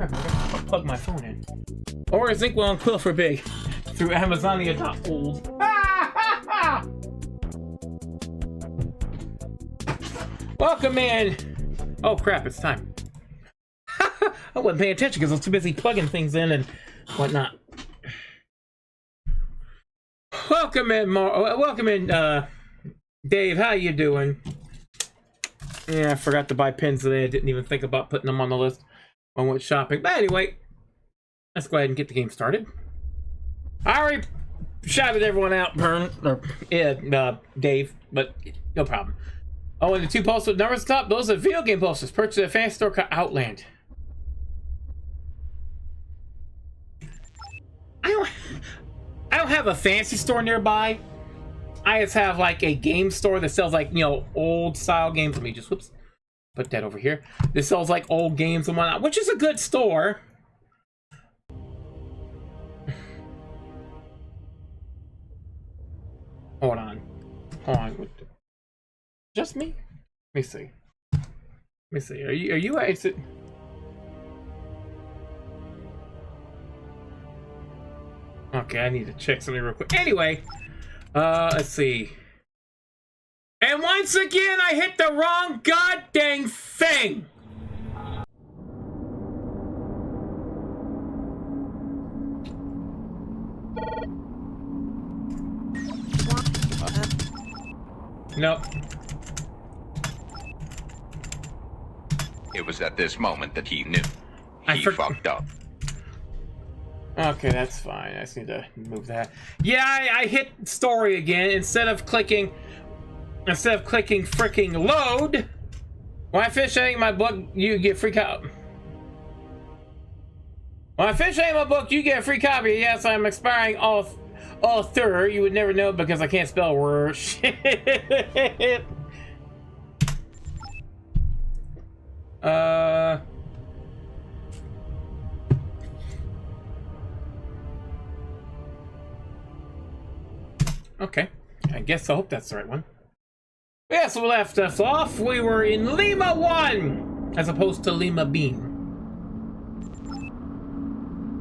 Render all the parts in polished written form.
Crap, I gotta plug my phone in. Or is Inkwell and Quill for Big through Amazonia.old. Welcome in. Oh crap, it's time. I wasn't paying attention because I was too busy plugging things in and whatnot. Welcome in, Dave. How you doing? Yeah, I forgot to buy pins today. I didn't even think about putting them on the list when I went shopping. But anyway, let's go ahead and get the game started. I already shouted everyone out, Dave, but no problem. Oh, and the two posted numbers at the top, those are video game posters. Purchase at a fancy store called Outland. I don't have a fancy store nearby. I just have like a game store that sells like, you know, old style games. Let me just, whoops, put that over here. This sells like old games and whatnot, which is a good store. Hold on. Just me? Let me see. Are you exit? Okay, I need to check something real quick. Anyway, let's see. And once again, I hit the wrong goddamn thing. Nope. It was at this moment that he knew. He fucked up. Okay, that's fine. I just need to move that. Yeah, I hit story again instead of clicking freaking load. When I finish editing my book, you get free copy. When I finish editing my book, you get a free copy. Yes, I'm expiring author. You would never know because I can't spell words. Shit. Okay, I guess I hope that's the right one. Yeah, so we left us off. We were in Lima 1 as opposed to Lima Bean.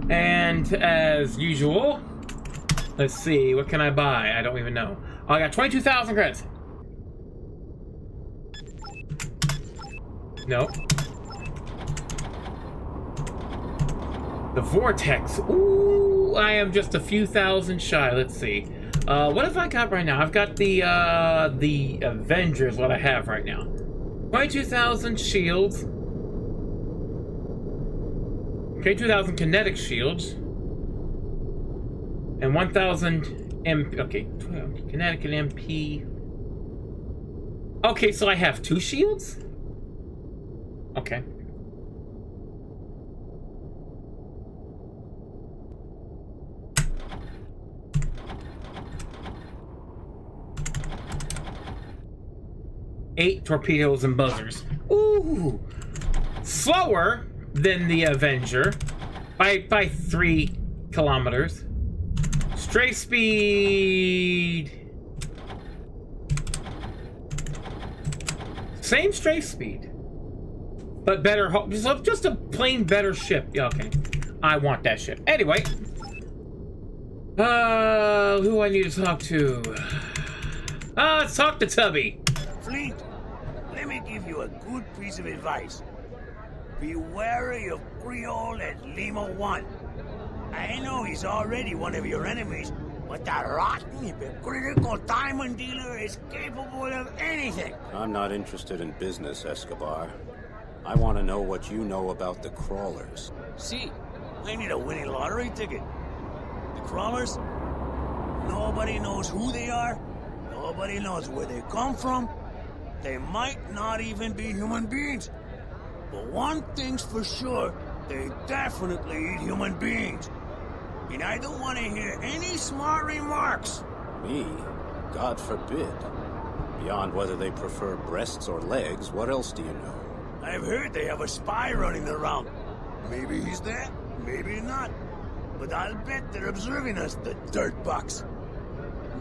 And as usual, let's see, what can I buy? I don't even know. Oh, I got 22,000 credits. Nope. The Vortex. Ooh, I am just a few thousand shy. Let's see. What have I got right now? I've got the Avengers, what I have right now. 22,000 shields. 22,000 kinetic shields. And 1,000 MP. Okay, kinetic and MP. Okay, so I have 2 shields? Okay. Eight torpedoes and buzzers. Ooh! Slower than the Avenger by 3 kilometers. Strafe speed. Same strafe speed, but better. Just a plain better ship. Yeah, okay. I want that ship. Anyway, who do I need to talk to? Let's talk to Tubby. Fleet, let me give you a good piece of advice. Be wary of Creole at Lima 1. I know he's already one of your enemies, but that rotten, hypocritical diamond dealer is capable of anything. I'm not interested in business, Escobar. I want to know what you know about the crawlers. See, I need a winning lottery ticket. The crawlers? Nobody knows who they are. Nobody knows where they come from. They might not even be human beings. But one thing's for sure, they definitely eat human beings. And I don't want to hear any smart remarks. Me? God forbid. Beyond whether they prefer breasts or legs, what else do you know? I've heard they have a spy running around. Maybe he's there, maybe not. But I'll bet they're observing us, the dirtbugs.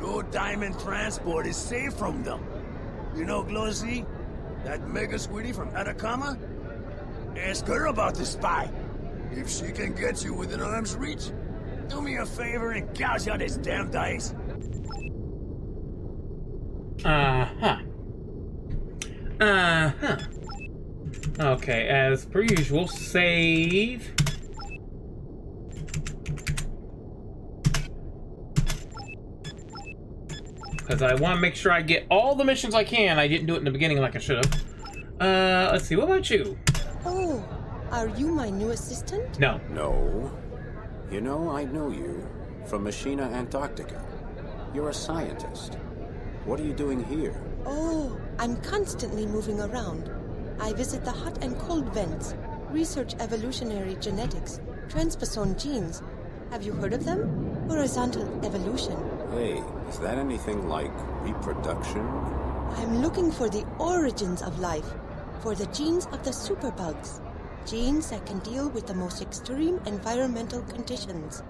No diamond transport is safe from them. You know Glossy? That mega squiddy from Atacama? Ask her about the spy. If she can get you within arm's reach, do me a favor and gouge out his damn dice. Uh-huh. Uh-huh. Okay, as per usual, save. Because I want to make sure I get all the missions I can. I didn't do it in the beginning like I should have. Let's see, what about you? Oh, are you my new assistant? No. No. You know, I know you from Machina Antarctica. You're a scientist. What are you doing here? Oh, I'm constantly moving around. I visit the hot and cold vents, research evolutionary genetics, transposon genes. Have you heard of them? Horizontal evolution. Hey, is that anything like reproduction? I'm looking for the origins of life, for the genes of the superbugs. Genes that can deal with the most extreme environmental conditions.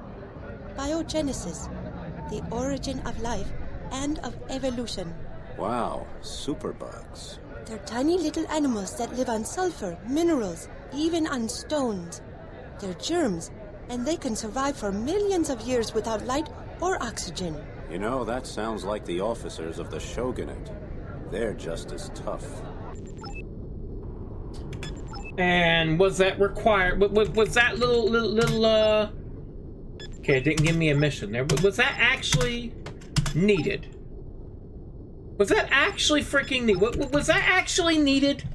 Biogenesis, the origin of life and of evolution. Wow, superbugs. They're tiny little animals that live on sulfur, minerals, even on stones. They're germs, and they can survive for millions of years without light or oxygen. You know, that sounds like the officers of the Shogunate. They're just as tough. And was that required? Was that little Okay, it didn't give me a mission there. But was that actually needed? Was that actually freaking needed? Was that actually needed?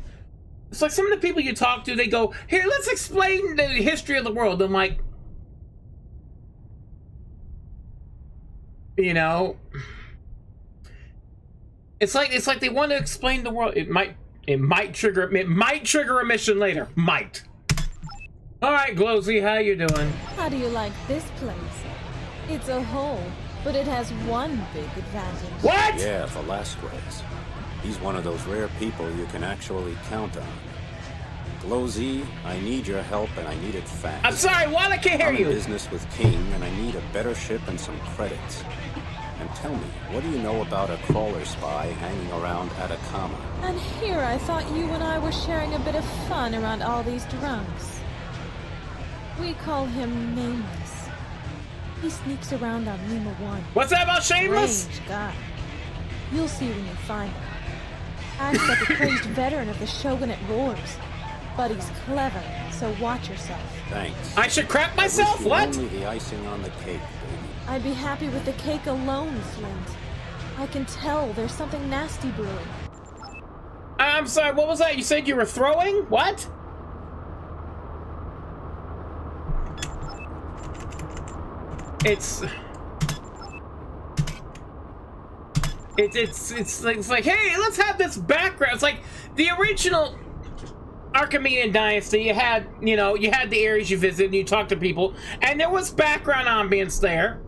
It's like some of the people you talk to, they go, "Here, let's explain the history of the world." I'm like, you know, it's like they want to explain the world. It might trigger a mission later. Might. All right, Glowsy, how you doing? How do you like this place? It's a hole, but it has one big advantage. What? Yeah, Velasquez. He's one of those rare people you can actually count on. Glowsy, I need your help, and I need it fast. I'm sorry, what? I can't hear I'm you. in business with King, and I need a better ship and some credits. And tell me, what do you know about a crawler spy hanging around Atacama? And here I thought you and I were sharing a bit of fun around all these drunks. We call him Nameless. He sneaks around on Lima 1. What's that about Shameless? Strange guy. You'll see when you find him. Acts like a crazed veteran of the Shogunate Wars. But he's clever, so watch yourself. Thanks. I should crap I wish myself? you What? Only the icing on the cake, baby. I'd be happy with the cake alone, Flint. I can tell there's something nasty brewing. I'm sorry, what was that? You said you were throwing? What? It's like, hey, let's have this background. It's like the original Archimedean Dynasty. You had the areas you visited and you talked to people, and there was background ambience there,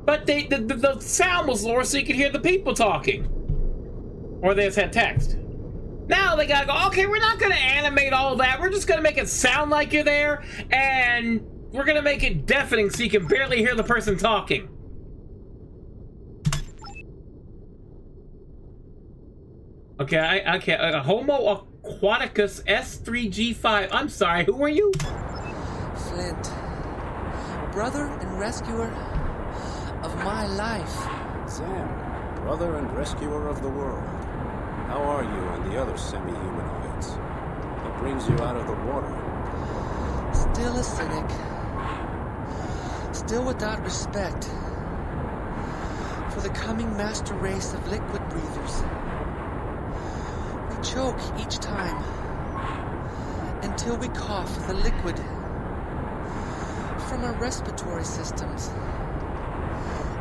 but the sound was lower so you could hear the people talking, or they just had text. Now they gotta go, okay, we're not gonna animate all that. We're just gonna make it sound like you're there, and we're gonna make it deafening so you can barely hear the person talking. Okay, Homo Aquaticus S3G5. I'm sorry, who are you? Flint, brother and rescuer of my life. Sam, brother and rescuer of the world. How are you and the other semi-humanoids? What brings you out of the water? Still a cynic. Still without respect for the coming master race of liquid breathers. We choke each time until we cough the liquid from our respiratory systems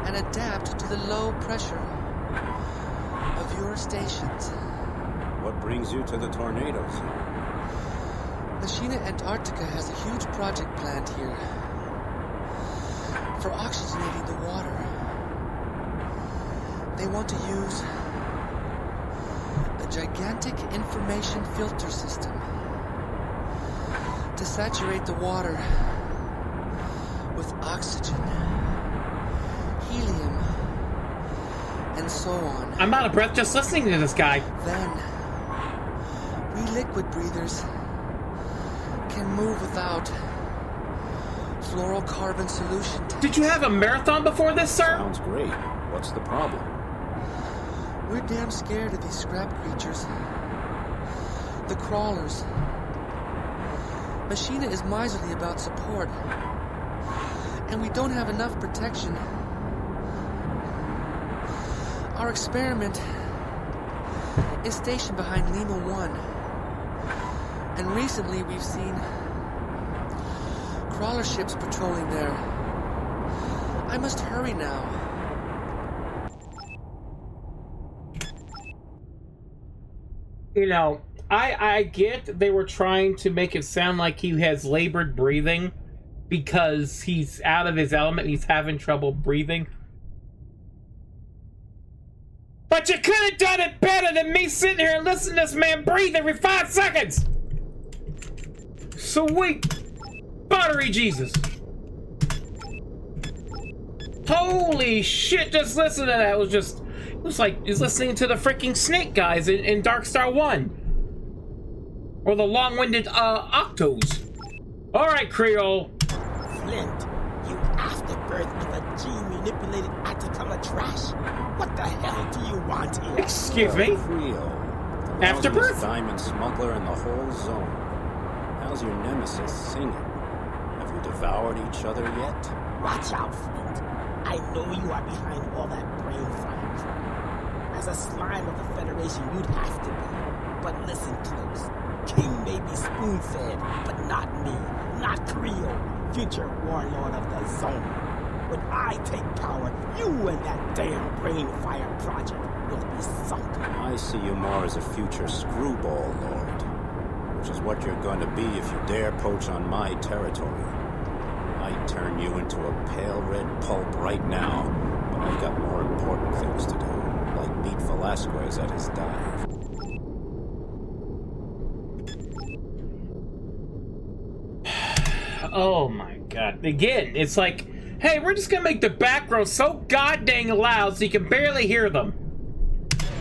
and adapt to the low pressure of your stations. What brings you to the tornadoes? Machina Antarctica has a huge project planned here for oxygenating the water. They want to use a gigantic information filter system to saturate the water with oxygen, helium, and so on. I'm out of breath just listening to this guy. Then, we liquid breathers can move without fluorocarbon solution tank. Did you have a marathon before this, sir? Sounds great. What's the problem? We're damn scared of these scrap creatures. The crawlers. Machina is miserly about support. And we don't have enough protection. Our experiment is stationed behind Lima 1. And recently we've seen crawler ships patrolling there. I must hurry now. You know, I get they were trying to make it sound like he has labored breathing because he's out of his element, he's having trouble breathing. But you could have done it better than me sitting here and listening to this man breathe every 5 seconds! Sweet buttery Jesus. Holy shit, just listen to that. It was like he's listening to the freaking snake guys in Dark Star 1. Or the long-winded Octos. Alright, Creole. Flint, you afterbirth of a gene-manipulated Atacama trash. What the hell do you want here? Excuse me? Creole. Afterbirth? Diamond smuggler in the whole zone. How's your nemesis singing? Have you devoured each other yet? Watch out, Flint. I know you are behind all that brain frying crap. As a slime of the Federation, you'd have to be. But listen close. King may be spoon-fed, but not me. Not Creole, future warlord of the zone. When I take power, you and that damn brain fire project will be sunk. I see you more as a future screwball lord, which is what you're going to be if you dare poach on my territory. I'd turn you into a pale red pulp right now, but I've got more important things to do, like meet Velasquez at his dive. Oh my god. Again, it's like, hey, we're just gonna make the background so goddamn loud so you can barely hear them.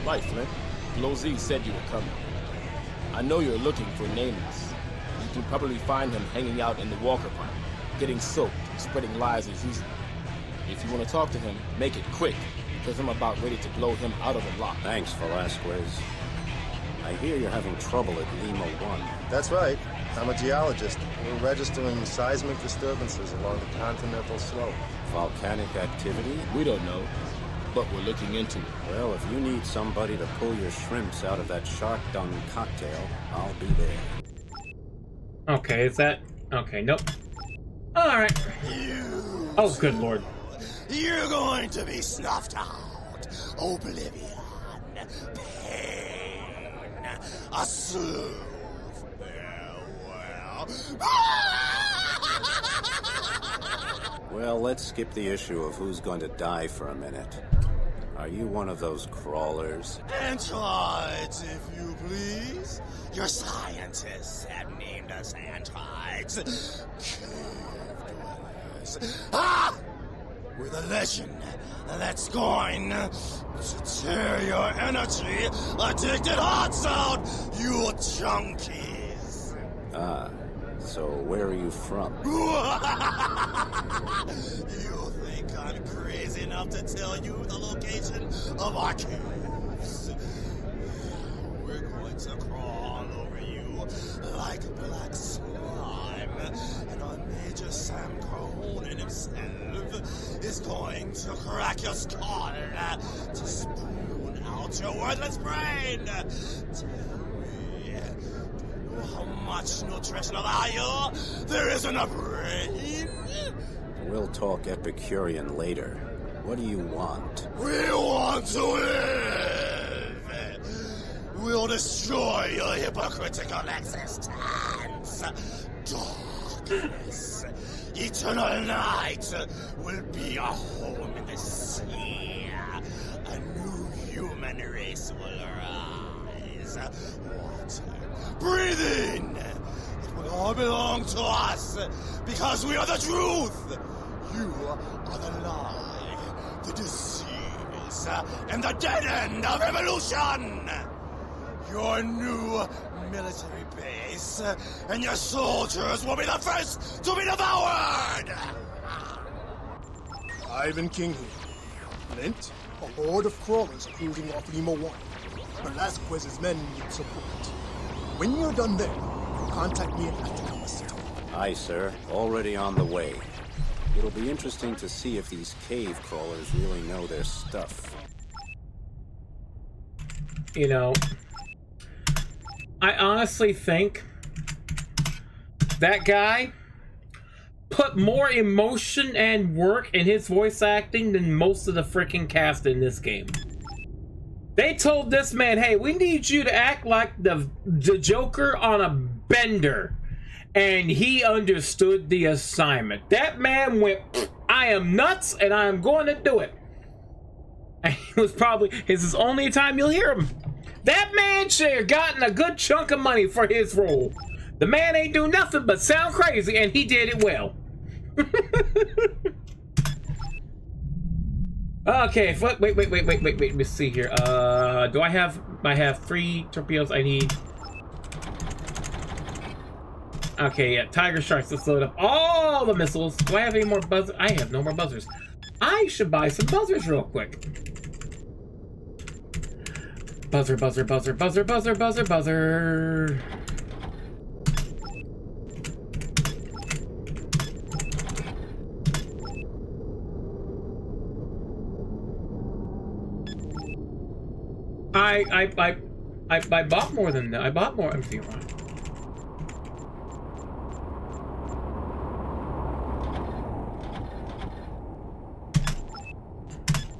Right, Flint. Flo Z said you were coming. I know you're looking for Nameless. You can probably find him hanging out in the Walker Park, getting soaked, spreading lies as usual. If you want to talk to him, make it quick, because I'm about ready to blow him out of the lock. Thanks, Velasquez. I hear you're having trouble at Lima 1. That's right. I'm a geologist. We're registering seismic disturbances along the continental slope. Volcanic activity? We don't know, but we're looking into it. Well, if you need somebody to pull your shrimps out of that shark dung cocktail, I'll be there. Okay, is that... Okay, nope. Alright. Oh, good lord. You're going to be snuffed out. Oblivion. Pain. A slough. Well, let's skip the issue of who's going to die for a minute. Are you one of those crawlers? Antrides, if you please. Your scientists have named us Antrides. Cave dwellers. Ah! We're the legend that's going to tear your energy addicted hearts out, you junkies. Ah, so where are you from? You think I'm crazy enough to tell you the location of our caves? We're going to crawl over you like black slime, and our Major Sam Conan himself is going to crack your skull to spoon out your worthless brain. Tell me, how much nutritional value there is in a brain? We'll talk Epicurean later. What do you want? We want to live! We'll destroy your hypocritical existence. Darkness, eternal night will be our home in the sea. A new human race will arise. Water, breathing. It will all belong to us because we are the truth. You are the lie, the disease, and the dead end of evolution. Your new military base, and your soldiers will be the first to be devoured! Ivan King here. Flint, a horde of crawlers are cruising off Lima 1. Velasquez's men need support. When you're done there, contact me at Atacama City. Aye, sir. Already on the way. It'll be interesting to see if these cave crawlers really know their stuff. You know, I honestly think that guy put more emotion and work in his voice acting than most of the freaking cast in this game. They told this man, hey, we need you to act like the Joker on a bender. And he understood the assignment. That man went, I am nuts and I am going to do it. And it was probably his only time you'll hear him. That man should have gotten a good chunk of money for his role. The man ain't do nothing but sound crazy, and he did it well. Okay, wait, let me see here. Do I have 3 torpedoes I need? Okay, yeah, tiger sharks, let's load up all the missiles. Do I have any more buzzers? I have no more buzzers. I should buy some buzzers real quick. Buzzer, buzzer, buzzer, buzzer, buzzer, buzzer, buzzer. I bought more than that. I bought more. I'm seeing wrong.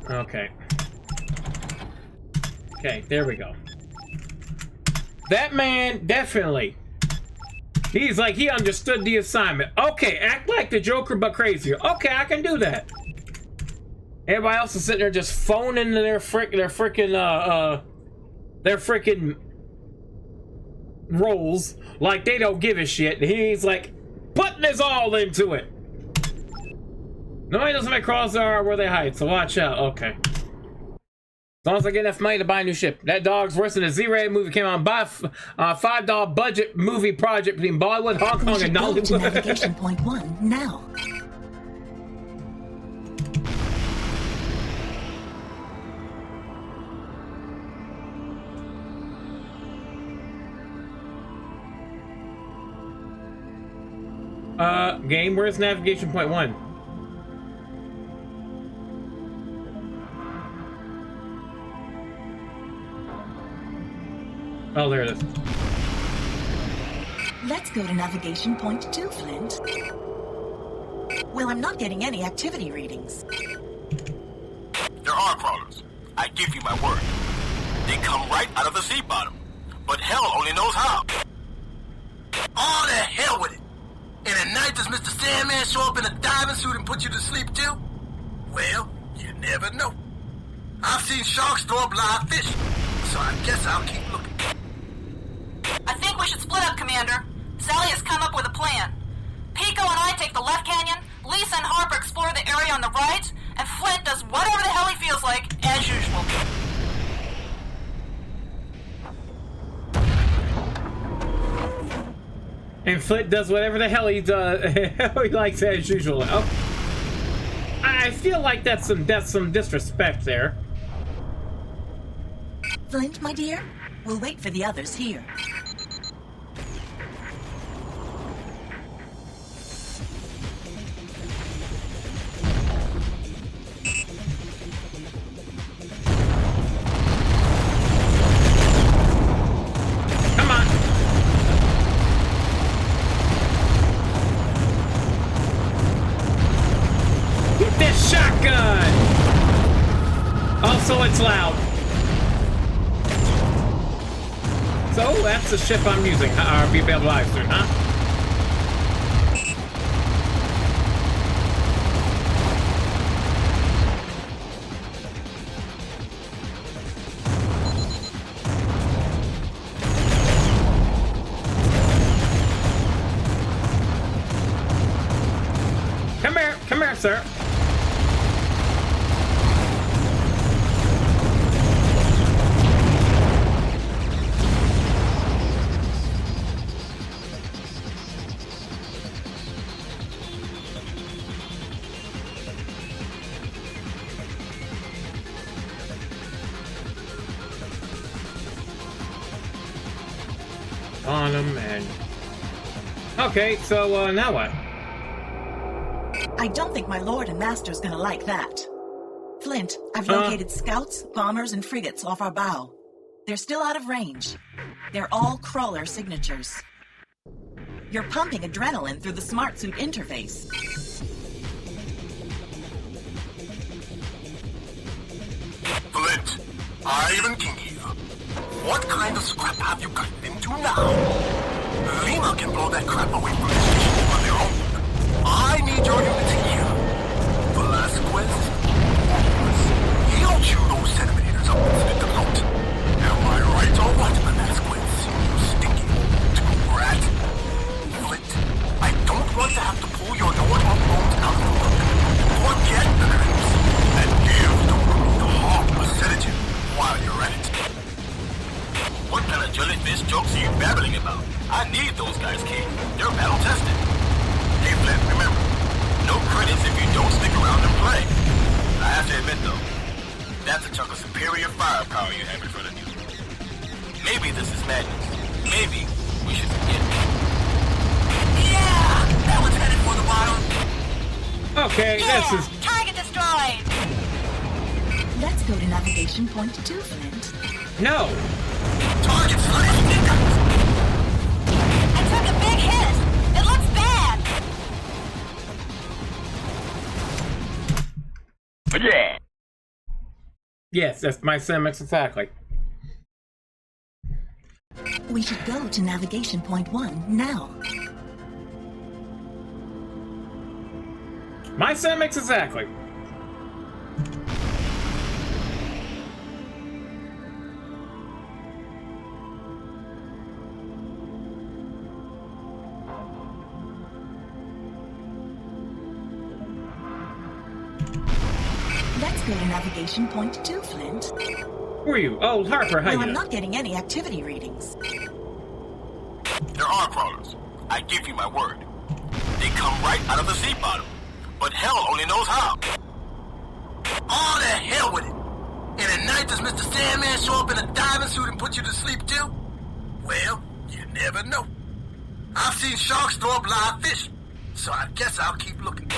Okay. Okay, there we go. That man, definitely. He's like, he understood the assignment. Okay, act like the Joker, but crazier. Okay, I can do that. Everybody else is sitting there just phoning their freaking roles like they don't give a shit. And he's like putting his all into it. Nobody doesn't make crawls are where they hide, so watch out. Okay. As long as I get enough money to buy a new ship. That dog's worse than a Z-rated movie came on by $5 budget movie project between Bollywood, Hong Kong, and Nollywood. To navigation point 1 now. Game, where's navigation point 1? Oh, there it is. Let's go to navigation point 2, Flint. Well, I'm not getting any activity readings. There are crawlers. I give you my word. They come right out of the sea bottom. But hell only knows how. All the hell with it. And at night does Mr. Sandman show up in a diving suit and put you to sleep too? Well, you never know. I've seen sharks throw up live fish, so I guess I'll keep looking. I think we should split up, Commander. Sally has come up with a plan. Pico and I take the left canyon, Lisa and Harper explore the area on the right, and Flint does whatever the hell he feels like, as usual. And Flint does whatever the hell he does, he likes as usual. Oh. I feel like that's some disrespect there. Flint, my dear, we'll wait for the others here. Shotgun! Also, it's loud. So, that's the ship I'm using. RB Bell Live soon, huh? Come here, sir. on them, and... Okay, so, now what? I don't think my lord and master's gonna like that. Flint, I've located scouts, bombers, and frigates off our bow. They're still out of range. They're all crawler signatures. You're pumping adrenaline through the smart suit interface. Flint, Ivan King here. What kind of scrap have you gotten into now? Lima can blow that crap away from the station on their own. I need your units here. Velasquez, he'll chew those centimeters up and spit them out. Am I right or what, Velasquez? You stinky old rat. Flint, I don't want to have to pull your Nord-Hawk bones out of the book. Forget the creeps, and give the world the Hawk a sedative while you're at it. What kind of jellyfish jokes are you babbling about? I need those guys, King. They're battle-tested. Hey, Flint, remember, no credits if you don't stick around and play. I have to admit, though, that's a chunk of superior firepower you have in front of you. Maybe this is madness. Maybe we should forget it. Yeah! That one's headed for the bottom. Okay, this is... Target destroyed! Let's go to navigation point 2, Flint. No! Target slashed! I took a big hit! It looks bad! Yeah. Yes, that's my Semix exactly. We should go to navigation point 1 now. My Semix exactly. Let's go to navigation point 2, Flint. Who are you? Oh, Harper, how Well, you I'm doing? not getting any activity readings. There are crawlers. I give you my word. They come right out of the sea bottom. But hell only knows how. All the hell with it. And at night does Mr. Sandman show up in a diving suit and put you to sleep too? Well, you never know. I've seen sharks throw up live fish. So I guess I'll keep looking.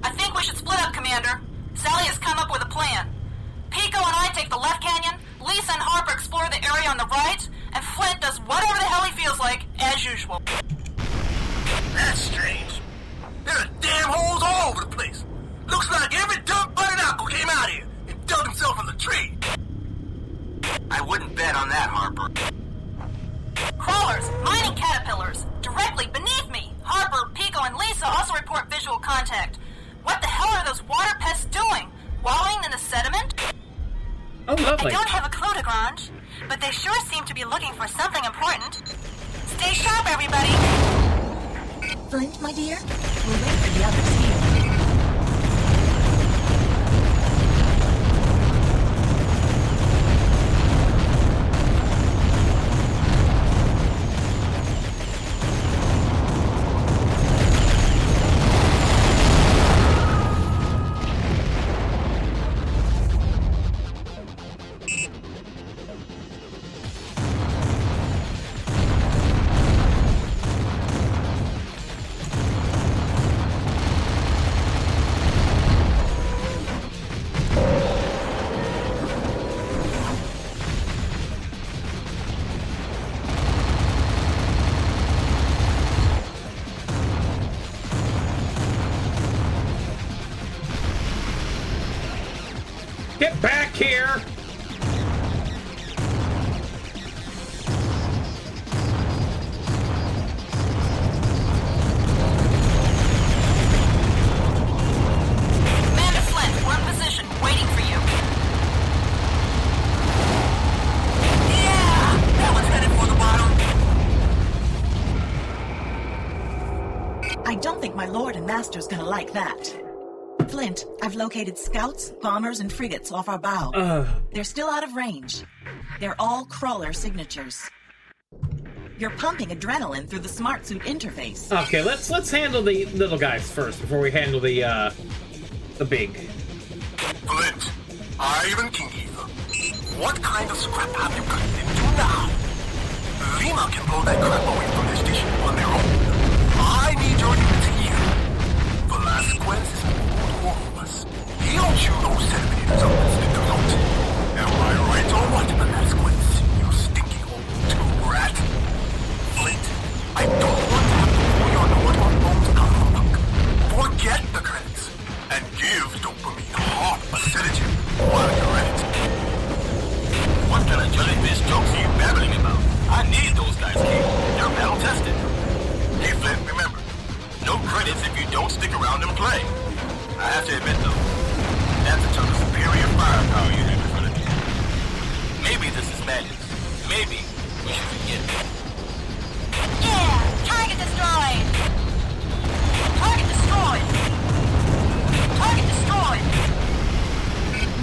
I think we should split up, Commander. Sally has come up with a plan. Pico and I take the left canyon, Lisa and Harper explore the area on the right, and Flint does whatever the hell he feels like, as usual. That's strange. There are damn holes all over the place. Looks like every dumb button came out here and dug himself in the tree. I wouldn't bet on that, Harper. Crawlers, mining caterpillars, directly beneath me. Harper, Pico, and Lisa also report visual contact. What the hell are those water pests doing? Wallowing in the sediment? Oh, lovely. I don't have a clue, Lagrange, but they sure seem to be looking for something important. Stay sharp, everybody! Flint, my dear, we'll wait for the others here. Get back here! Commander Flint, we're in position, waiting for you. Yeah! That one's headed for the bottom. I don't think my lord and master's gonna like that. Flint, I've located scouts, bombers, and frigates off our bow. They're still out of range. They're all crawler signatures. You're pumping adrenaline through the smart suit interface. Okay, let's handle the little guys first before we handle the big. Flint, Ivan King here. What kind of scrap have you gotten into now? FEMA can blow that crap away from their station on their own. I need your units here. Velasquez is more of us. He don't chew those centimeters up and stick them out. Am I right or what, Velasquez? You stinky old tube rat. Flint, I don't want to have to pull your Lord on bones out of a book. Forget the credits and give dopamine half a sedative while you're at it. What kind of jellyfish jokes are you babbling about? I need those guys, King. They're battle tested. Hey, Flint, remember, no credits if you don't stick around and play. I have to admit, though, that's a ton of superior firepower you have in front of you. Maybe this is madness. Maybe we should forget it. Yeah! Target destroyed! Target destroyed! Target destroyed!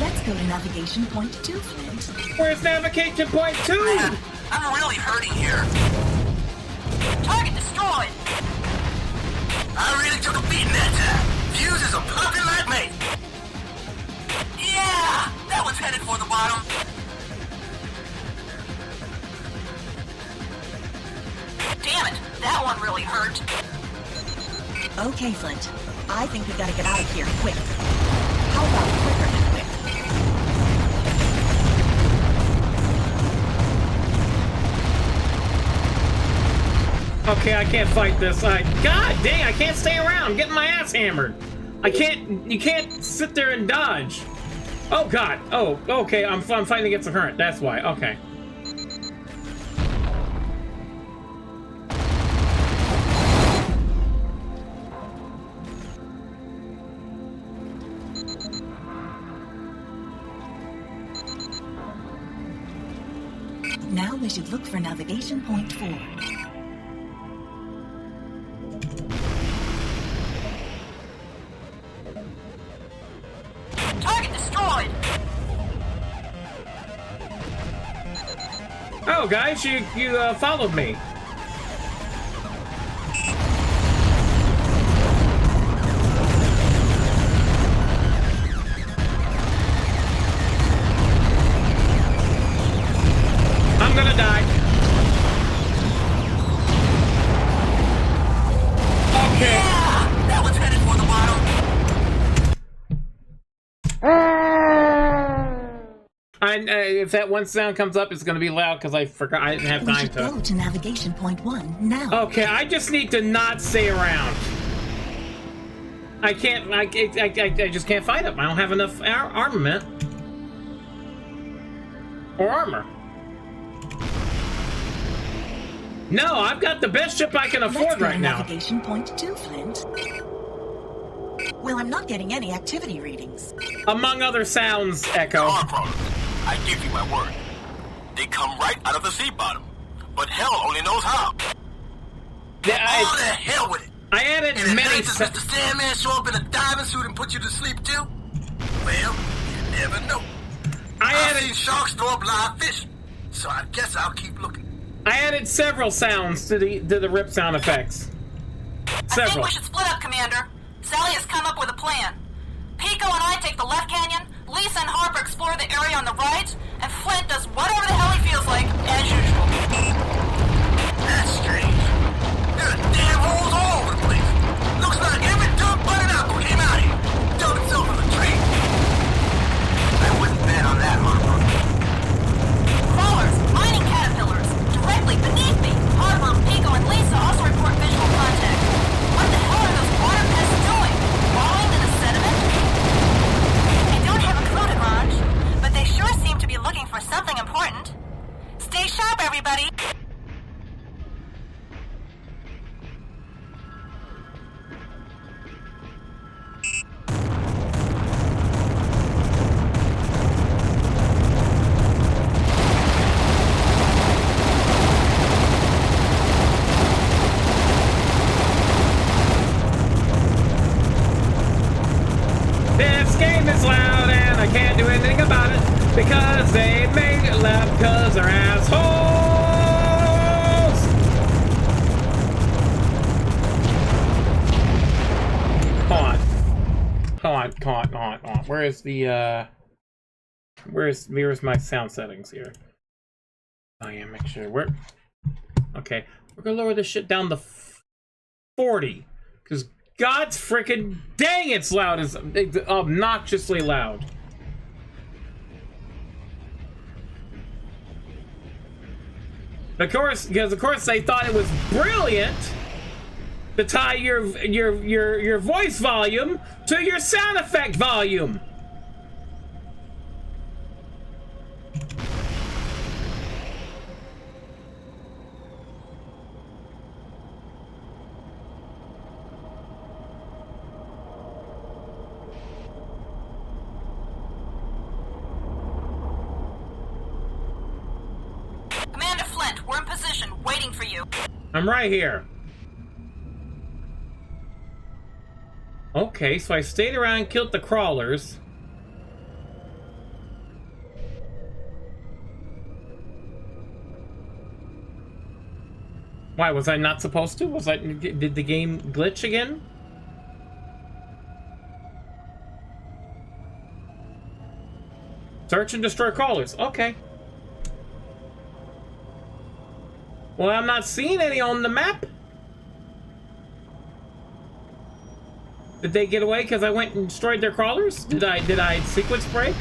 Let's go to navigation point 2, Flint. Where's navigation point 2? Man, I'm really hurting here. Target destroyed! I really took a beating that time. Fuses are popping like me. Yeah! That one's headed for the bottom. Damn it, that one really hurt. Okay, Flint. I think we gotta get out of here quick. How about quicker than quick? Okay, I can't fight this. God dang, I can't stay around. I'm getting my ass hammered. You can't sit there and dodge. Oh God. Oh, okay. I'm fighting against the current. That's why. Okay. Now we should look for navigation point 4. Target destroyed! Oh, guys, you followed me. I'm gonna die. Okay. Yeah! That one's headed for the bottom. If that one sound comes up, it's gonna be loud because I forgot. I didn't have We time should to. go to navigation point 1 now. Okay, I just need to not stay around. I can't. I just can't fight him. I don't have enough armament or armor. No, I've got the best ship I can afford right now. Navigation point 2, Flint. Well, I'm not getting any activity readings. Among other sounds, Echo. There are problems. I give you my word. They come right out of the sea bottom. But hell only knows how. Yeah, All the hell with it. I added and many. Does Mr. Sandman show up in a diving suit and put you to sleep too? Well, you never know. I've seen sharks throw up live fish, so I guess I'll keep looking. I added several sounds to the rip sound effects. I think we should split up, Commander. Sally has come up with a plan. Pico and I take the left canyon, Lisa and Harper explore the area on the right, and Flint does whatever the hell he feels like, as usual. That's strange. There are damn holes all over the place. Looks like every duck but an apple came out here. Dug itself in the tree. I wouldn't bet on that, Harper. Crawlers, mining caterpillars, directly beneath me. Harper, Pico, and Lisa also report visual contact. What the hell are those water pests doing? Wallowing in the sediment? I don't have a clue, Devanj, but they sure seem to be looking for something important. Stay sharp, everybody. This game is loud and I can't do anything about it because they made it loud because they're assholes. Hold on. Where's the where's my sound settings here? I am make sure Okay, we're gonna lower this shit down to 40. Because God's freaking dang, it's loud. It's obnoxiously loud. Of course, because of course they thought it was brilliant to tie your voice volume to your sound effect volume. Commander Flint, we're in position, waiting for you. I'm right here. Okay, so I stayed around and killed the crawlers. Why, was I not supposed to? Did the game glitch again? Search and destroy crawlers. Okay. Well, I'm not seeing any on the map. Did they get away because I went and destroyed their crawlers? Did I sequence break?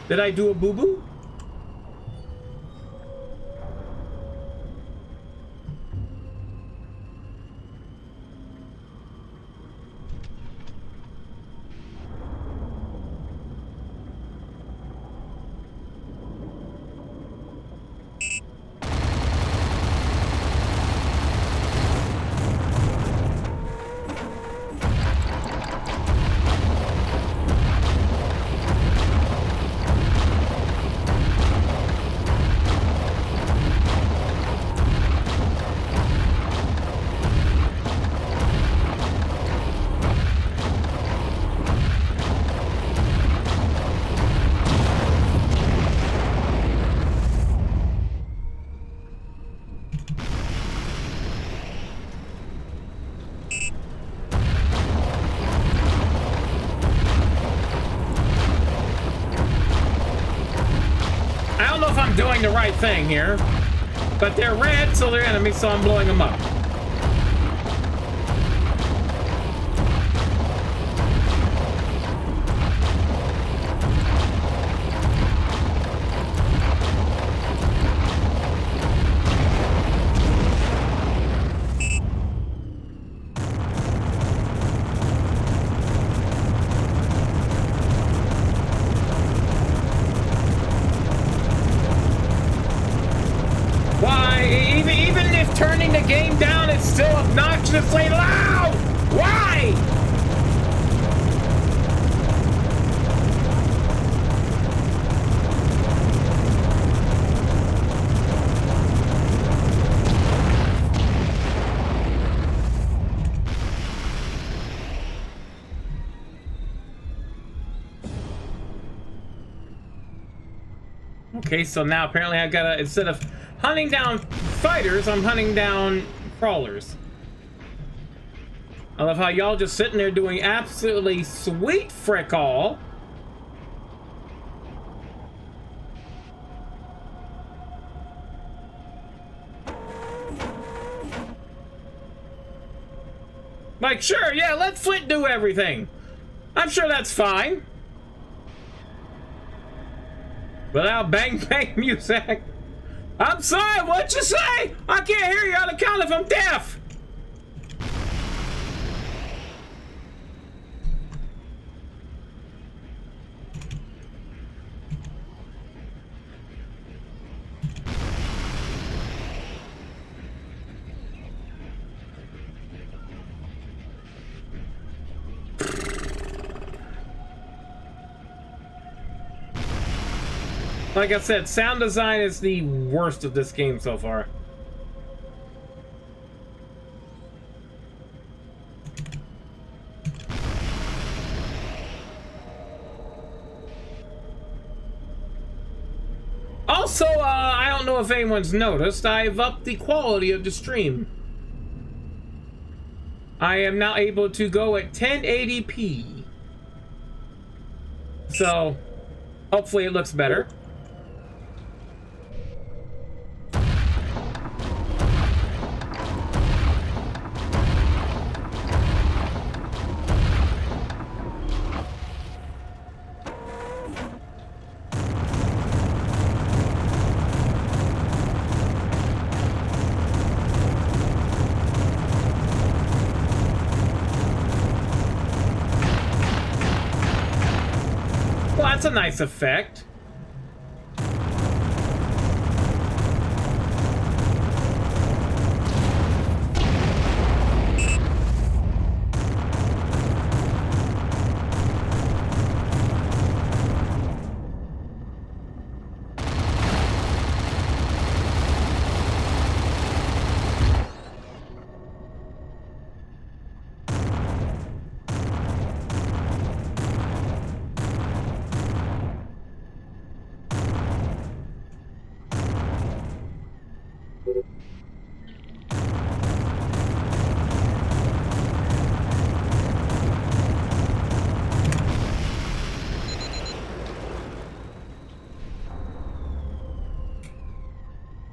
Did I do a boo-boo? Doing the right thing here, but they're red, so they're enemies, so I'm blowing them up. Turning the game down is still obnoxiously loud! Why? Okay, so now apparently I gotta, instead of hunting down fighters, I'm hunting down crawlers. I love how y'all just sitting there doing absolutely sweet frick all. Like, sure, yeah, let Flint do everything. I'm sure that's fine. Without bang bang music. I'm sorry, what'd you say? I can't hear you on account of I'm deaf. Like I said, sound design is the worst of this game so far. Also, I don't know if anyone's noticed, I've upped the quality of the stream. I am now able to go at 1080p. So, hopefully it looks better. that's a nice effect.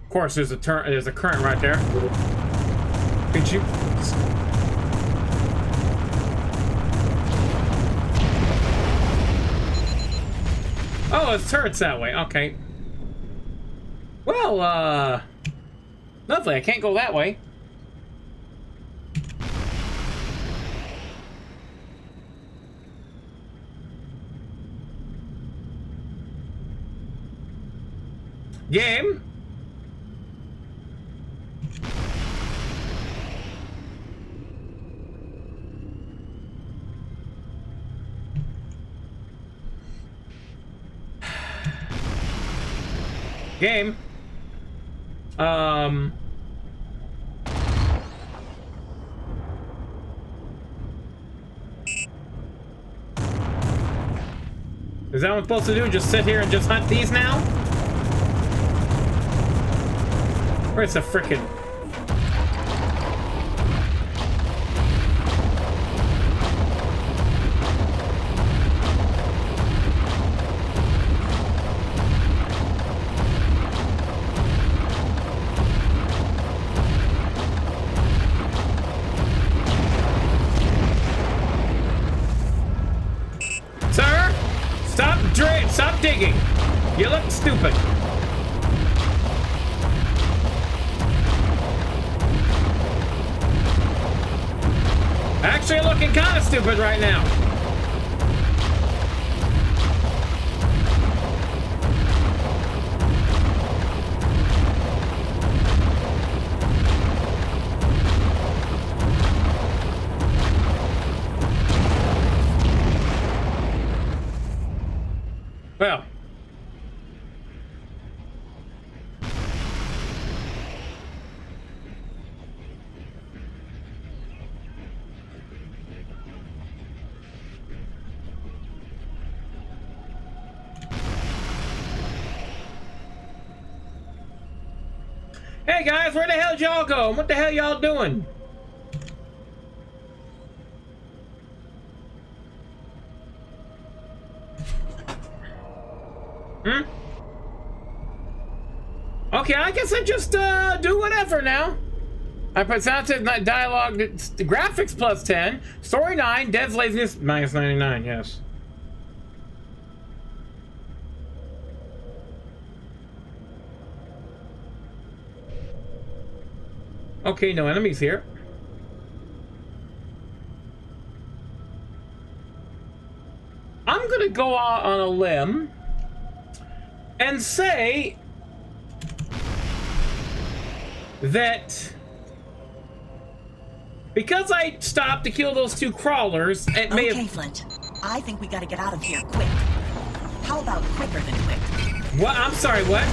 Of course, there's a current right there. Could you? Oh, it's turrets that way. Okay. Well, lovely. I can't go that way. Game. Game. Is that what I'm supposed to do? Just sit here and just hunt these now? Where's the frickin'... Stop digging. You look stupid. Actually looking kind of stupid right now. Well. Hey guys, where the hell y'all go? What the hell y'all doing? Okay, I guess I just do whatever now. I put sound to dialogue, the graphics plus 10, story 9, devs laziness minus 99, yes. Okay, no enemies here. I'm gonna go out on a limb and say that because I stopped to kill those two crawlers, it may have... Okay, Flint. I think we gotta get out of here quick. How about quicker than quick? What? I'm sorry, what?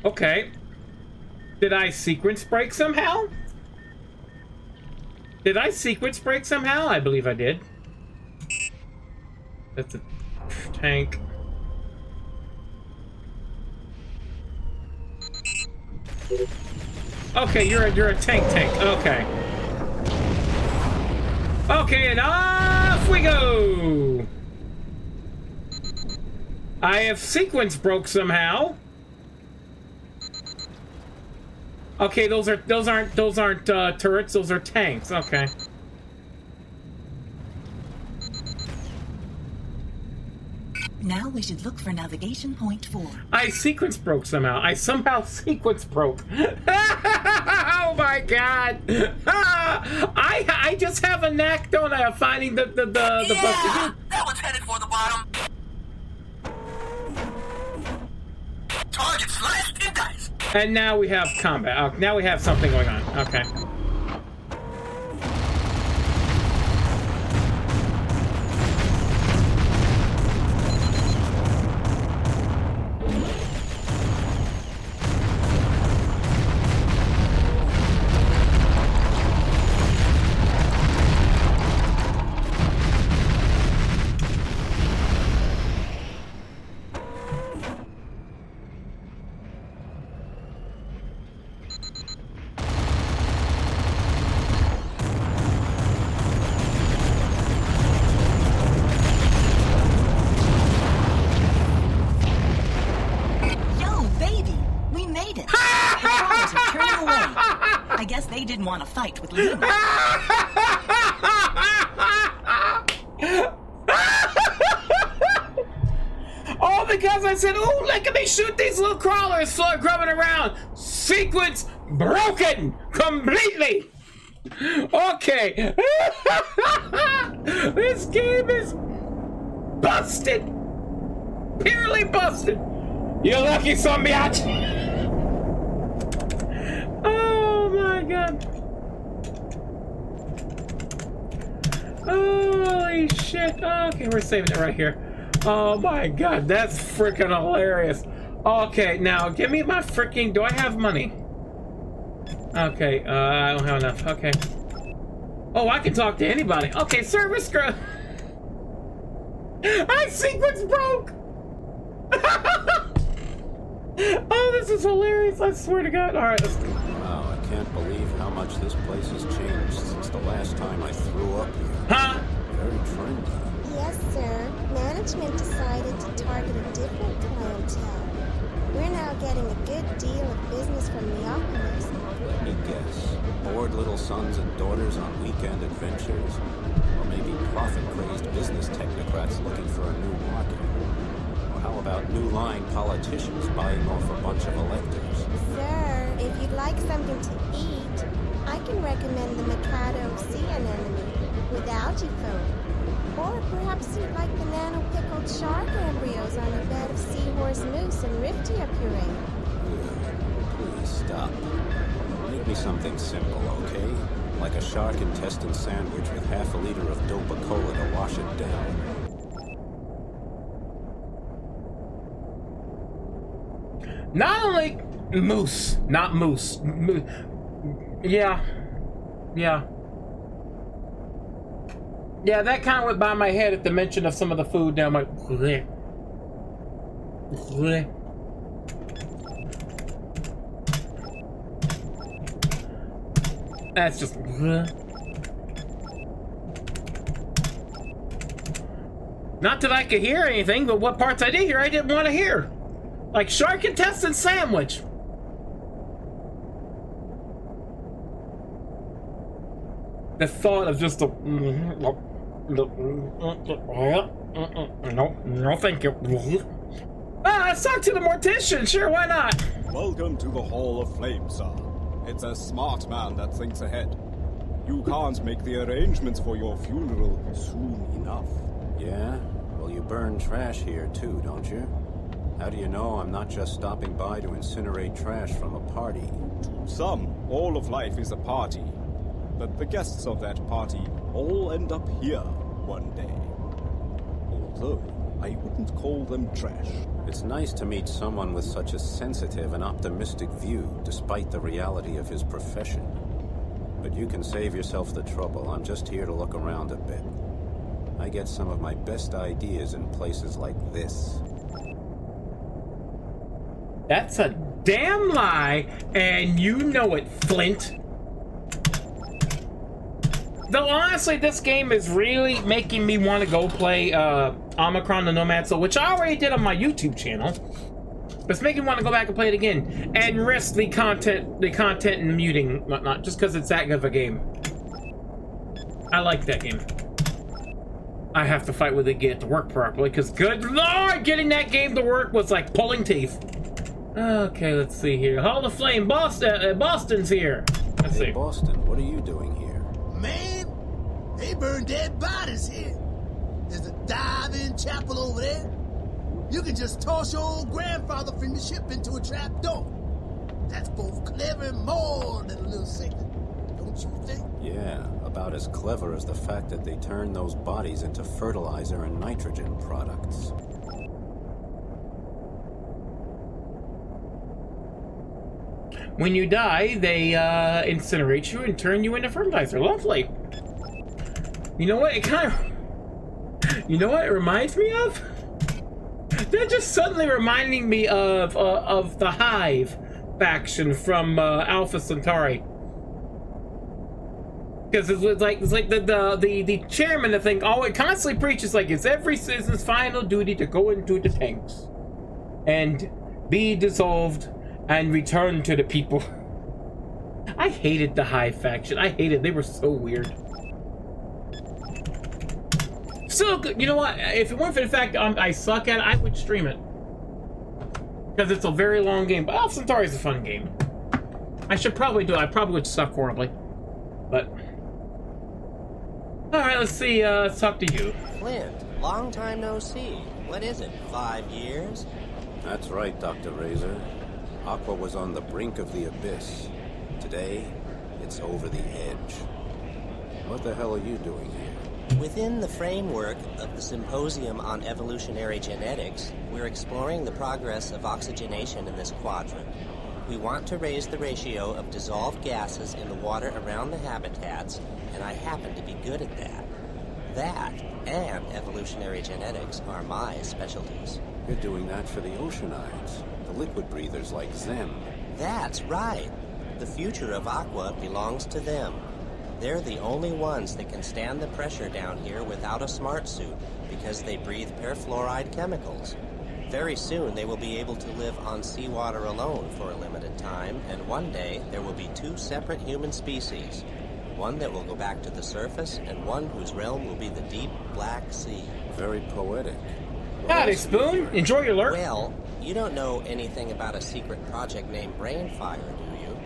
Okay. Did I sequence break somehow? Did I sequence break somehow? I believe I did. That's a tank. Okay, you're a tank. Okay. Okay, and off we go. I have sequence broke somehow. Okay, those aren't turrets. Those are tanks. Okay. Now we should look for navigation point 4. I sequence broke somehow. I somehow sequence broke. Oh my god! I just have a knack, don't I, of finding the busted. That one's headed for the bottom. Target sliced and diced. And now we have combat. Now we have something going on. Okay. They didn't want to fight with Lima. All because I said, "Ooh, look at me shoot these little crawlers grubbing around." Sequence broken completely. Okay. This game is busted. Purely busted. You're lucky, son, biatch. Oh my god. Holy shit. Okay, we're saving it right here. Oh my god, that's freaking hilarious. Okay, now give me my freaking. Do I have money? Okay, I don't have enough. Okay. Oh, I can talk to anybody. Okay, service girl. I sequence broke. Oh, this is hilarious. I swear to God. All right, let's go. Wow, I can't believe how much this place has changed since the last time I threw up here. Huh? Very trendy. Yes, sir. Management decided to target a different clientele. We're now getting a good deal of business from Neopolis. Let me guess. Bored little sons and daughters on weekend adventures? Or maybe profit-crazed business technocrats looking for a new market? Or how about new line politicians buying off a bunch of electors? Sir, if you'd like something to eat, I can recommend the Mikado Sea Anemone with algae foam. Or perhaps you'd like the nano-pickled shark embryos on a bed of seahorse mousse and riftia puree. Please stop. Make me something simple, okay? Like a shark intestine sandwich with half a liter of Dopa-Cola to wash it down. Not only moose, not moose. Yeah. Yeah, that kind of went by my head at the mention of some of the food. Now I'm like, bleh. Bleh. That's just, bleh. Not that I could hear anything, but what parts I did hear, I didn't want to hear. Like shark intestine sandwich. The thought of just a no, thank you. Let's talk to the mortician. Sure, why not? Welcome to the Hall of Flame, sir. It's a smart man that thinks ahead. You can't make the arrangements for your funeral soon enough. Yeah? Well, you burn trash here too, don't you? How do you know I'm not just stopping by to incinerate trash from a party? To some, all of life is a party. But the guests of that party all end up here one day. Although, I wouldn't call them trash. It's nice to meet someone with such a sensitive and optimistic view, despite the reality of his profession. But you can save yourself the trouble. I'm just here to look around a bit. I get some of my best ideas in places like this. That's a damn lie, and you know it, Flint. Though honestly, this game is really making me want to go play Omicron the Nomad Soul, which I already did on my YouTube channel. But it's making me want to go back and play it again and risk the content and muting and whatnot, just because it's that good of a game. I like that game. I have to fight with it to get it to work properly, because good lord, getting that game to work was like pulling teeth. Okay, let's see here. Hall of Flame, Boston's here. Let's see. Boston, what are you doing here? Man, they burn dead bodies here. There's a dive-in chapel over there. You can just toss your old grandfather from the ship into a trap door. That's both clever and more than a little sickening, don't you think? Yeah, about as clever as the fact that they turn those bodies into fertilizer and nitrogen products. When you die, they incinerate you and turn you into fertilizer. Lovely. You know what? It kind of... You know what it reminds me of? They're just suddenly reminding me of the Hive faction from Alpha Centauri. Because it's like the chairman, I think, always constantly preaches like it's every citizen's final duty to go into the tanks and be dissolved and return to the people. I hated the Hive faction. I hated. They were so weird. Still good. You know what? If it weren't for the fact I suck at it, I would stream it. Because it's a very long game. But Alpha Centauri is a fun game. I should probably do it. I probably would suck horribly. But... Alright, let's see. Let's talk to you. Flint, long time no see. What is it, 5 years? That's right, Dr. Razor. Aqua was on the brink of the abyss. Today, it's over the edge. What the hell are you doing here? Within the framework of the Symposium on Evolutionary Genetics, we're exploring the progress of oxygenation in this quadrant. We want to raise the ratio of dissolved gases in the water around the habitats, and I happen to be good at that. That and evolutionary genetics are my specialties. You're doing that for the oceanites, the liquid breathers like them. That's right. The future of Aqua belongs to them. They're the only ones that can stand the pressure down here without a smart suit because they breathe perfluoride chemicals. Very soon they will be able to live on seawater alone for a limited time, and one day there will be 2 separate human species. One that will go back to the surface, and one whose realm will be the deep Black Sea. Very poetic. Howdy, Spoon. Enjoy your lurk. Well, you don't know anything about a secret project named Brainfire, do you?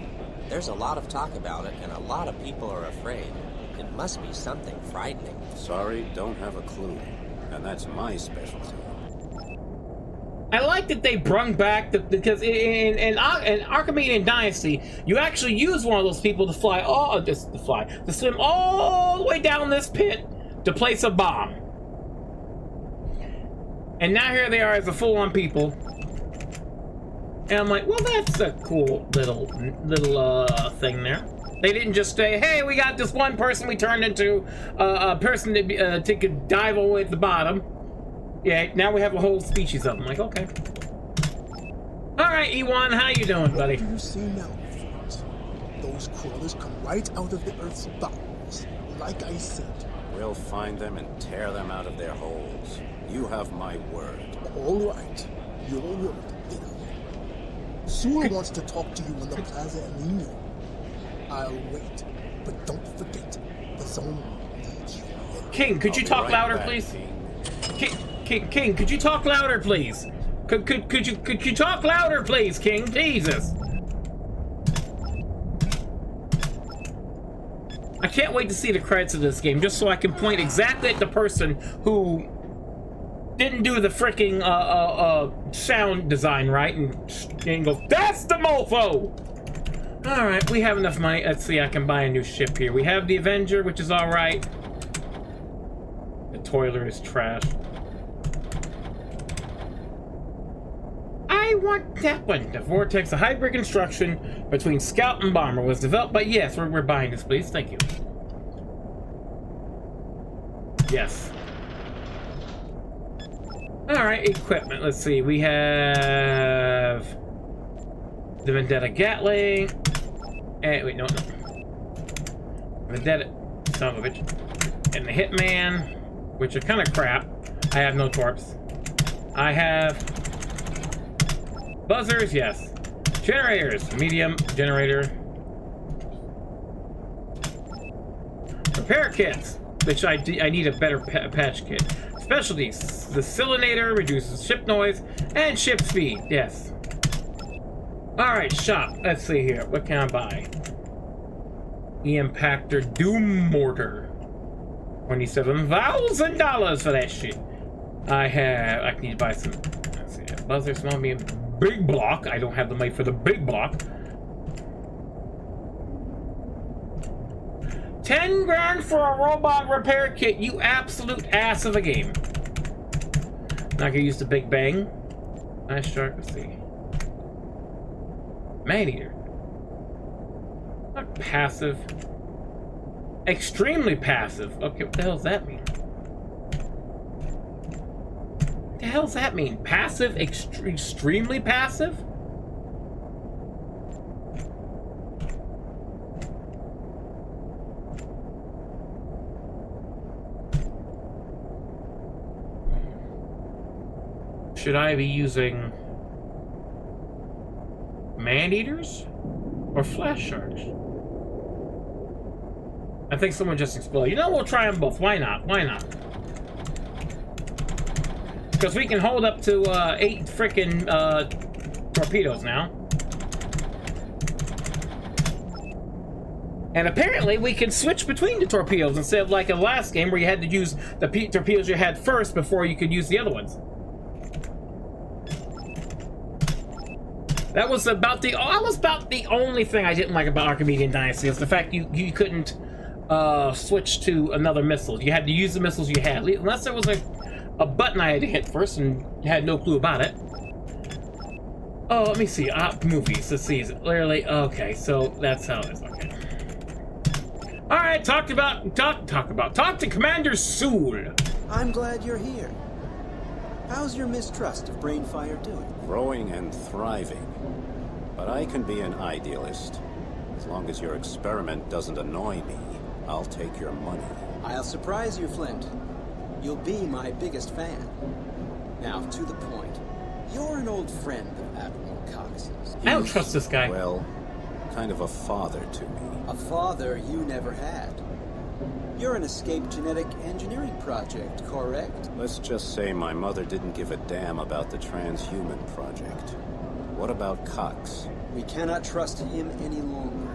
There's a lot of talk about it, and a lot of people are afraid. It must be something frightening. Sorry, don't have a clue. And that's my specialty. I like that they brung back because in Archimedean Dynasty, you actually use one of those people to fly, to swim all the way down this pit to place a bomb. And now here they are as a full-on people. And I'm like, well, that's a cool little thing there. They didn't just say, hey, we got this one person we turned into a person to could dive all the way at the bottom. Yeah, now we have a whole species of them. Like, okay. Alright, Ewan, how you doing, buddy? What do you see now, friends? Those crawlers come right out of the Earth's bowels. Like I said. We'll find them and tear them out of their holes. You have my word. All right. Your word, Italy. Sool wants to talk to you in the Plaza El Nino. I'll wait. But don't forget, the zone needs you. King, could you talk louder, please? King, could you talk louder, please? Could you talk louder, please, King? Jesus. I can't wait to see the credits of this game, just so I can point exactly at the person who didn't do the freaking sound design right and go, that's the mofo! Alright, we have enough money. Let's see, I can buy a new ship here. We have the Avenger, which is alright. The Toiler is trash. I want that one. The Vortex, a hybrid construction between Scout and Bomber, was developed by... Yes, we're buying this, please. Thank you. Yes. Alright, equipment. Let's see. We have... the Vendetta Gatling. Wait, no. Vendetta son of a bitch. And the Hitman, which are kind of crap. I have no torps. I have buzzers, yes. Generators, medium generator. Repair kits, which I need a better patch kit. Specialties, the Cylinator reduces ship noise and ship speed, yes. Alright, shop. Let's see here. What can I buy? E-Impactor Doom Mortar. $27,000 for that shit. I need to buy some. Let's see. Buzzer, small, medium, big block. I don't have the money for the big block. 10 grand for a robot repair kit. You absolute ass of a game. Not gonna use the Big Bang. Nice shark. Let's see. Man-eater. Not passive. Extremely passive. Okay, what the hell does that mean? What the hell does that mean? Passive? Extremely passive? Should I be using man-eaters or flash sharks? I think someone just exploded. You know, we'll try them both. Why not? Why not? Because we can hold up to 8 freaking torpedoes now. And apparently we can switch between the torpedoes instead of like in the last game where you had to use the torpedoes you had first before you could use the other ones. That was about the only thing I didn't like about Archimedean Dynasty is the fact you couldn't switch to another missile. You had to use the missiles you had, unless there was a button I had to hit first and had no clue about it. Oh, let me see. Movies. Let's see. Is it literally okay? So that's how it is. Okay. All right. Talk to Commander Sool. I'm glad you're here. How's your mistrust of Brainfire doing? Growing and thriving. But I can be an idealist. As long as your experiment doesn't annoy me, I'll take your money. I'll surprise you, Flint. You'll be my biggest fan. Now, to the point. You're an old friend of Admiral Cox's. I don't trust this guy. Well, kind of a father to me. A father you never had. You're an escaped genetic engineering project, correct? Let's just say my mother didn't give a damn about the transhuman project. What about Cox? We cannot trust him any longer.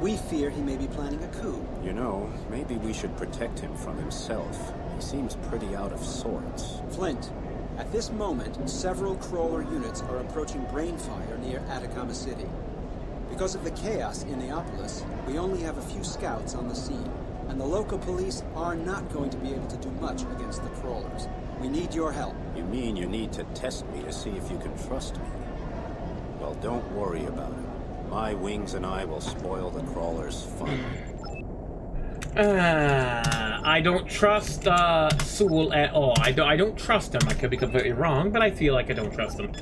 We fear he may be planning a coup. You know, maybe we should protect him from himself. He seems pretty out of sorts. Flint, at this moment, several crawler units are approaching Brainfire near Atacama City. Because of the chaos in Neapolis, we only have a few scouts on the scene. And the local police are not going to be able to do much against the crawlers. We need your help. You mean you need to test me to see if you can trust me? Well, don't worry about it. My wings and I will spoil the crawlers' fun. I don't trust Sool at all. I don't trust him. I could be completely wrong, but I feel like I don't trust him.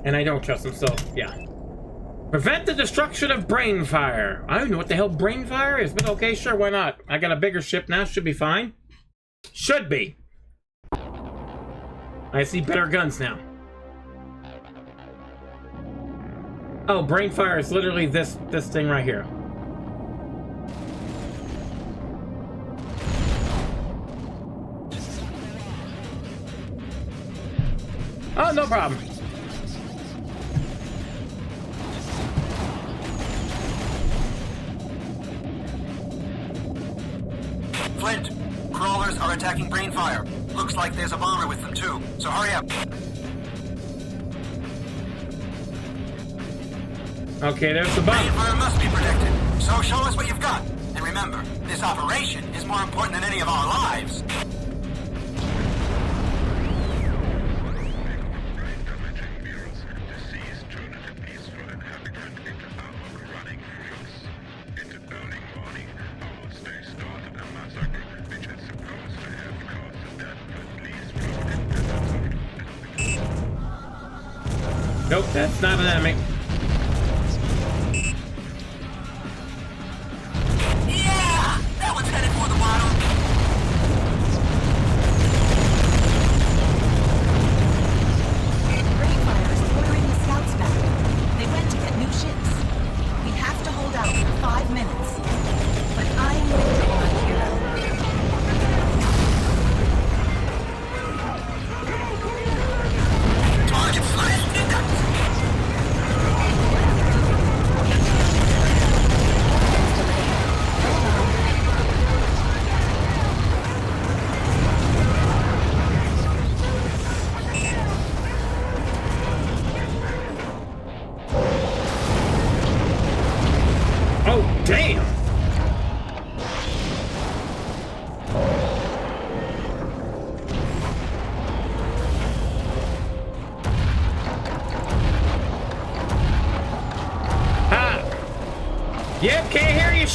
And I don't trust him, so yeah. Prevent the destruction of Brainfire. I don't know what the hell Brainfire is, but okay, sure, why not? I got a bigger ship now, should be fine. Should be. I see better guns now. Oh, Brainfire is literally this thing right here. Oh, no problem. Flint, crawlers are attacking Brainfire. Looks like there's a bomber with them too, so hurry up. Okay, there's the bomb. Brainfire must be protected, so show us what you've got. And remember, this operation is more important than any of our lives. Nope, that's not an enemy. Yeah! That one's headed for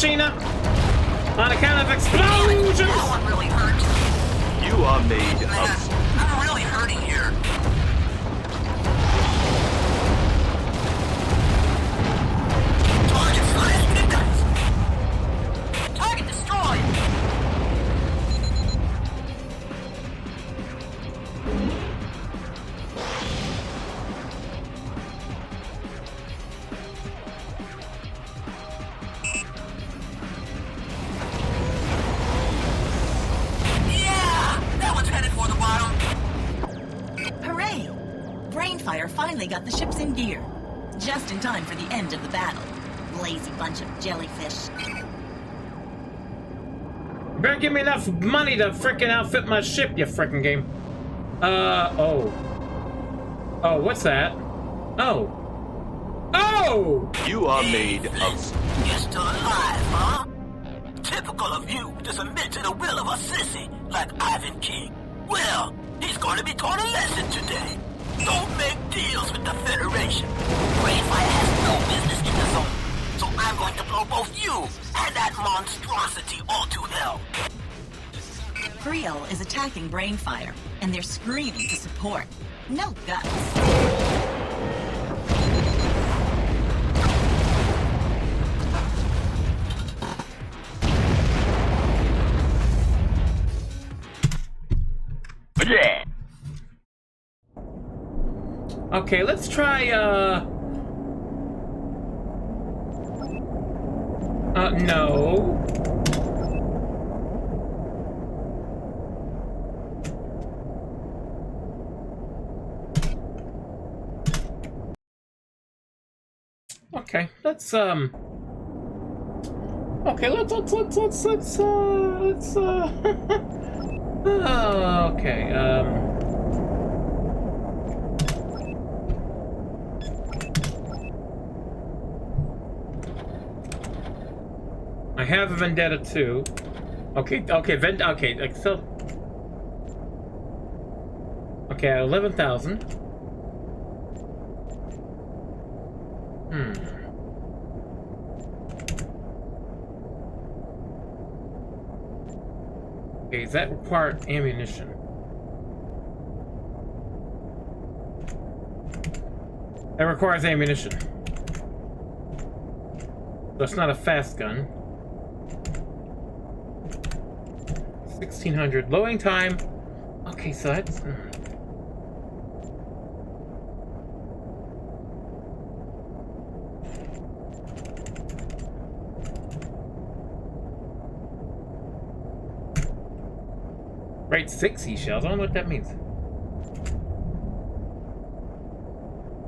Sheena? On account of explosions! No one really hurt. You are made of... I'm really hurting here. Target slashed. It does. Target destroyed. Brainfire finally got the ships in gear. Just in time for the end of the battle. Lazy bunch of jellyfish. You better give me enough money to frickin' outfit my ship, you frickin' game. Oh, what's that? Oh. You are made of... You're still alive, huh? Typical of you to submit to the will of a sissy like Ivan King. Well, he's going to be taught a lesson today. Don't make deals with the Federation. Brainfire has no business in the zone, so I'm going to blow both you and that monstrosity all to hell. Creel is attacking Brainfire, and they're screaming to support. No guts. Yeah. Okay, let's try, no. Okay, let's, okay, let's, okay, I have a vendetta too. Okay, like so. Okay, 11,000. Okay, does that require ammunition? That requires ammunition. So it's not a fast gun. 1600 loading time. Okay, so that's Rate 6 seashells. I don't know what that means.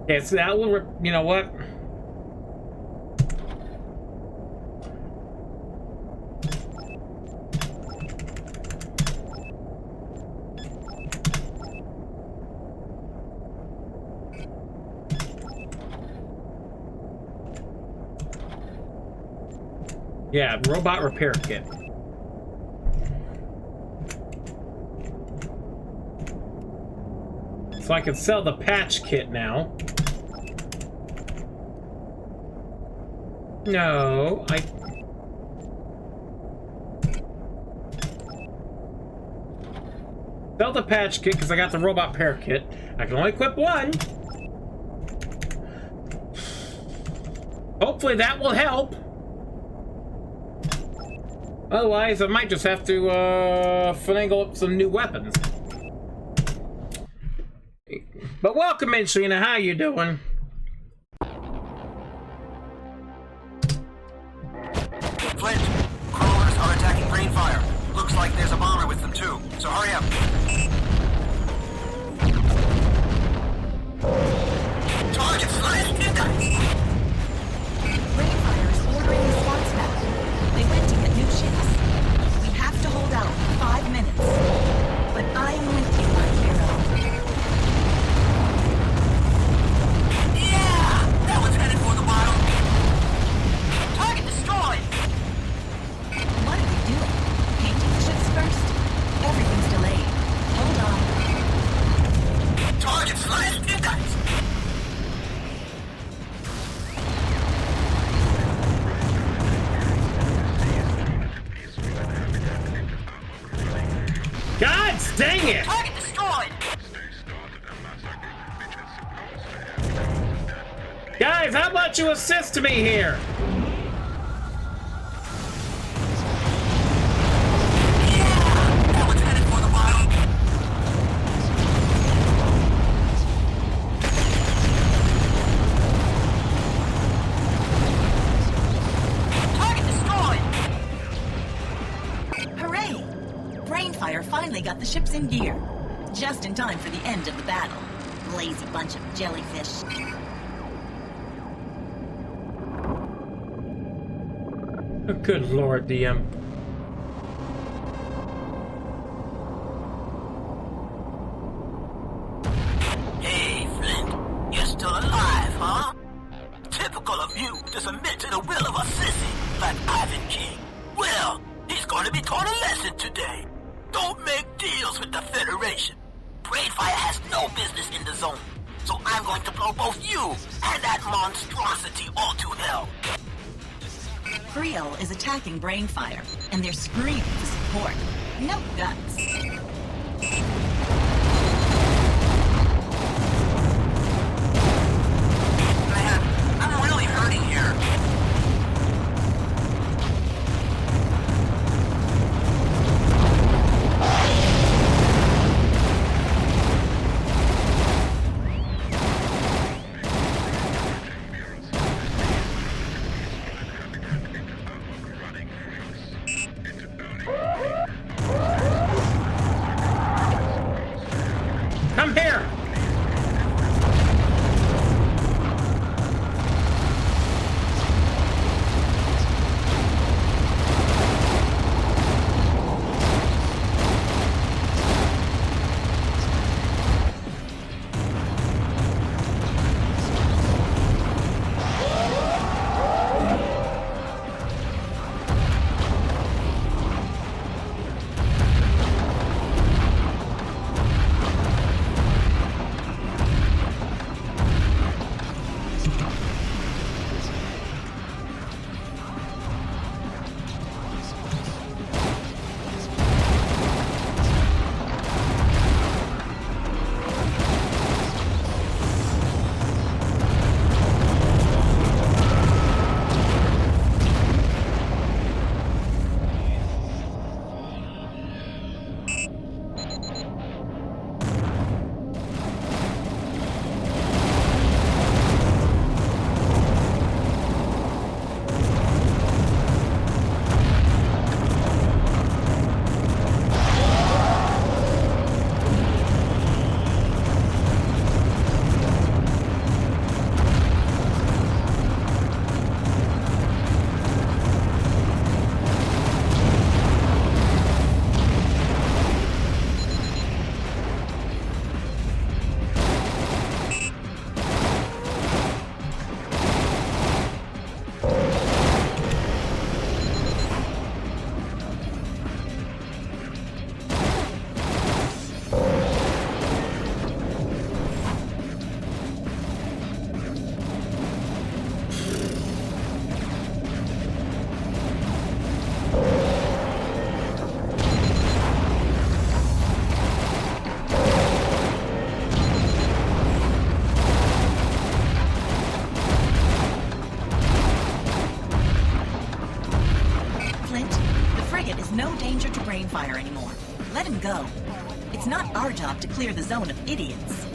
Yeah, so that will. You know what? Yeah, robot repair kit. So I can sell the patch kit now. No, sell the patch kit because I got the robot repair kit. I can only equip one. Hopefully that will help. Otherwise, I might just have to finagle up some new weapons. But welcome in, Sheena. How you doing? Flint, crawlers are attacking Brainfire. Looks like there's a bomber with them too, so hurry up. Target slashed. Brainfire is ordering the squads back. They went to get new ships. We have to hold out for 5 minutes. But I am with you, my hero. Yeah! That one's headed for the bottom. Target destroyed. What are we doing? Painting the ships first? Everything's delayed. Hold on. Target slashed. Dang it! Target destroyed! Guys, how about you assist me here? Got the ships in gear. Just in time for the end of the battle. Lazy bunch of jellyfish. Oh, good lord, DM. Hey, Flint. You're still alive, huh? Typical of you to submit to the will of a sissy like Ivan King. Well, he's going to be taught a lesson today. Don't make deals with the Federation. Brainfire has no business in the zone, so I'm going to blow both you and that monstrosity all to hell. Creel is attacking Brainfire, and they're screaming for support. No guts. Man, I'm really hurting here. Come here! Brainfire anymore. Let him go. It's not our job to clear the zone of idiots.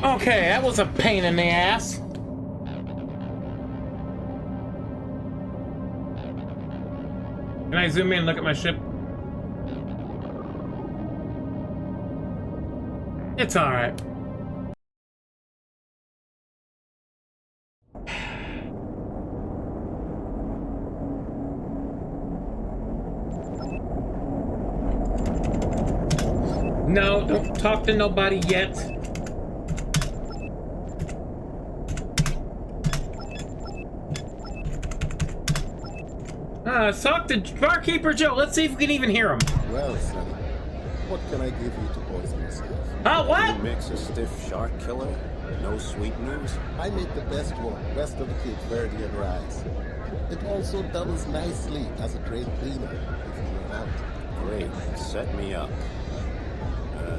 Okay, that was a pain in the ass. Can I zoom in and look at my ship? It's alright. No, don't talk to nobody yet. Talk to Barkeeper Joe. Let's see if we can even hear him. Well, son, what can I give you to poison yourself? Oh, what? You mix a stiff shark killer, no sweeteners. I make the best one, west of the Cape Verde and rice. It also doubles nicely as a drain cleaner if you run out. Great, set me up.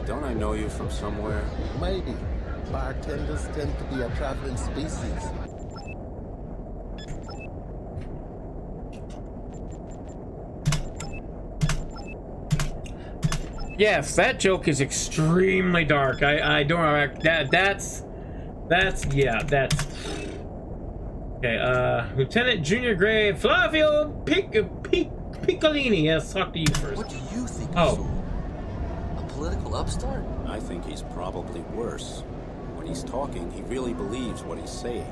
Don't I know you from somewhere? Maybe. Bartenders tend to be a traveling species. Yes, that joke is extremely dark. I don't know that's okay. Lieutenant Junior Grade Flavio Piccolini. Yes, talk to you first. What do you think? Oh, a political upstart? I think he's probably worse. When he's talking, he really believes what he's saying.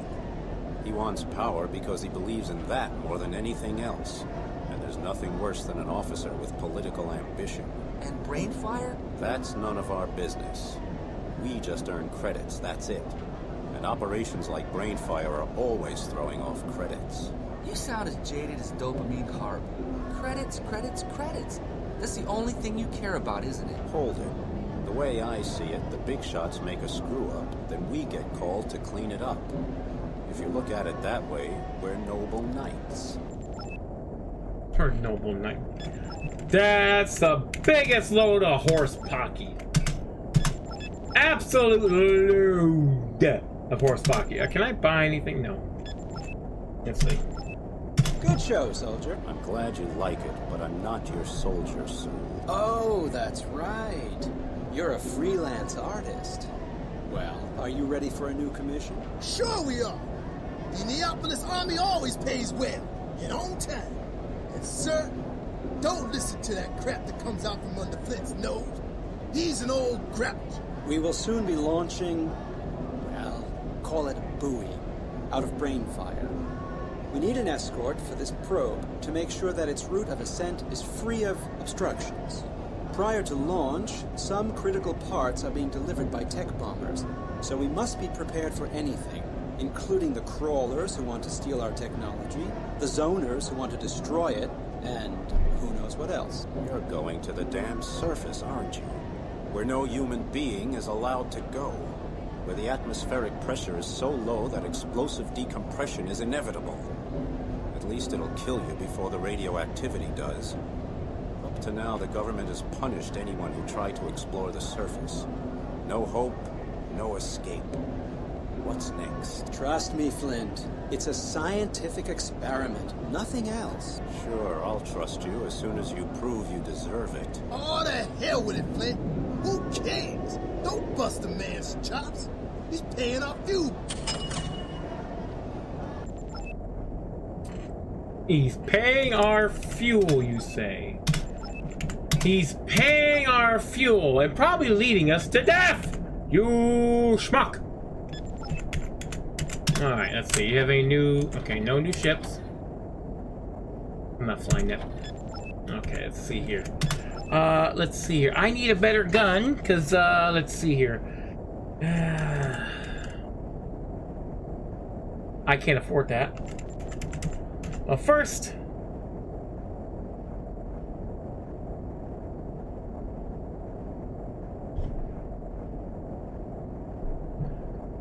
He wants power because he believes in that more than anything else. And there's nothing worse than an officer with political ambition. And brain fire? That's none of our business. We just earn credits, that's it. And operations like brain fire are always throwing off credits. You sound as jaded as dopamine carb. Credits, credits, credits. That's the only thing you care about, isn't it? Hold it. The way I see it, the big shots make a screw-up, then we get called to clean it up. If you look at it that way, we're noble knights. We're noble knight. That's the biggest load of horse pocky. Absolute load of horse pocky. Can I buy anything? No. Let's see. Good show, soldier. I'm glad you like it, but I'm not your soldier, Sool. Oh, that's right. You're a freelance artist. Well, are you ready for a new commission? Sure we are. The Neapolis Army always pays well and on time. And sir, don't listen to that crap that comes out from under Flint's nose. He's an old grouch. We will soon be launching, well, call it a buoy, out of brainfire. We need an escort for this probe to make sure that its route of ascent is free of obstructions. Prior to launch, some critical parts are being delivered by tech bombers, so we must be prepared for anything, including the crawlers who want to steal our technology, the zoners who want to destroy it, and who knows what else. You're going to the damn surface, aren't you? Where no human being is allowed to go. Where the atmospheric pressure is so low that explosive decompression is inevitable. At least it'll kill you before the radioactivity does. Up to now, the government has punished anyone who tried to explore the surface. No hope, no escape. What's next? Trust me, Flint. It's a scientific experiment, nothing else. Sure, I'll trust you as soon as you prove you deserve it. Oh, the hell with it, Flint. Who cares? Don't bust a man's chops. He's paying our fuel. He's paying our fuel, you say? He's paying our fuel and probably leading us to death! You schmuck! Alright, let's see. You have any new... Okay, no new ships. I'm not flying that. Okay, let's see here. Let's see here. I need a better gun, because, let's see here. I can't afford that. Well, first...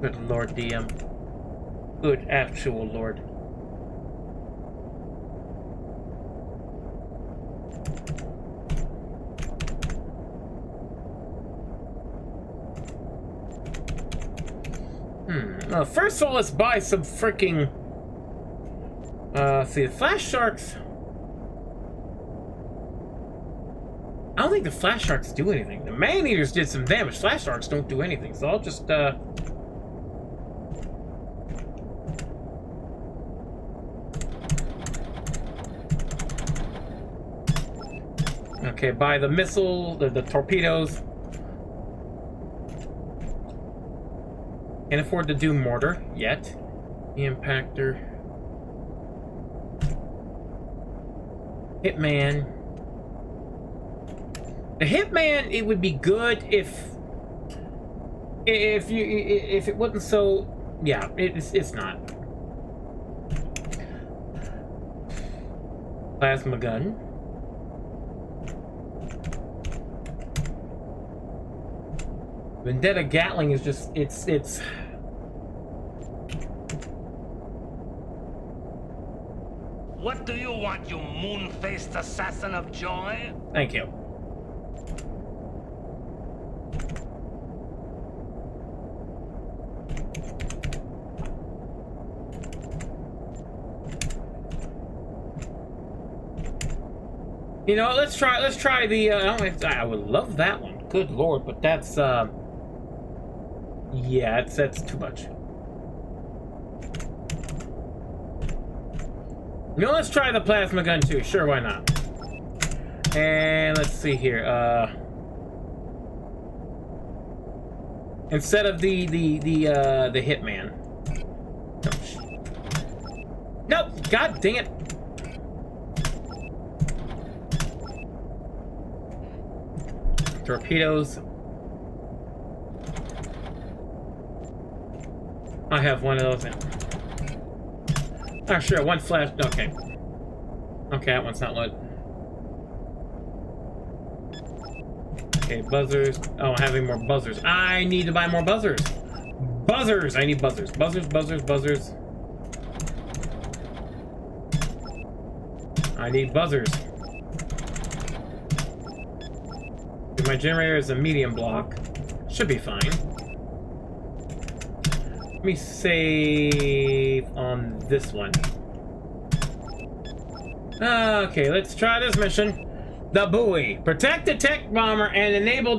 Good Lord, DM. Good actual Lord. First of all, let's buy some freaking... see, the Flash Sharks... I don't think the Flash Sharks do anything. The Man-Eaters did some damage. Flash Sharks don't do anything, so I'll just, okay, buy the missile, the torpedoes. Can't afford to do mortar yet. The impactor. Hitman. The Hitman, it would be good if it wasn't so, yeah, it's not. Plasma gun. Vendetta Gatling is just, it's... What do you want, you moon-faced assassin of joy? Thank you. You know, let's try the, I would love that one. Good lord, but that's, yeah, that's too much. You know, let's try the plasma gun too. Sure, why not? And let's see here. Instead of the hitman. Nope. God dang it. Torpedoes. I have one of those now. Oh, sure, one flash. Okay. Okay, that one's not loaded. Okay, buzzers. Oh, having more buzzers. I need to buy more buzzers. Buzzers! I need buzzers. Buzzers, buzzers, buzzers. I need buzzers. My generator is a medium block. Should be fine. Let me save on this one. Okay, let's try this mission. The buoy. Protect the tech bomber and enable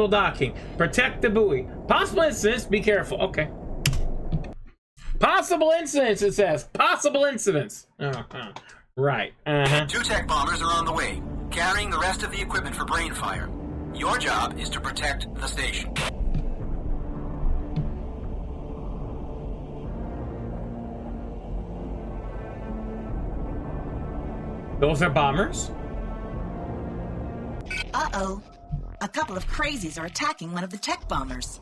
docking. Protect the buoy. Possible incidents. Be careful. Okay. Possible incidents. It says possible incidents. Right. 2 tech bombers are on the way, carrying the rest of the equipment for Brainfire. Your job is to protect the station. Those are bombers? Uh-oh. A couple of crazies are attacking one of the tech bombers.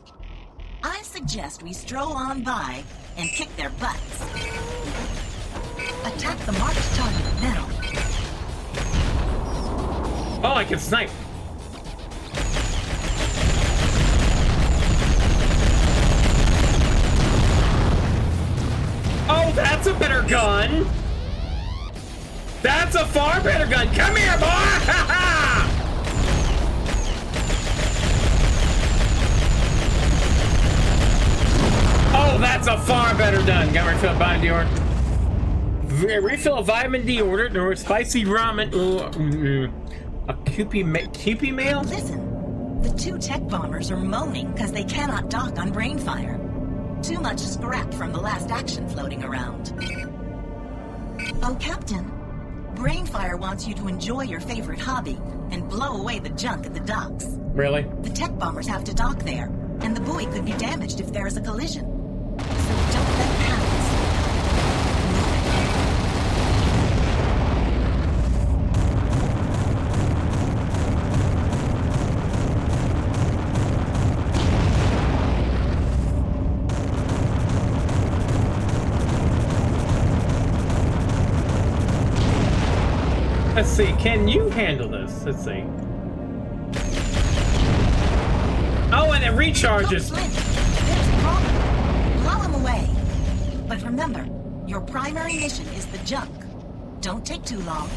I suggest we stroll on by and kick their butts. Attack the marked target now. Oh, I can snipe. Oh, that's a better gun. That's a far better gun. Come here, boy. Ha ha. Oh, that's a far better gun. Got refill vitamin D order. Refill of vitamin D ordered or spicy ramen. A Kewpie mail? Listen, the 2 tech bombers are moaning because they cannot dock on Brainfire. Too much scrap from the last action floating around. Oh, Captain, Brainfire wants you to enjoy your favorite hobby and blow away the junk at the docks. Really? The tech bombers have to dock there, and the buoy could be damaged if there is a collision. So don't let it happen. Let's see, can you handle this? Let's see. Oh, and it recharges. Flint, there's a problem. Blow him away. But remember, your primary mission is the junk. Don't take too long.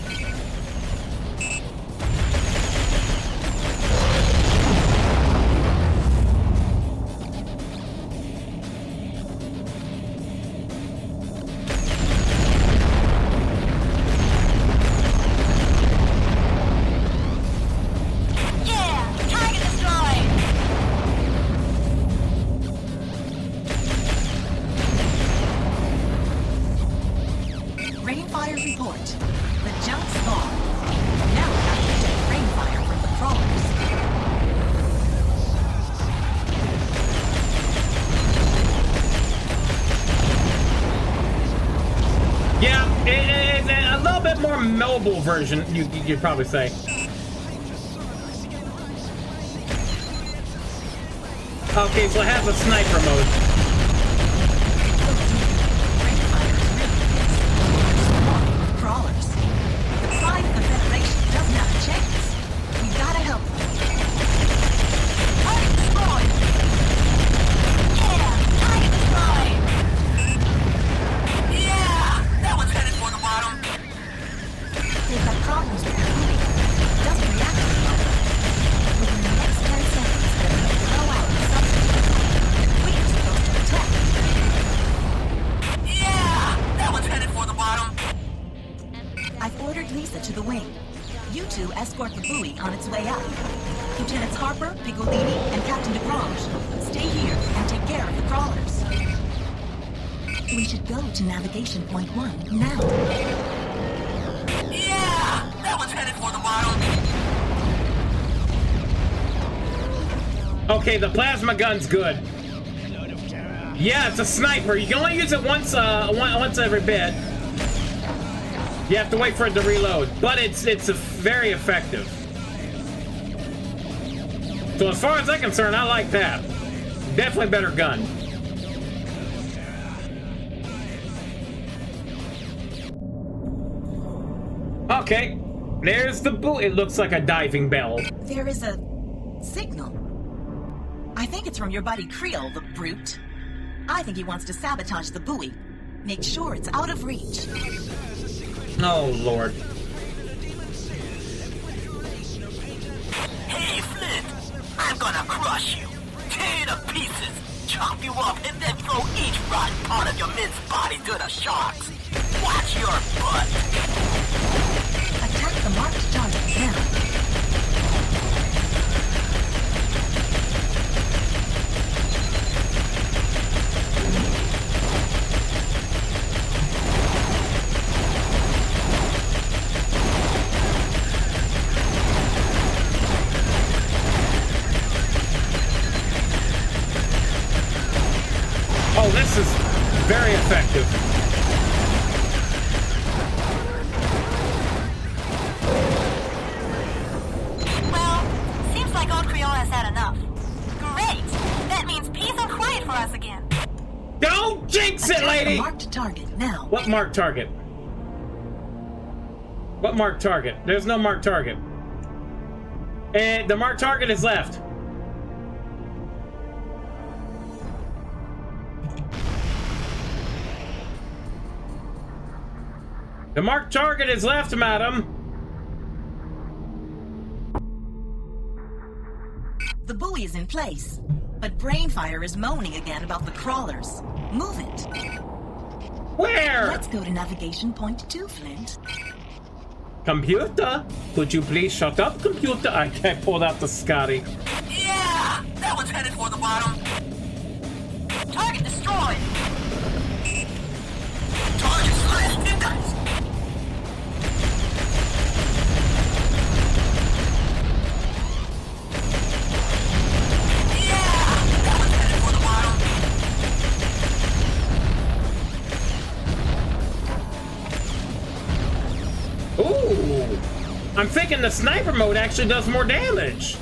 Mobile version, you'd probably say. Okay, so it has a sniper mode. Crawlers. The pride of the Federation doesn't have a chance. We've got to help them. Target destroyed! to the wing. You two escort the buoy on its way up. Lieutenants Harper, Piccolini, and Captain DeGrange, stay here and take care of the crawlers. We should go to navigation point 1 now. Yeah! That one's headed for the bottom. Okay, the plasma gun's good. Yeah, it's a sniper. You can only use it once every bit. You have to wait for it to reload, but it's very effective. So as far as I'm concerned, I like that. Definitely better gun. Okay, there's the buoy. It looks like a diving bell. There is a signal. I think it's from your buddy Creole, the brute. I think he wants to sabotage the buoy. Make sure it's out of reach. Oh, Lord. Hey, Flint! I'm gonna crush you, tear you to pieces, chop you up, and then throw each rotten part of your minced body to the sharks. Watch your butt! Attack the marked target now. Oh, this is very effective. Well, seems like old Creole has had enough. Great! That means peace and quiet for us again. Don't jinx it, lady! Marked target now. What marked target? What marked target? There's no marked target. And the marked target is left. The marked target is left, madam. The buoy is in place, but Brainfire is moaning again about the crawlers. Move it. Where? Let's go to navigation point 2, Flint. Computer, could you please shut up, computer? I pulled out the Scotty. Yeah! That one's headed for the bottom. Target destroyed. Target slashed in guys. Ooh, I'm thinking the sniper mode actually does more damage.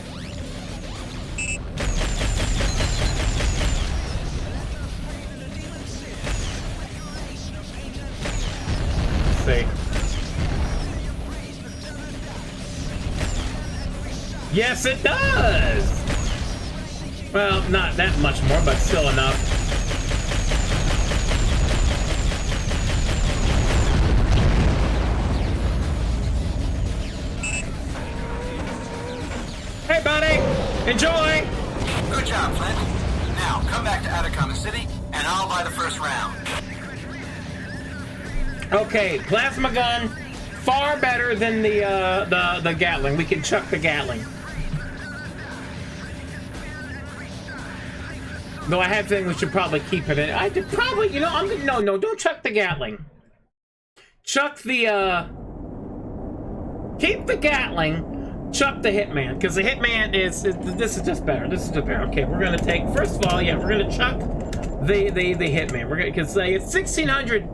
Let's see. Yes, it does. Well, not that much more, but still enough. Hey, buddy! Enjoy! Good job, Flint. Now, come back to Atacama City, and I'll buy the first round. Okay, plasma gun, far better than the Gatling. We can chuck the Gatling. Though I have think we should probably keep it in. I did probably, you know, no, don't chuck the Gatling. Chuck the, keep the Gatling. Chuck the Hitman, because the Hitman is this is just better. This is just better. Okay, we're gonna take, first of all, yeah, we're gonna chuck the Hitman. We're gonna, because it's 1600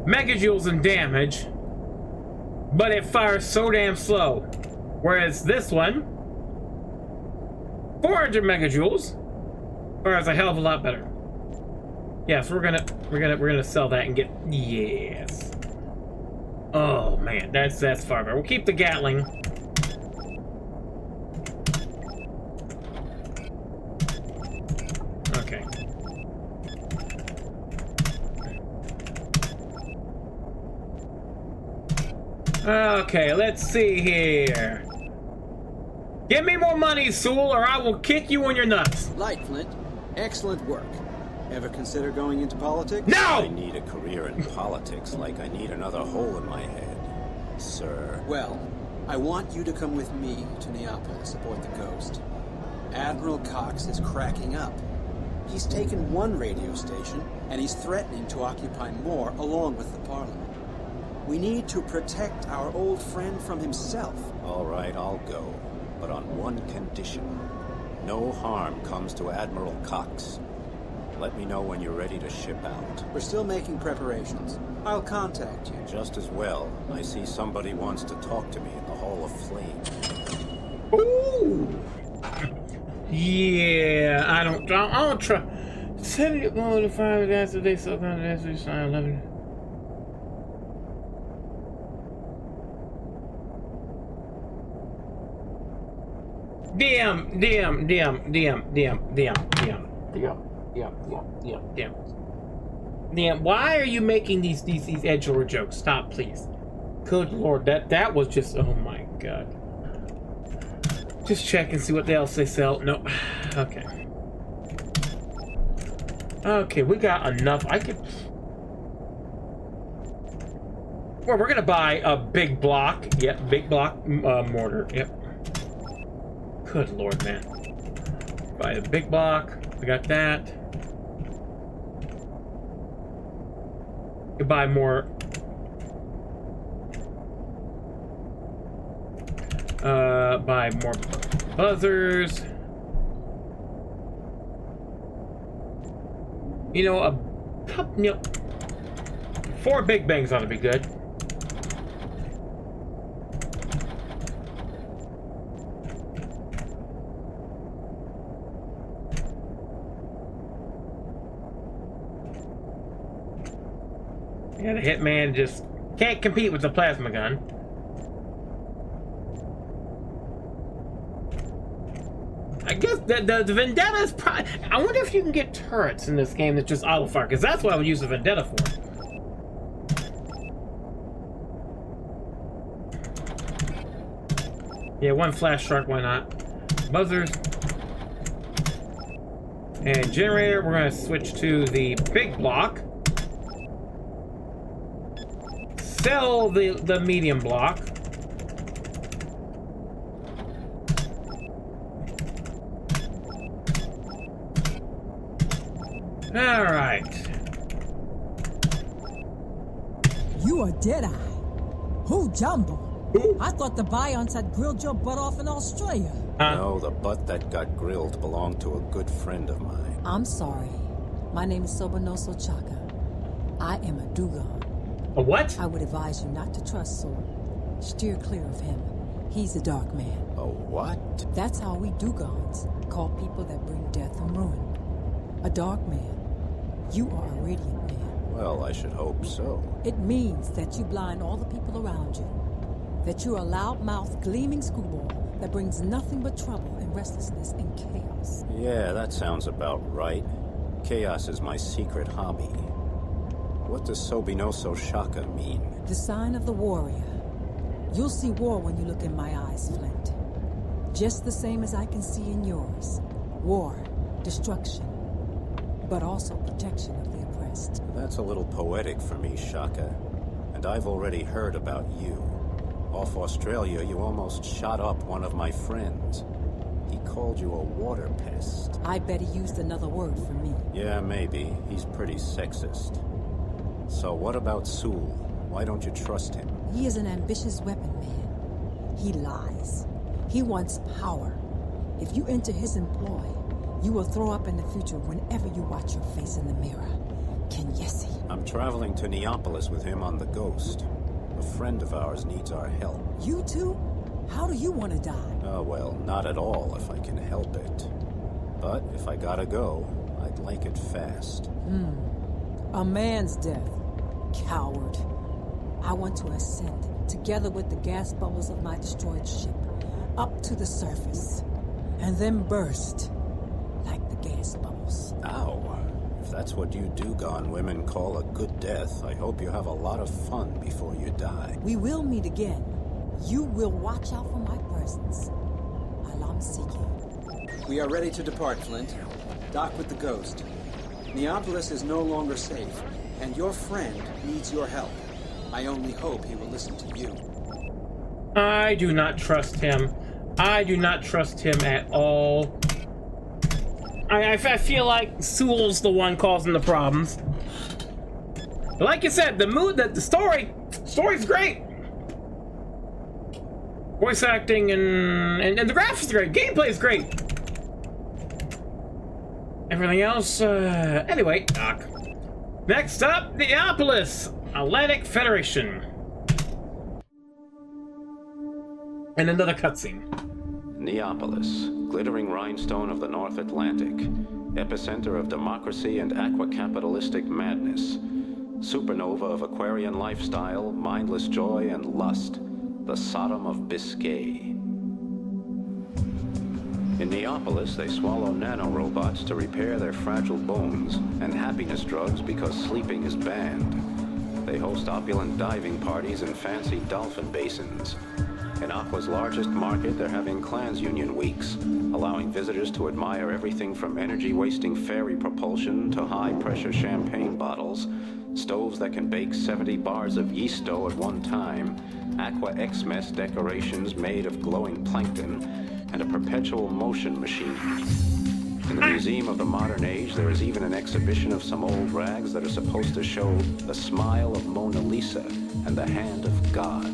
megajoules in damage, but it fires so damn slow. Whereas this one, 400 megajoules, fires a hell of a lot better. Yes, we're gonna sell that and get, yes. Oh man, that's far better. We'll keep the Gatling. Okay. Okay, let's see here. Give me more money, Sool, or I will kick you in your nuts. Light, Flint. Excellent work. Ever consider going into politics? No! I need a career in politics like I need another hole in my head. sir. Well, I want you to come with me to Neapolis aboard the Ghost. Admiral Cox is cracking up. He's taken one radio station, and he's threatening to occupy more along with the Parliament. We need to protect our old friend from himself. All right, I'll go. But on one condition. No harm comes to Admiral Cox. Let me know when you're ready to ship out. We're still making preparations. I'll contact you. Just as well. I see somebody wants to talk to me in the Hall of Flame. Ooh! Yeah, I don't try. 70 going to 5 guys today, so kind of that's what you sign 11. Damn, why are you making these edgelord jokes? Stop, please. Good lord, that was just, oh my god. Just check and see what else they sell. No, okay. Okay, we got enough. Well, we're gonna buy a big block. Yep, big block mortar. Yep. Good lord, man. Buy a big block. We got that. You buy more. Buy more buzzers. You know, you know, 4 big bangs ought to be good. Yeah, the Hitman just can't compete with the plasma gun. I guess the Vendetta's probably... I wonder if you can get turrets in this game that's just auto fire, because that's what I would use the Vendetta for. Yeah, 1 flash shark, why not? Buzzers. And generator, we're going to switch to the big block. Sell the medium block. All right. You are Deadeye. Who Jumbo? I thought the Bions had grilled your butt off in Australia. No, the butt that got grilled belonged to a good friend of mine. I'm sorry. My name is Sobanoso Chaka. I am a Dugon. A what? I would advise you not to trust Sool. Steer clear of him. He's a dark man. A what? That's how we Dugons call people that bring death and ruin. A dark man. You are a radiant man. Well, I should hope so. It means that you blind all the people around you. That you're a loud-mouthed, gleaming screwball that brings nothing but trouble and restlessness and chaos. Yeah, that sounds about right. Chaos is my secret hobby. What does Sobinoso Shaka mean? The sign of the warrior. You'll see war when you look in my eyes, Flint. Just the same as I can see in yours. War, destruction, but also protection of the oppressed. That's a little poetic for me, Shaka. And I've already heard about you. Off Australia, you almost shot up one of my friends. He called you a water pest. I bet he used another word for me. Yeah, maybe. He's pretty sexist. So what about Sool? Why don't you trust him? He is an ambitious weapon man. He lies. He wants power. If you enter his employ, you will throw up in the future whenever you watch your face in the mirror. Can you see? I'm traveling to Neapolis with him on the Ghost. A friend of ours needs our help. You too? How do you want to die? Oh, well, not at all if I can help it. But if I gotta go, I'd like it fast. A man's death. Coward. I want to ascend, together with the gas bubbles of my destroyed ship, up to the surface, and then burst, like the gas bubbles. Ow. If that's what you Dugon women call a good death, I hope you have a lot of fun before you die. We will meet again. You will watch out for my presence. Alam Siki. We are ready to depart, Flint. Dock with the Ghost. Neapolis is no longer safe, and your friend needs your help. I only hope he will listen to you. I do not trust him. I do not trust him at all. I feel like Sool's the one causing the problems. But like you said, the story's great. Voice acting and the graphics are great. Gameplay is great. Everything else, anyway, Doc. Next up, Neapolis, Atlantic Federation. And another cutscene. Neapolis, glittering rhinestone of the North Atlantic, epicenter of democracy and aqua-capitalistic madness, supernova of Aquarian lifestyle, mindless joy and lust, the Sodom of Biscay. In Neapolis, they swallow nanorobots to repair their fragile bones, and happiness drugs because sleeping is banned. They host opulent diving parties and fancy dolphin basins. In Aqua's largest market, they're having Clans Union weeks, allowing visitors to admire everything from energy-wasting ferry propulsion to high-pressure champagne bottles, stoves that can bake 70 bars of yeast dough at one time, Aqua X-Mess decorations made of glowing plankton, and a perpetual motion machine. In the Museum of the Modern Age, there is even an exhibition of some old rags that are supposed to show the smile of Mona Lisa and the hand of God.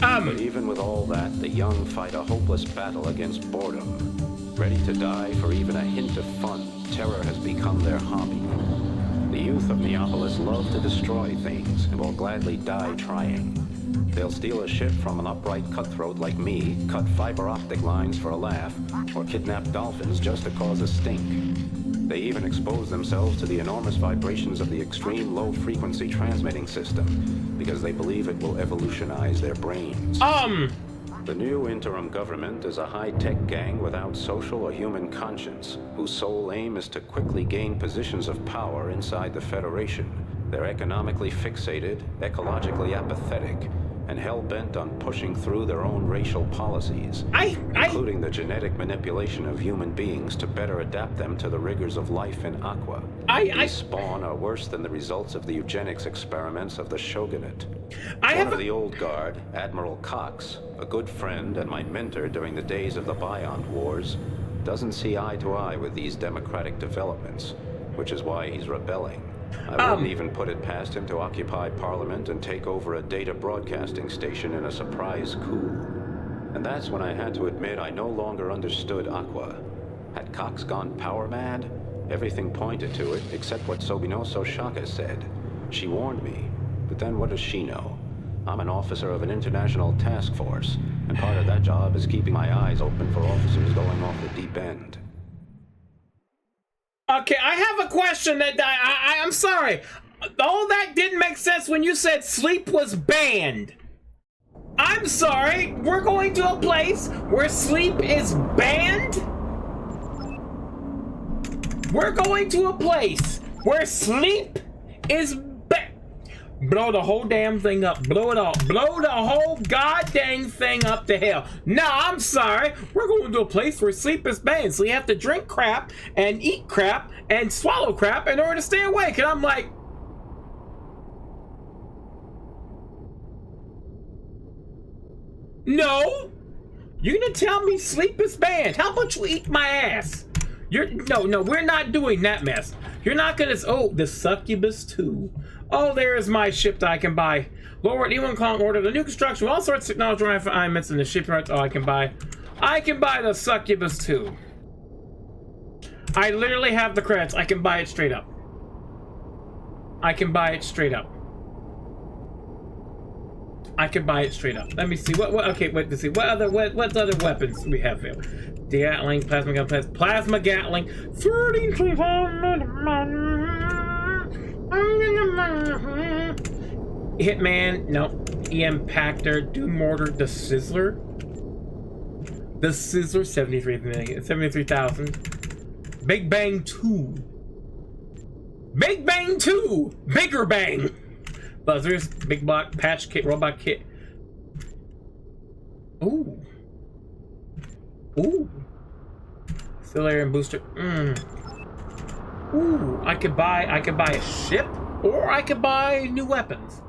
But even with all that, the young fight a hopeless battle against boredom. Ready to die for even a hint of fun, terror has become their hobby. The youth of Neapolis love to destroy things and will gladly die trying. They'll steal a ship from an upright cutthroat like me, cut fiber optic lines for a laugh, or kidnap dolphins just to cause a stink. They even expose themselves to the enormous vibrations of the extreme low-frequency transmitting system, because they believe it will evolutionize their brains. The new interim government is a high-tech gang without social or human conscience, whose sole aim is to quickly gain positions of power inside the Federation. They're economically fixated, ecologically apathetic, and hell-bent on pushing through their own racial policies, including the genetic manipulation of human beings to better adapt them to the rigors of life in Aqua. These spawn are worse than the results of the eugenics experiments of the Shogunate. One of the old guard, Admiral Cox, a good friend and my mentor during the days of the Biont Wars, doesn't see eye to eye with these democratic developments, which is why he's rebelling. I wouldn't even put it past him to occupy Parliament and take over a data broadcasting station in a surprise coup. And that's when I had to admit I no longer understood Aqua. Had Cox gone power mad? Everything pointed to it, except what Sobinoso Shaka said. She warned me, but then what does she know? I'm an officer of an international task force, and part of that job is keeping my eyes open for officers going off the deep end. Okay, I have a question that I'm sorry. All that didn't make sense when you said sleep was banned. I'm sorry, we're going to a place where sleep is banned? We're going to a place where sleep is banned. Blow the whole damn thing up. Blow it all. Blow the whole goddamn thing up to hell. No, I'm sorry. We're going to a place where sleep is banned. So you have to drink crap and eat crap and swallow crap in order to stay awake. And I'm like, no. You're going to tell me sleep is banned. How about you eat my ass? No, we're not doing that mess. You're not going to, oh, the Succubus 2. Oh, there's my ship that I can buy. Lord, anyone calling order the new construction with all sorts of technology refinements in the shipyards. Oh, I can buy the Succubus 2. I literally have the credits. I can buy it straight up. I can buy it straight up. Let me see. Okay, wait to see. What other weapons do we have here? Gatling, plasma gun, plasma Gatling. 33 Hitman, no. Impactor, Doom Mortar, the Sizzler. 73,000. Big Bang 2. Bigger Bang. Buzzers, Big Block, Patch Kit, Robot Kit. Ooh. Still and booster. Ooh, I could buy a ship, or I could buy new weapons.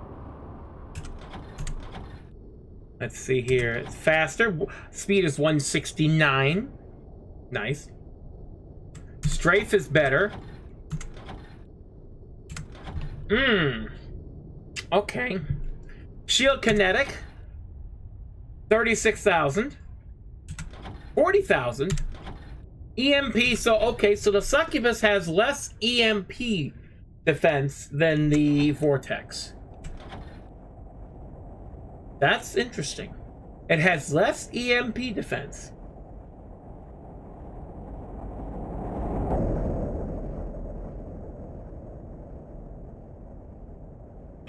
Let's see here. It's faster. Speed is 169. Nice. Strafe is better. Okay. Shield kinetic. 36,000. 40,000. EMP, so okay, so the Succubus has less EMP defense than the Vortex. That's interesting. It has less EMP defense.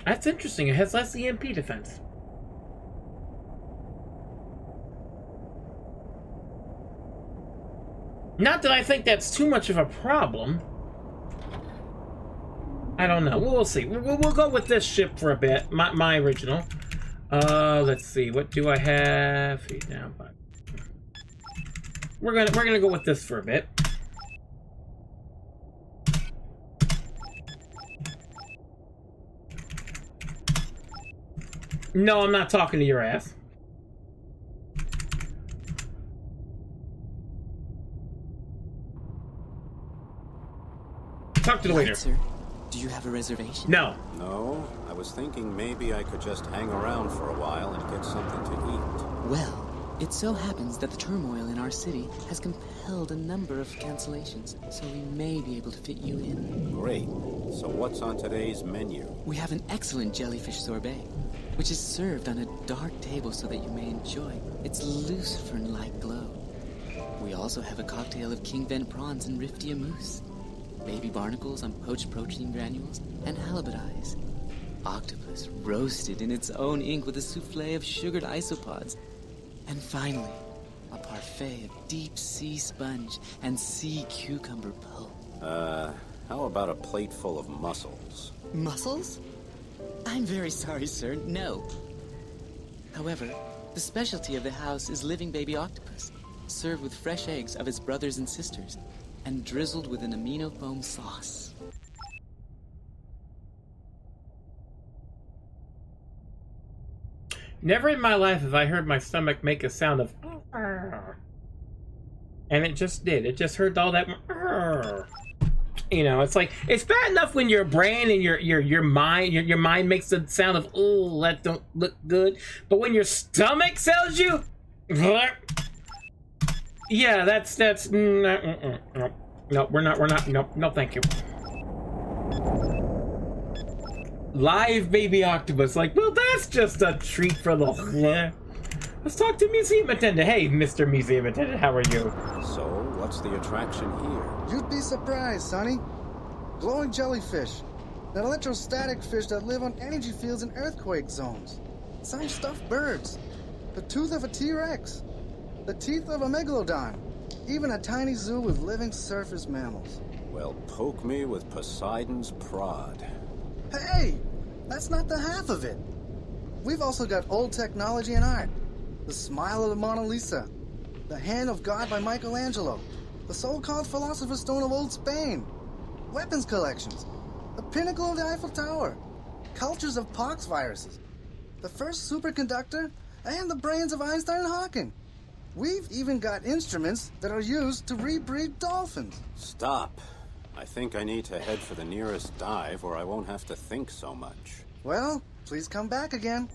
That's interesting. It has less EMP defense. Not that I think that's too much of a problem. I don't know. We'll see. We'll go with this ship for a bit. My original. Let's see. What do I have? We're gonna go with this for a bit. No, I'm not talking to your ass. Talk to the waiter. Sir, do you have a reservation? No. No, I was thinking maybe I could just hang around for a while and get something to eat. Well, it so happens that the turmoil in our city has compelled a number of cancellations, so we may be able to fit you in. Great. So what's on today's menu? We have an excellent jellyfish sorbet, which is served on a dark table so that you may enjoy its lucifern-like glow. We also have a cocktail of King Ben prawns and riftia mousse, baby barnacles on poached protein granules, and halibut eyes. Octopus roasted in its own ink with a souffle of sugared isopods. And finally, a parfait of deep sea sponge and sea cucumber pulp. How about a plate full of mussels? Mussels? I'm very sorry, sir, no. However, the specialty of the house is living baby octopus, served with fresh eggs of its brothers and sisters, and drizzled with an amino foam sauce. Never in my life have I heard my stomach make a sound of and it just did. It just heard all that. You know, it's like, it's bad enough when your brain and your mind makes the sound of, oh, that don't look good. But when your stomach tells you, yeah, that's no, we're not, no, thank you. Live baby octopus, like, well, that's just a treat for the. Let's talk to museum attendant. Hey, Mr. Museum Attendant, how are you? So, what's the attraction here? You'd be surprised, Sonny. Glowing jellyfish. That electrostatic fish that live on energy fields in earthquake zones. Some stuffed birds. The tooth of a T-Rex. The teeth of a megalodon. Even a tiny zoo with living surface mammals. Well, poke me with Poseidon's prod. Hey! That's not the half of it. We've also got old technology and art. The smile of the Mona Lisa. The hand of God by Michelangelo. The so-called Philosopher's Stone of Old Spain. Weapons collections. The pinnacle of the Eiffel Tower. Cultures of pox viruses. The first superconductor. And the brains of Einstein and Hawking. We've even got instruments that are used to rebreed dolphins. Stop. I think I need to head for the nearest dive where I won't have to think so much. Well, please come back again.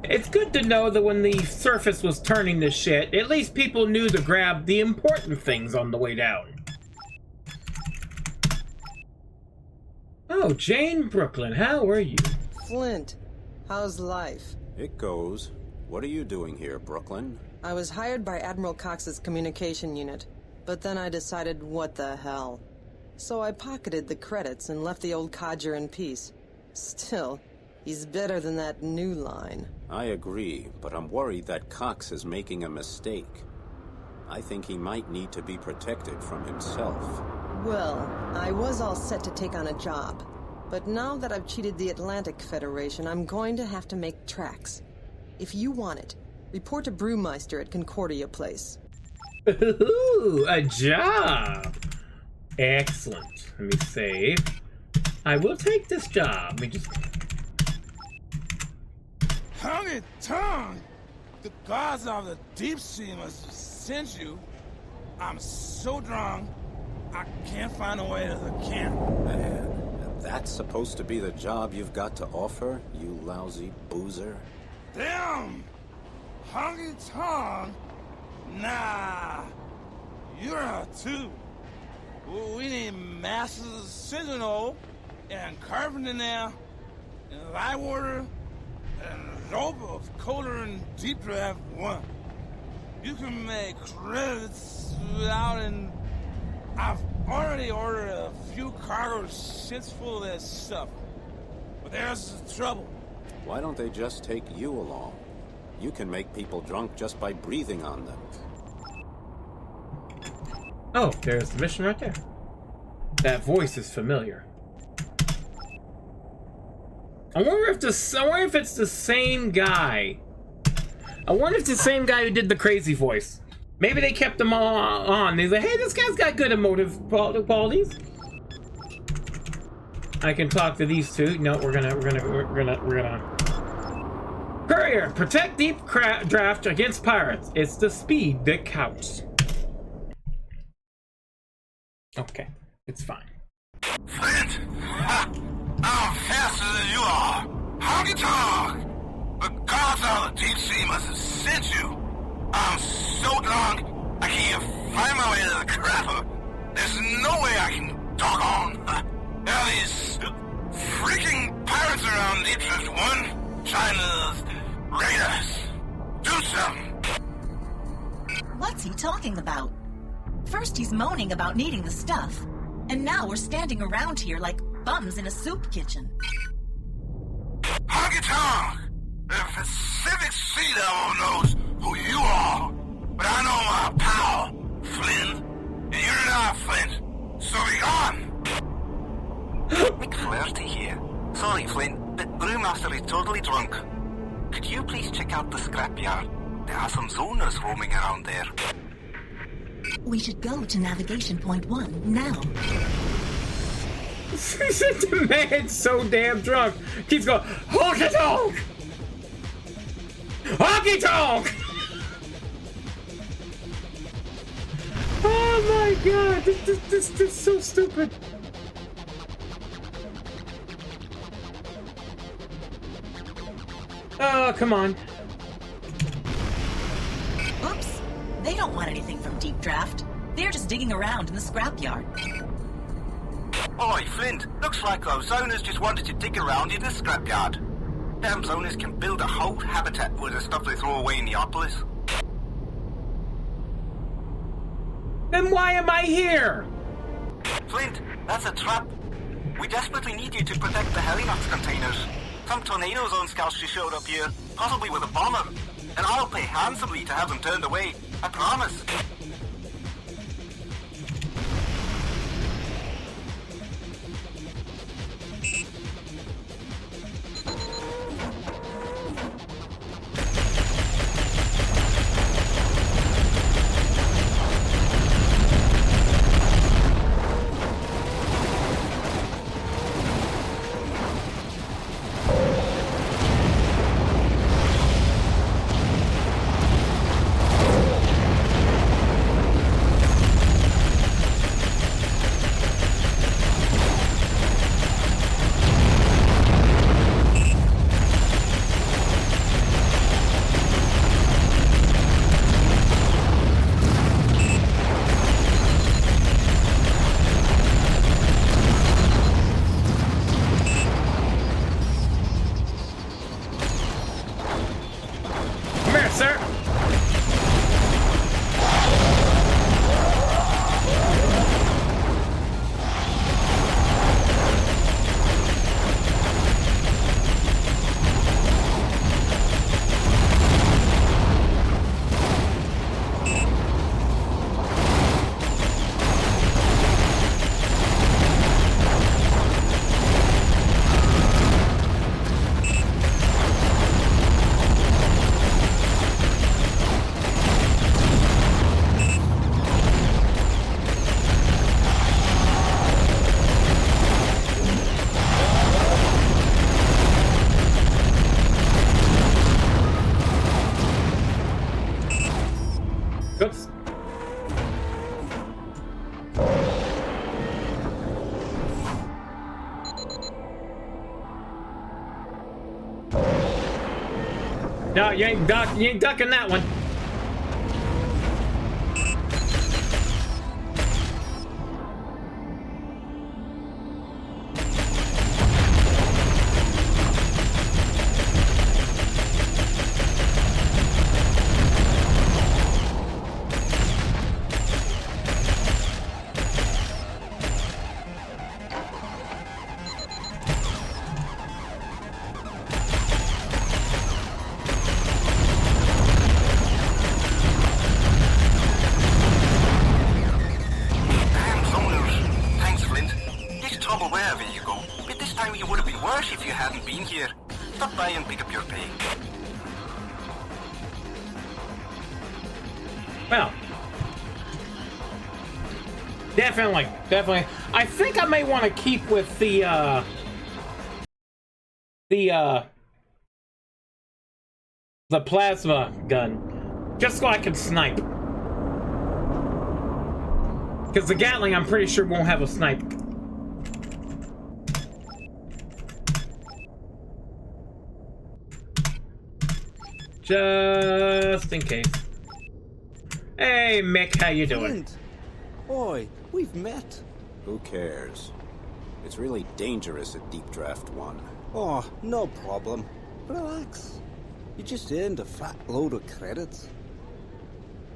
It's good to know that when the surface was turning to shit, at least people knew to grab the important things on the way down. Oh, Jane Brooklyn, how are you? Flint, how's life? It goes. What are you doing here, Brooklyn? I was hired by Admiral Cox's communication unit, but then I decided what the hell. So I pocketed the credits and left the old codger in peace. Still, he's better than that new line. I agree, but I'm worried that Cox is making a mistake. I think he might need to be protected from himself. Well, I was all set to take on a job, but now that I've cheated the Atlantic Federation, I'm going to have to make tracks. If you want it, report to Brewmeister at Concordia Place. Ooh, a job! Excellent. Let me save. I will take this job. Let me just... Hungry tongue! The gods of the deep sea must have sent you. I'm so drunk, I can't find a way to the camp. Man, and that's supposed to be the job you've got to offer, you lousy boozer? Damn! Hungry tongue? Nah, you're a two. We need Master Sentinel and Carpenter now, and light water, and rope of colder and deep draft 1. You can make credits without and I've already ordered a few cargo ships full of that stuff. But there's the trouble. Why don't they just take you along? You can make people drunk just by breathing on them. Oh, there's the mission right there. That voice is familiar. I wonder if it's the same guy. I wonder if it's the same guy who did the crazy voice. Maybe they kept him on. They're like, hey, this guy's got good emotive qualities. I can talk to these two. No, we're gonna. Courier, protect deep draft against pirates. It's the speed that counts. Okay, it's fine. Flint! I'm faster than you are! Honky tonk! The gods of the deep sea must have sent you! I'm so drunk, I can't find my way to the crapper! There's no way I can talk on! There are these freaking pirates around Deep Drift 1 trying to raid us! Do something! What's he talking about? First he's moaning about needing the stuff, and now we're standing around here like bums in a soup kitchen. Honky tonk! The Pacific Sea Devil knows who you are, but I know my pal, Flynn, and you're not Flint, so be gone! McFlirty here. Sorry, Flint, but Brewmaster is totally drunk. Could you please check out the scrapyard? There are some zoners roaming around there. We should go to navigation point 1 now. The man's so damn drunk. Keeps going, honky tonk! Honky tonk! Oh my god, this is so stupid. Oh, come on. Oops. They don't want anything from Deep Draft. They're just digging around in the scrapyard. Oi, Flint, looks like those zoners just wanted to dig around in the scrapyard. Damn zoners can build a whole habitat with the stuff they throw away in Neapolis. Then why am I here? Flint, that's a trap. We desperately need you to protect the AquaNox containers. Some tornado zone scouts just showed up here, possibly with a bomber. And I'll pay handsomely to have them turned away. I promise. No, you ain't ducking that one. Well, definitely. I think I may want to keep with the plasma gun, just so I can snipe. Because the Gatling, I'm pretty sure, won't have a snipe. Just in case. Hey, Mick, how you doing? Flint. Boy, we've met. Who cares? It's really dangerous at Deep Draft 1. Oh, no problem. Relax. You just earned a fat load of credits.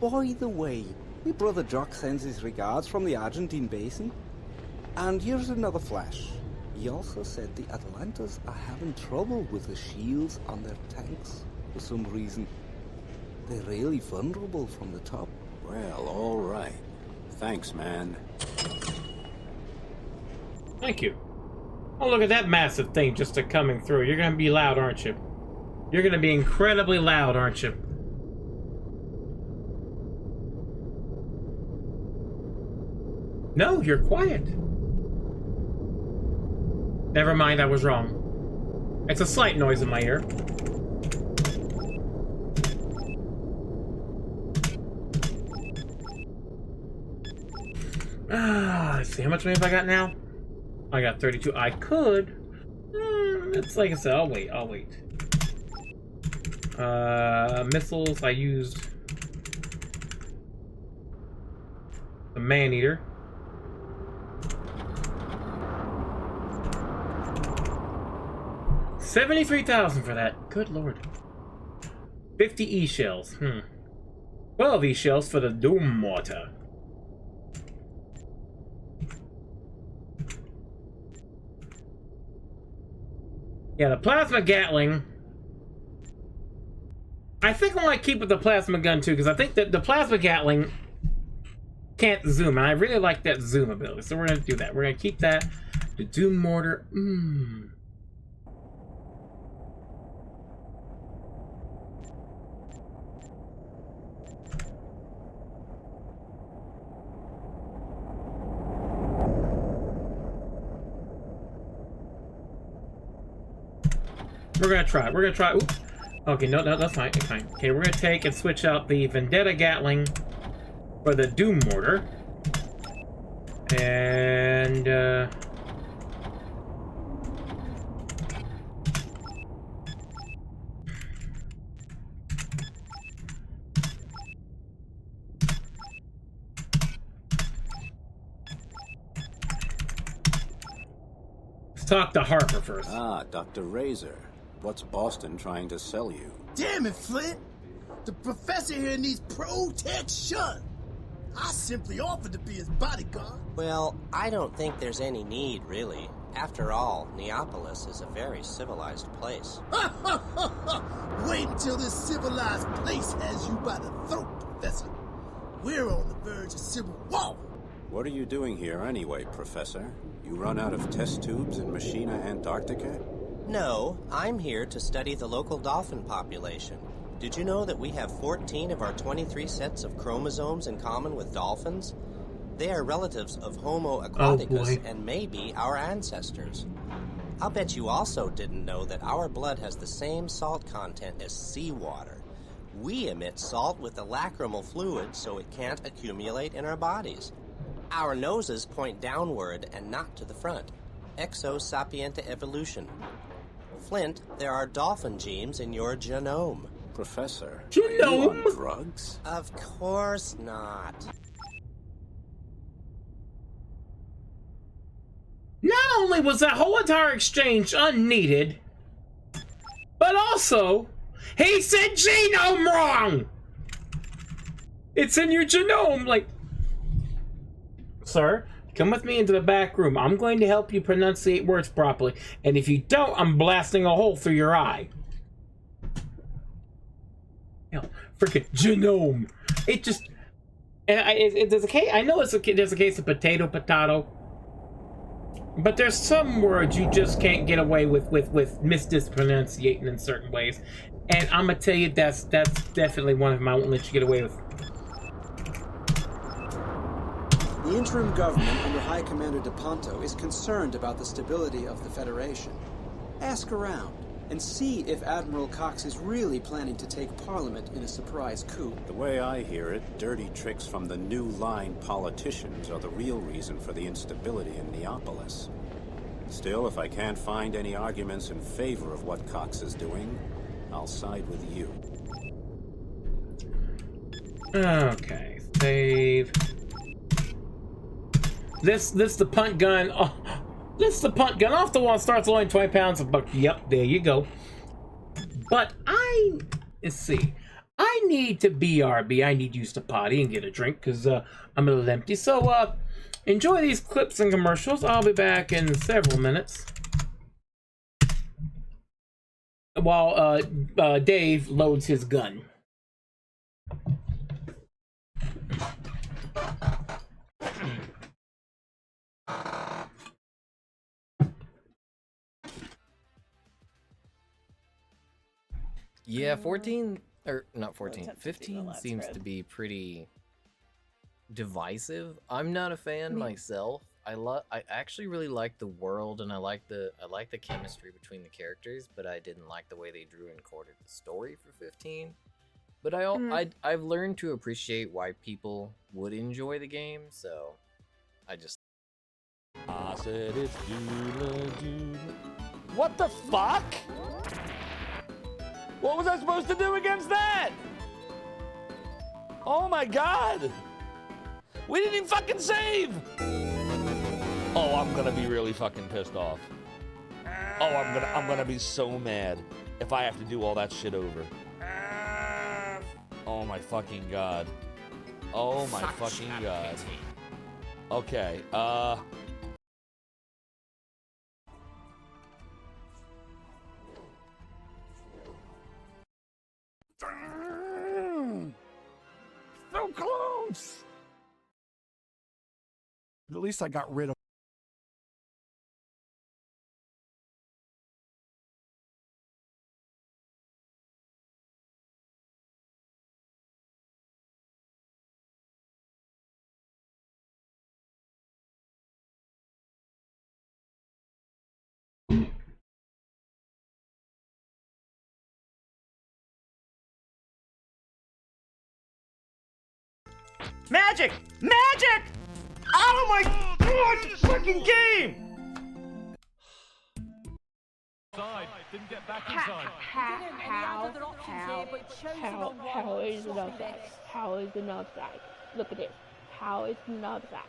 By the way, my brother Jock sends his regards from the Argentine basin. And here's another flash. He also said the Atlantas are having trouble with the shields on their tanks for some reason. They're really vulnerable from the top. Well, all right. Thanks, man. Thank you. Oh, look at that massive thing just coming through. You're gonna be loud, aren't you? You're gonna be incredibly loud, aren't you? No, you're quiet. Never mind, I was wrong. It's a slight noise in my ear. Let's see, how much money have I got now? I got 32. I could. It's like I said, I'll wait. Missiles, I used the man-eater. $73,000 for that. Good lord. 50 E-shells. 12 E-shells for the Doom Mortar. Yeah, the plasma Gatling. I think I might keep with the plasma gun too, because I think that the plasma Gatling can't zoom, and I really like that zoom ability. So we're gonna do that. We're gonna keep that. The Doom Mortar. We're gonna try. Oops. Okay, no, that's fine. It's fine. Okay, we're gonna take and switch out the Vendetta Gatling for the Doom Mortar. And let's talk to Harper first. Ah, Dr. Razor. What's Boston trying to sell you? Damn it, Flint! The professor here needs protection! I simply offered to be his bodyguard. Well, I don't think there's any need, really. After all, Neapolis is a very civilized place. Wait until this civilized place has you by the throat, Professor. We're on the verge of civil war. What are you doing here anyway, Professor? You run out of test tubes in Machina, Antarctica? No, I'm here to study the local dolphin population. Did you know that we have 14 of our 23 sets of chromosomes in common with dolphins? They are relatives of Homo aquaticus and may be our ancestors. I'll bet you also didn't know that our blood has the same salt content as seawater. We emit salt with the lacrimal fluid so it can't accumulate in our bodies. Our noses point downward and not to the front. Exo-sapienta evolution. Flint, there are dolphin genes in your genome. Professor, You know. are you on drugs? Of course not. Not only was that whole entire exchange unneeded, but also, he said genome wrong! It's in your genome, like... Sir, come with me into the back room. I'm going to help you pronunciate words properly. And if you don't, I'm blasting a hole through your eye. Hell, freaking genome. It just... And there's a case, I know there's a case of potato. But there's some words you just can't get away with mispronunciating in certain ways. And I'm going to tell you, that's definitely one of them I won't let you get away with. The interim government under High Commander DePonto is concerned about the stability of the Federation. Ask around and see if Admiral Cox is really planning to take Parliament in a surprise coup. The way I hear it, dirty tricks from the new line politicians are the real reason for the instability in Neapolis. Still, if I can't find any arguments in favor of what Cox is doing, I'll side with you. Okay, save. This the punt gun. Oh, this the punt gun off the wall. Starts only 20 pounds of buck. Yep, there you go. But let's see. I need to BRB. I need to use the potty and get a drink because I'm a little empty. So enjoy these clips and commercials. I'll be back in several minutes while Dave loads his gun. Yeah, 14, or not 14, 15 seems to be pretty divisive. I'm not a fan myself. I actually really like the world, and I like the chemistry between the characters, but I didn't like the way they drew and quartered the story for 15. But I've learned to appreciate why people would enjoy the game, so I just... I said it's Doodle. What the fuck? What was I supposed to do against that? Oh my god! We didn't even fucking save! Oh, I'm gonna be really fucking pissed off. Oh, I'm gonna be so mad if I have to do all that shit over. Oh my fucking god. Oh my fucking god. Okay, So close! At least I got rid of... Magic! Magic! Oh my god, this fucking game! Didn't get back inside. How is it upside? How is it upside? Look at this. How is it upside?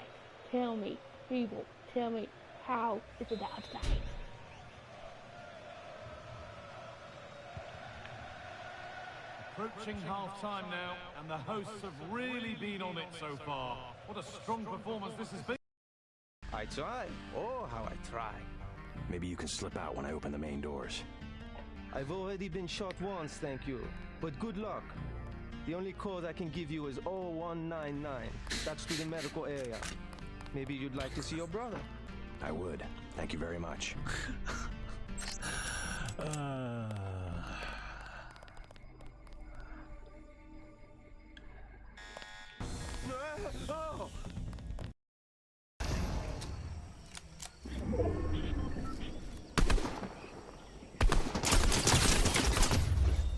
Tell me, people, tell me, how is it upside? Approaching half-time now, and the hosts have really been on it so far. What a strong performance this has been. I try. Oh, how I try. Maybe you can slip out when I open the main doors. I've already been shot once, thank you. But good luck. The only code I can give you is 0199. That's to the medical area. Maybe you'd like to see your brother. I would. Thank you very much.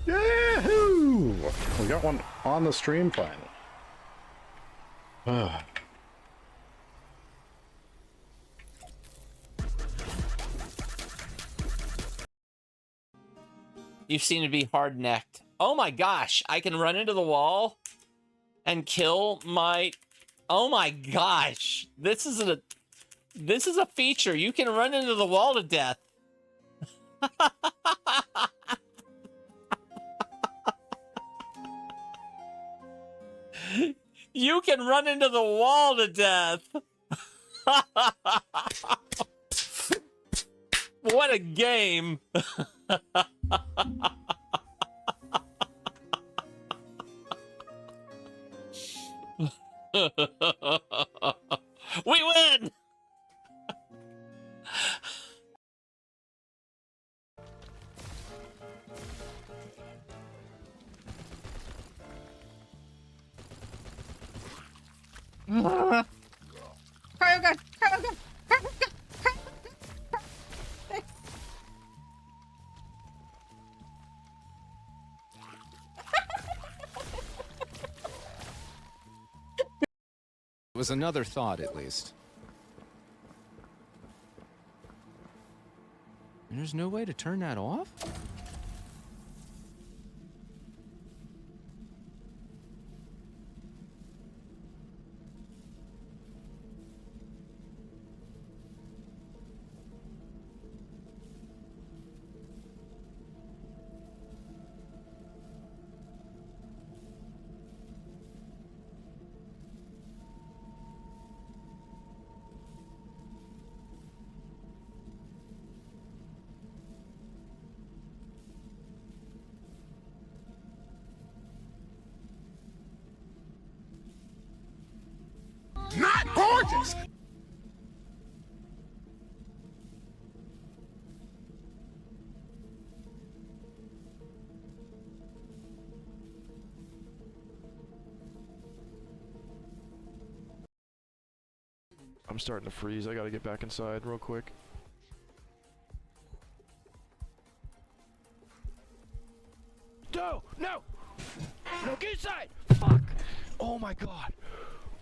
Yahoo! We got one on the stream finally. You seem to be hard-necked. Oh my gosh, I can run into the wall and kill my... Oh my gosh, this is a feature. You can run into the wall to death. You can run into the wall to death. What a game. We win. Cryogun! Cryogun! It was another thought, at least. There's no way to turn that off? Not gorgeous! I'm starting to freeze. I gotta get back inside real quick. No! No! No, get inside! Fuck! Oh my god!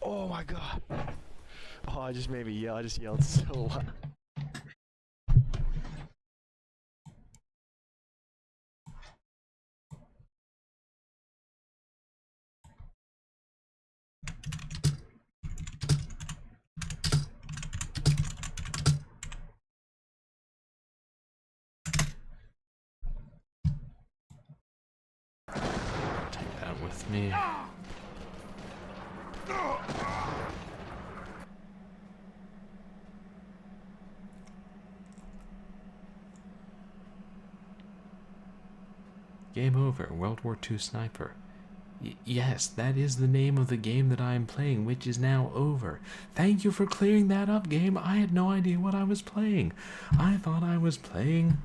Oh my god! Oh, I just made me yell. I just yelled so loud. Take that with me. Game over, World War II Sniper. Yes, that is the name of the game that I am playing, which is now over. Thank you for clearing that up, game. I had no idea what I was playing. I thought I was playing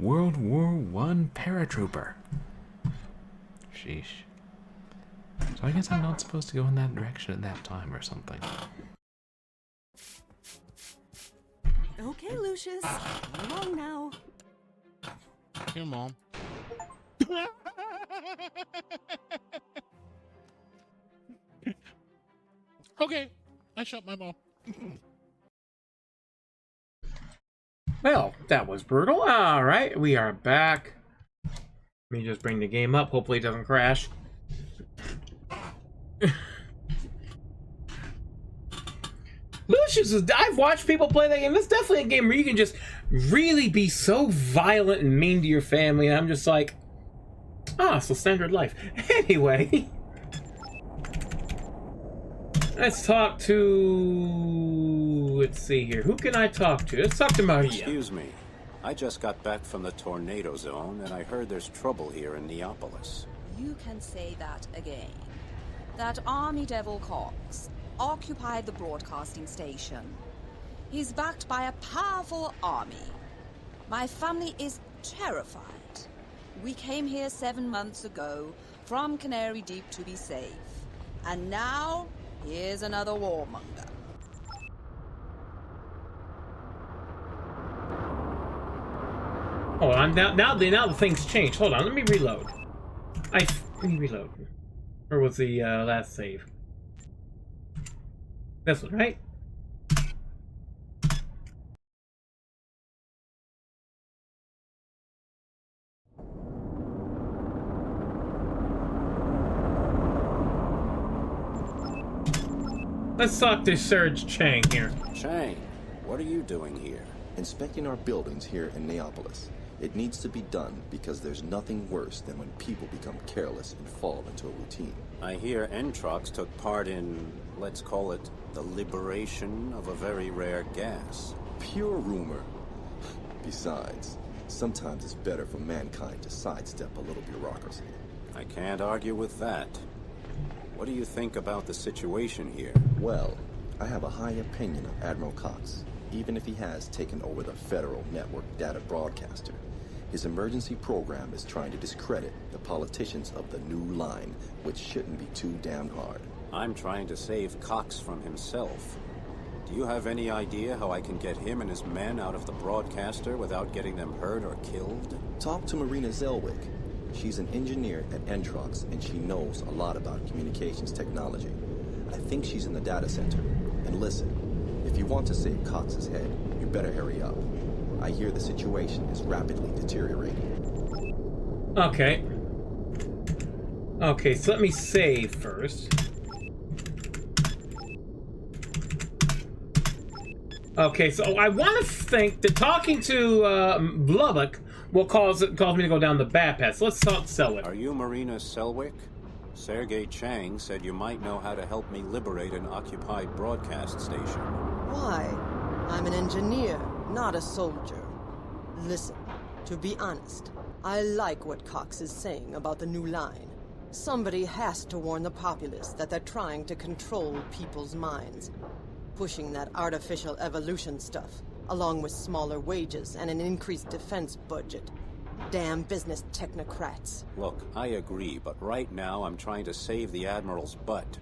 World War I Paratrooper. Sheesh. So I guess I'm not supposed to go in that direction at that time or something. Okay, Lucius. Come along now. Here, Mom. Okay, I shot my mom. Well, that was brutal. Alright, we are back. Let me just bring the game up. Hopefully it doesn't crash. Lucius is... I've watched people play that game. It's definitely a game where you can just really be so violent and mean to your family. And I'm just like... Ah, so standard life. Anyway... Let's talk to... Let's see here. Who can I talk to? Let's talk to Maria. Excuse me. I just got back from the tornado zone, and I heard there's trouble here in Neapolis. You can say that again. That army devil Cox occupied the broadcasting station. He's backed by a powerful army. My family is terrified. We came here 7 months ago from Canary Deep to be safe. And now, here's another warmonger. Hold on, now the things changed. Hold on, let me reload. Let me reload. Where was the last save? This one, right? Let's talk to Serge Chang here. Chang, what are you doing here? Inspecting our buildings here in Neapolis. It needs to be done because there's nothing worse than when people become careless and fall into a routine. I hear Entrox took part in, let's call it, the liberation of a very rare gas. Pure rumor. Besides, sometimes it's better for mankind to sidestep a little bureaucracy. I can't argue with that. What do you think about the situation here? Well, I have a high opinion of Admiral Cox, even if he has taken over the Federal Network Data Broadcaster. His emergency program is trying to discredit the politicians of the New Line, which shouldn't be too damn hard. I'm trying to save Cox from himself. Do you have any idea how I can get him and his men out of the broadcaster without getting them hurt or killed? Talk to Marina Zellwig. She's an engineer at Entrox, and she knows a lot about communications technology. I think she's in the data center. And listen, if you want to save Cox's head, you better hurry up. I hear the situation is rapidly deteriorating. Okay. Okay, so let me save first. Okay, so I want to think that talking to Lubbock will cause me to go down the bad path. So let's talk Selwick. Are you Marina Selwick? Sergei Chang said you might know how to help me liberate an occupied broadcast station. Why? I'm an engineer, not a soldier. Listen, to be honest, I like what Cox is saying about the New Line. Somebody has to warn the populace that they're trying to control people's minds. Pushing that artificial evolution stuff, along with smaller wages and an increased defense budget. Damn business technocrats. Look, I agree, but right now I'm trying to save the Admiral's butt.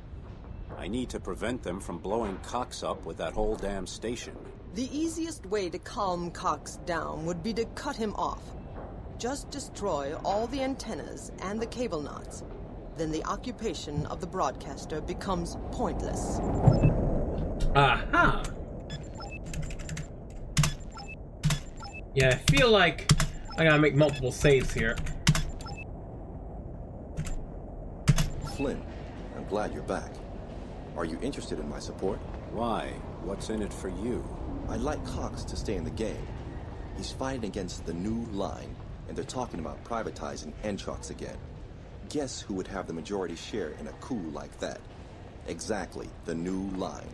I need to prevent them from blowing Cox up with that whole damn station. The easiest way to calm Cox down would be to cut him off. Just destroy all the antennas and the cable knots. Then the occupation of the broadcaster becomes pointless. Aha! Yeah, I feel like I gotta make multiple saves here. Flynn, I'm glad you're back. Are you interested in my support? Why? What's in it for you? I'd like Cox to stay in the game. He's fighting against the New Line, and they're talking about privatizing Entrox again. Guess who would have the majority share in a coup like that? Exactly, the New Line.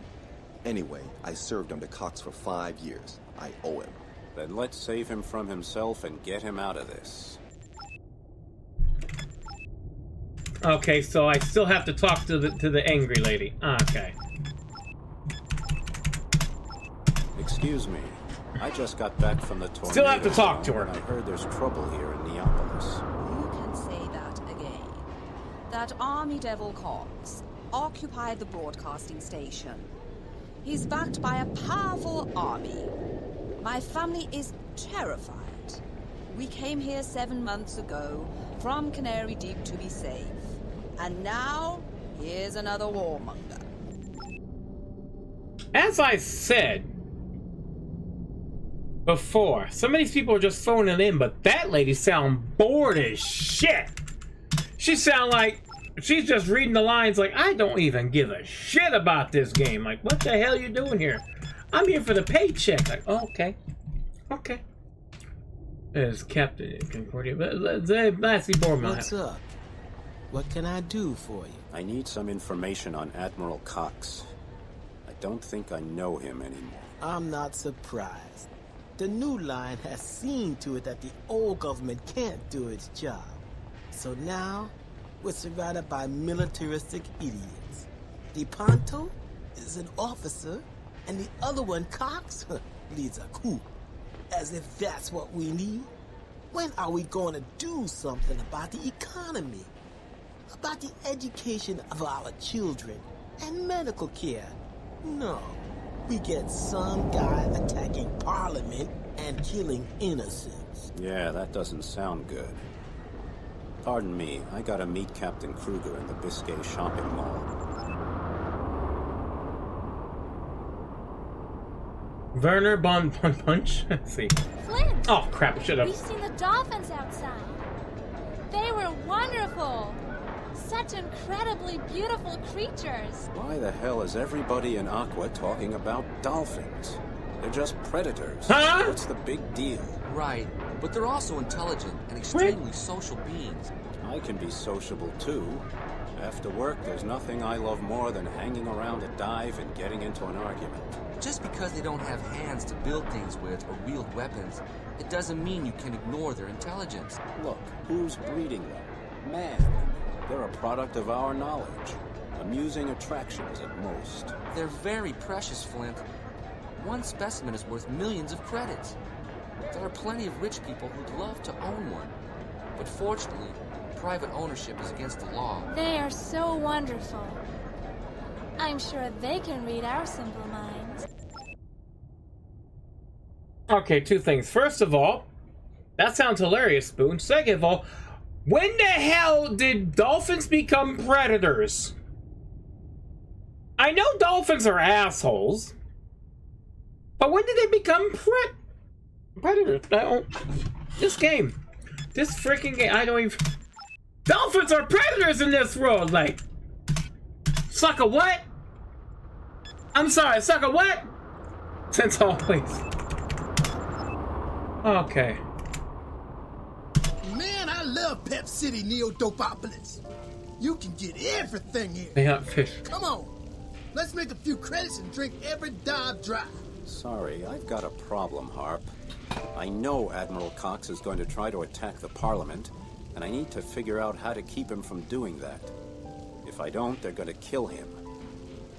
Anyway, I served under Cox for 5 years. I owe him. Then let's save him from himself and get him out of this. Okay, so I still have to talk to the angry lady. Okay. Excuse me. I just got back from the tornado. Still have to talk to her. I heard there's trouble here in Neapolis. You can say that again. That Army Devil Cox occupied the broadcasting station. He's backed by a powerful army. My family is terrified. We came here 7 months ago from Canary Deep to be safe. And now, here's another warmonger. As I said before, some of these people are just phoning in, but that lady sound bored as shit. She sound like she's just reading the lines like, I don't even give a shit about this game. Like, what the hell you doing here? I'm here for the paycheck. Like, oh, okay. Okay. There's Captain Concordia. Lassie Borman. What's up? What can I do for you? I need some information on Admiral Cox. I don't think I know him anymore. I'm not surprised. The New Line has seen to it that the old government can't do its job. So now, we're surrounded by militaristic idiots. DePonto is an officer, and the other one, Cox, leads a coup. As if that's what we need. When are we going to do something about the economy? About the education of our children and medical care? No. We get some guy attacking Parliament and killing innocents. Yeah, that doesn't sound good. Pardon me, I gotta meet Captain Kruger in the Biscay shopping mall. Werner Bon Punch? Let's see. Flint! Oh crap, shut up. We've seen the dolphins outside. They were wonderful. Such incredibly beautiful creatures. Why the hell is everybody in Aqua talking about dolphins? They're just predators. Huh? What's the big deal? Right, but they're also intelligent and extremely social beings. I can be sociable too. After work, there's nothing I love more than hanging around a dive and getting into an argument. Just because they don't have hands to build things with or wield weapons, it doesn't mean you can ignore their intelligence. Look, who's breeding them? Man. They're a product of our knowledge. Amusing attractions at most. They're very precious, Flint. One specimen is worth millions of credits. There are plenty of rich people who'd love to own one. But fortunately, private ownership is against the law. They are so wonderful. I'm sure they can read our simple minds. Okay, two things. First of all, that sounds hilarious, Spoon. Second of all, when the hell did dolphins become predators? I know dolphins are assholes, but when did they become predators? This freaking game, I don't even... Dolphins are predators in this world, like... Sucker what? I'm sorry, sucker what? Since always. Okay. Man, I love Pep City Neo-Dopopolis. You can get everything here. They hunt fish. Come on. Let's make a few credits and drink every dive dry. Sorry, I've got a problem, Harp. I know Admiral Cox is going to try to attack the Parliament, and I need to figure out how to keep him from doing that. If I don't, they're going to kill him.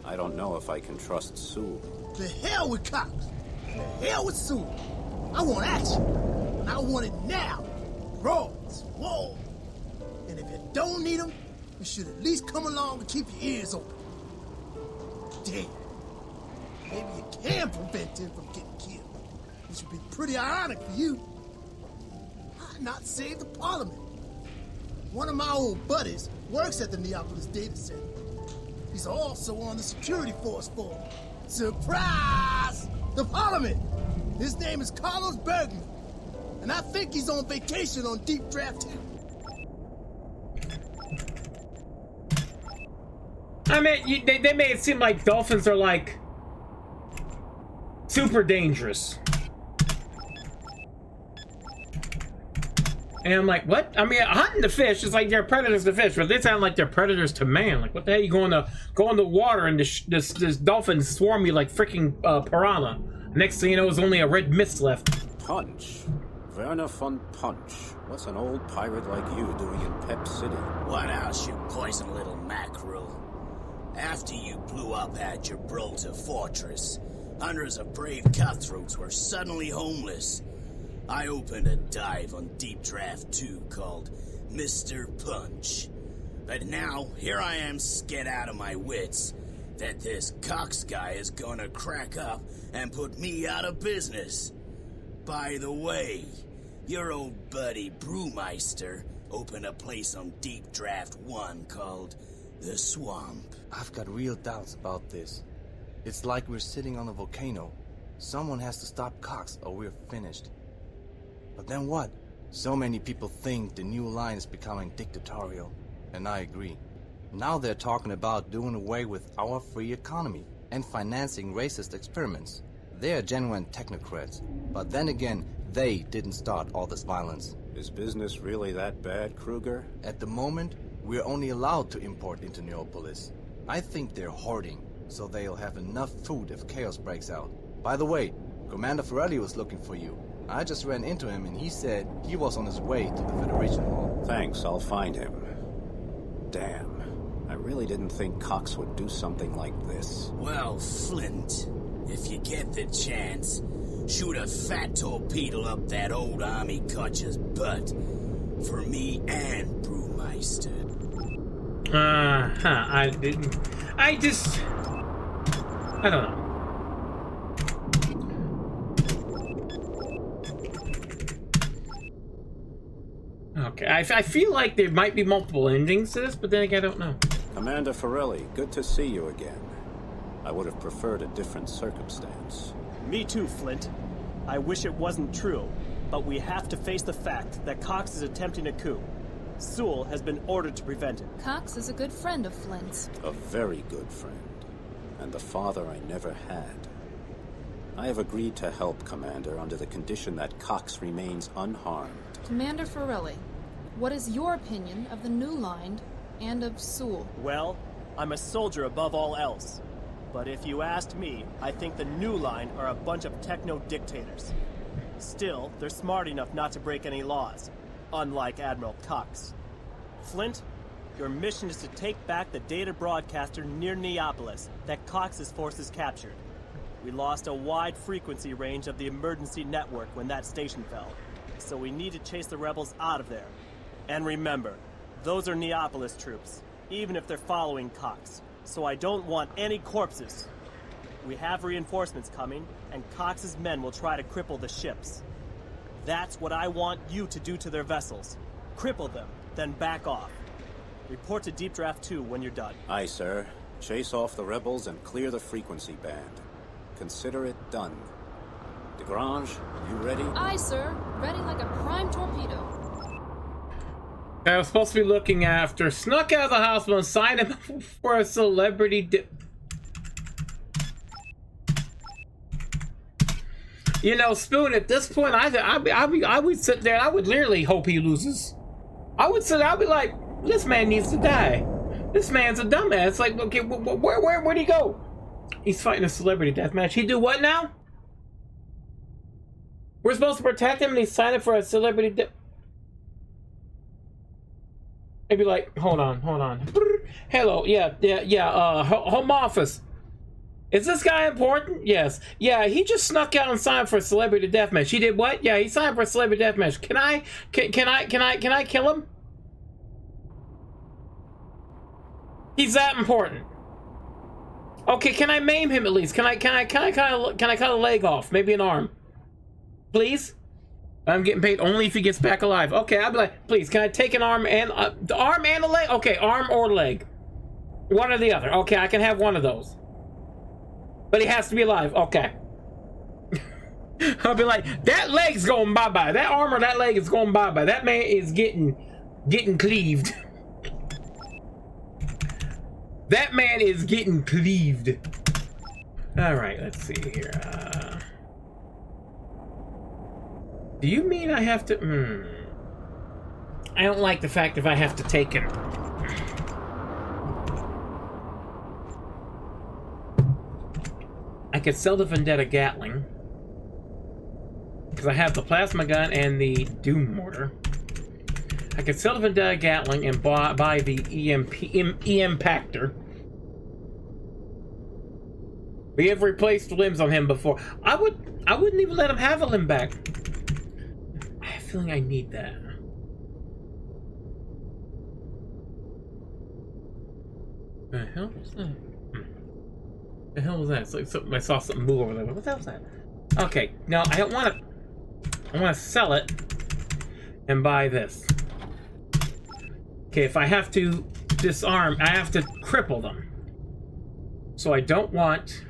I don't know if I can trust Sool. The hell with Cox. The hell with Sool. I want action. And I want it now. Roars, whoa. And if you don't need them, you should at least come along and keep your ears open. Damn. Maybe you can prevent him from getting killed. Which would be pretty ironic for you. Why not save the Parliament? One of my old buddies works at the Neopolis data center. He's also on the security force for surprise! The Parliament! His name is Carlos Bergman. And I think he's on vacation on Deep Draft 2. I mean, they made it seem like dolphins are like super dangerous. And I'm like, what? I mean, hunting the fish is like they're predators to fish, but they sound like they're predators to man. Like, what the hell? You go in the water and this dolphin swarm you like freaking piranha. Next thing you know, there's only a red mist left. Punch. Werner von Punch. What's an old pirate like you doing in Pep City? What else, you poison little mackerel? After you blew up at Gibraltar Fortress, hundreds of brave cutthroats were suddenly homeless. I opened a dive on Deep Draft 2 called Mr. Punch. But now, here I am scared out of my wits that this Cox guy is gonna crack up and put me out of business. By the way, your old buddy Brewmeister opened a place on Deep Draft 1 called The Swamp. I've got real doubts about this. It's like we're sitting on a volcano. Someone has to stop Cox or we're finished. But then what? So many people think the new line is becoming dictatorial, and I agree. Now they're talking about doing away with our free economy and financing racist experiments. They're genuine technocrats, but then again, they didn't start all this violence. Is business really that bad, Kruger? At the moment, we're only allowed to import into Neopolis. I think they're hoarding, so they'll have enough food if chaos breaks out. By the way, Commander Ferrelli was looking for you. I just ran into him and he said he was on his way to the Federation Hall. Thanks, I'll find him. Damn. I really didn't think Cox would do something like this. Well, Flint, if you get the chance, shoot a fat torpedo up that old army cutcher's butt. For me and Brewmeister. I don't know. Okay, I feel like there might be multiple endings to this, but then again, I don't know. Commander Ferrelli, good to see you again. I would have preferred a different circumstance. Me too, Flint. I wish it wasn't true, but we have to face the fact that Cox is attempting a coup. Sool has been ordered to prevent it. Cox is a good friend of Flint's. A very good friend. And the father I never had. I have agreed to help, Commander, under the condition that Cox remains unharmed. Commander Forelli, what is your opinion of the new line and of Sool? Well, I'm a soldier above all else. But if you asked me, I think the new line are a bunch of techno-dictators. Still, they're smart enough not to break any laws, unlike Admiral Cox. Flint, your mission is to take back the data broadcaster near Neapolis that Cox's forces captured. We lost a wide frequency range of the emergency network when that station fell, so we need to chase the rebels out of there. And remember, those are Neapolis troops, even if they're following Cox, so I don't want any corpses. We have reinforcements coming, and Cox's men will try to cripple the ships. That's what I want you to do to their vessels. Cripple them, then back off. Report to Deep Draft 2 when you're done. Aye, sir. Chase off the rebels and clear the frequency band. Consider it done. DeGrange, you ready? Aye, sir. Ready like a prime torpedo. I was supposed to be looking after. Snuck out of the hospital and signed him for a celebrity You know, Spoon, at this point, I would sit there and I would literally hope he loses. I would sit there, I'd be like, this man needs to die. This man's a dumbass. Like, okay, where'd he go? He's fighting a celebrity death match. He do what now? We're supposed to protect him and he's signing for a celebrity death. I'd be like, hold on. Hello, home office. Is this guy important? Yes. Yeah, he just snuck out and signed for a celebrity deathmatch. He did what? Yeah, he signed for a celebrity deathmatch. Can I kill him? He's that important. Okay, can I maim him at least? Can I cut a leg off? Maybe an arm. Please? I'm getting paid only if he gets back alive. Okay, I'll be like, please, can I take an arm and the arm and a leg? Okay, arm or leg. One or the other. Okay, I can have one of those. But he has to be alive. Okay. I'll be like, that leg's going bye-bye. That arm or that leg is going bye-bye. That man is getting cleaved. That man is getting cleaved. Alright, let's see here. Do you mean I have to... I don't like the fact if I have to take him. I could sell the Vendetta Gatling. Because I have the plasma gun and the Doom mortar. I could sell the Vendetta Gatling and buy the EM-Pactor. We have replaced limbs on him before. I wouldn't even let him have a limb back. I have a feeling I need that. The hell was that? The hell was that? It's like something, I saw something move over there. What the hell was that? Okay, no, I don't want to. I want to sell it and buy this. Okay, if I have to disarm, I have to cripple them. So I don't want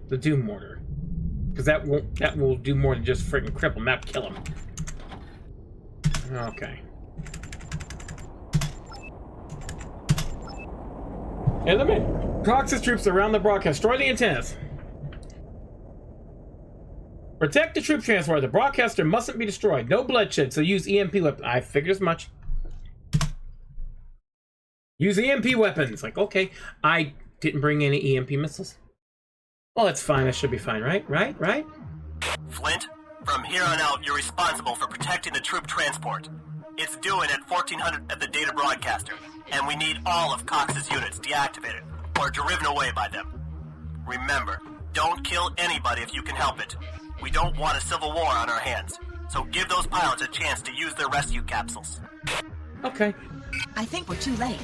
the Doom mortar, because that will do more than just freaking cripple them, not kill them. Okay. Eliminate Cox's troops around the broadcast. Destroy the antennas. Protect the troop transport. The broadcaster mustn't be destroyed. No bloodshed, so use EMP weapons. I figured as much. Use EMP weapons. Like, okay, I didn't bring any EMP missiles. Well, that's fine. That should be fine, right? Right? Flint, from here on out, you're responsible for protecting the troop transport. It's due in at 1400 at the data broadcaster, and we need all of Cox's units deactivated or driven away by them. Remember, don't kill anybody if you can help it. We don't want a civil war on our hands, so give those pilots a chance to use their rescue capsules. Okay. I think we're too late.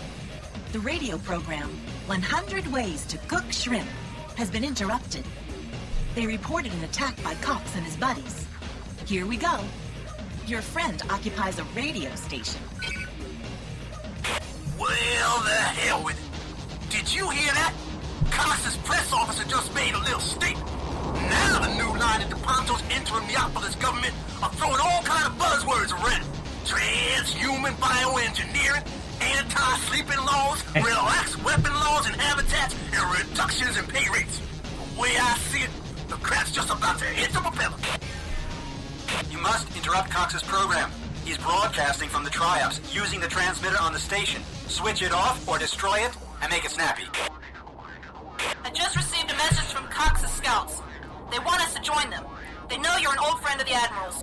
The radio program, 100 Ways to Cook Shrimp, has been interrupted. They reported an attack by Cox and his buddies. Here we go. Your friend occupies a radio station. Well, the hell with it. Did you hear that? Cox's press officer just made a little statement. Now the new line at the Ponto's interim Neapolis government are throwing all kind of buzzwords around. Transhuman bioengineering, anti-sleeping laws, relaxed weapon laws and habitats, and reductions in pay rates. The way I see it, the crap's just about to hit the propeller. You must interrupt Cox's program. He's broadcasting from the Triumphs, using the transmitter on the station. Switch it off or destroy it, and make it snappy. I just received a message from Cox's scouts. They want us to join them. They know you're an old friend of the Admiral's.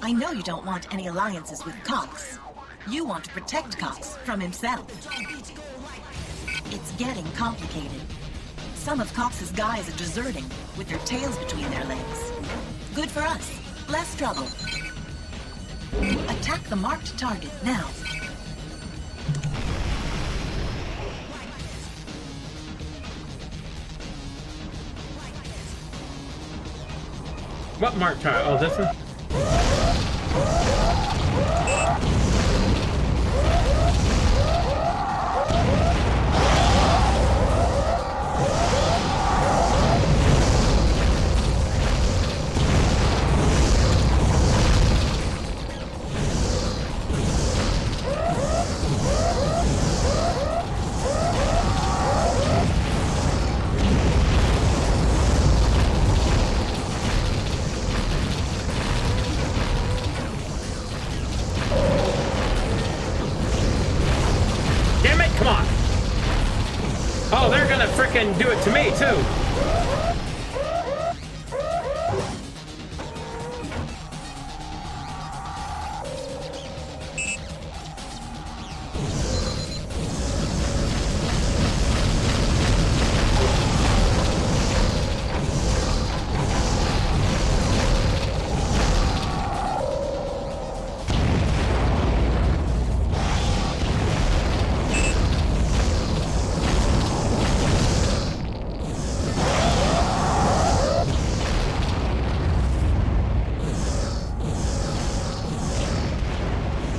I know you don't want any alliances with Cox. You want to protect Cox from himself. It's getting complicated. Some of Cox's guys are deserting with their tails between their legs. Good for us. Less trouble. Attack the marked target now. What marked target? Oh, this one? Oh, they're gonna frickin' do it to me, too.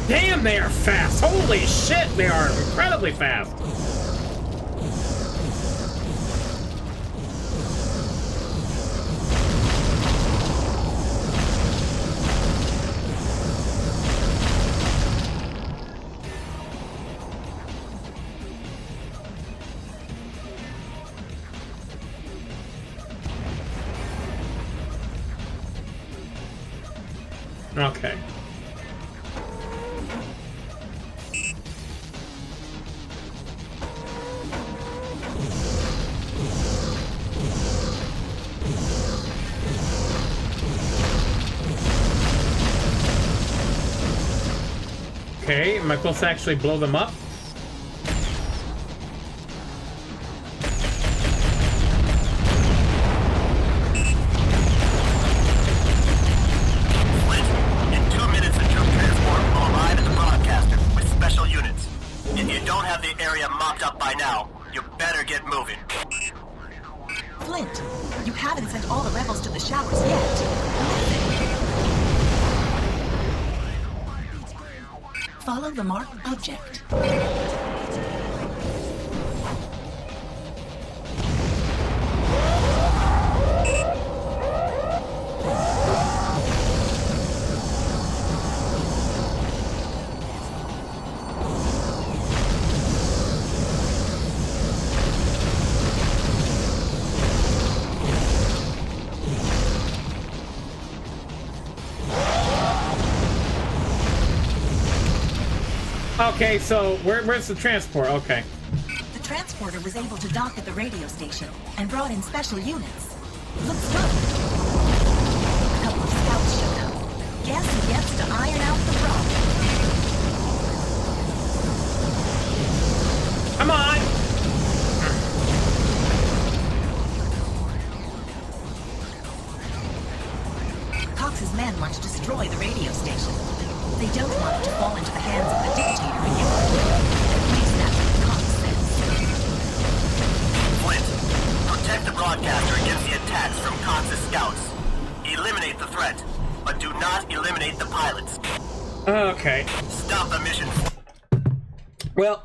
Damn, they are fast. Holy shit, they are incredibly fast. Okay. Okay, am I supposed to actually blow them up? In 2 minutes, a troop transport will arrive at the broadcaster with special units. If you don't have the area mopped up by now, you better get moving. Flint, you haven't sent all the rebels to the showers yet. Follow the marked object. Okay, so where's the transport? Okay. The transporter was able to dock at the radio station and brought in special units. Looks good. A couple of scouts showed up. Guess who gets to iron out the problem? Come on! Cox's men want to destroy the radio station. They don't want it to fall into the hands of the dictator again. At least that's what Cox says. Flint, protect the broadcaster against the attacks from Cox's scouts. Eliminate the threat, but do not eliminate the pilots. Okay. Stop the mission. Well.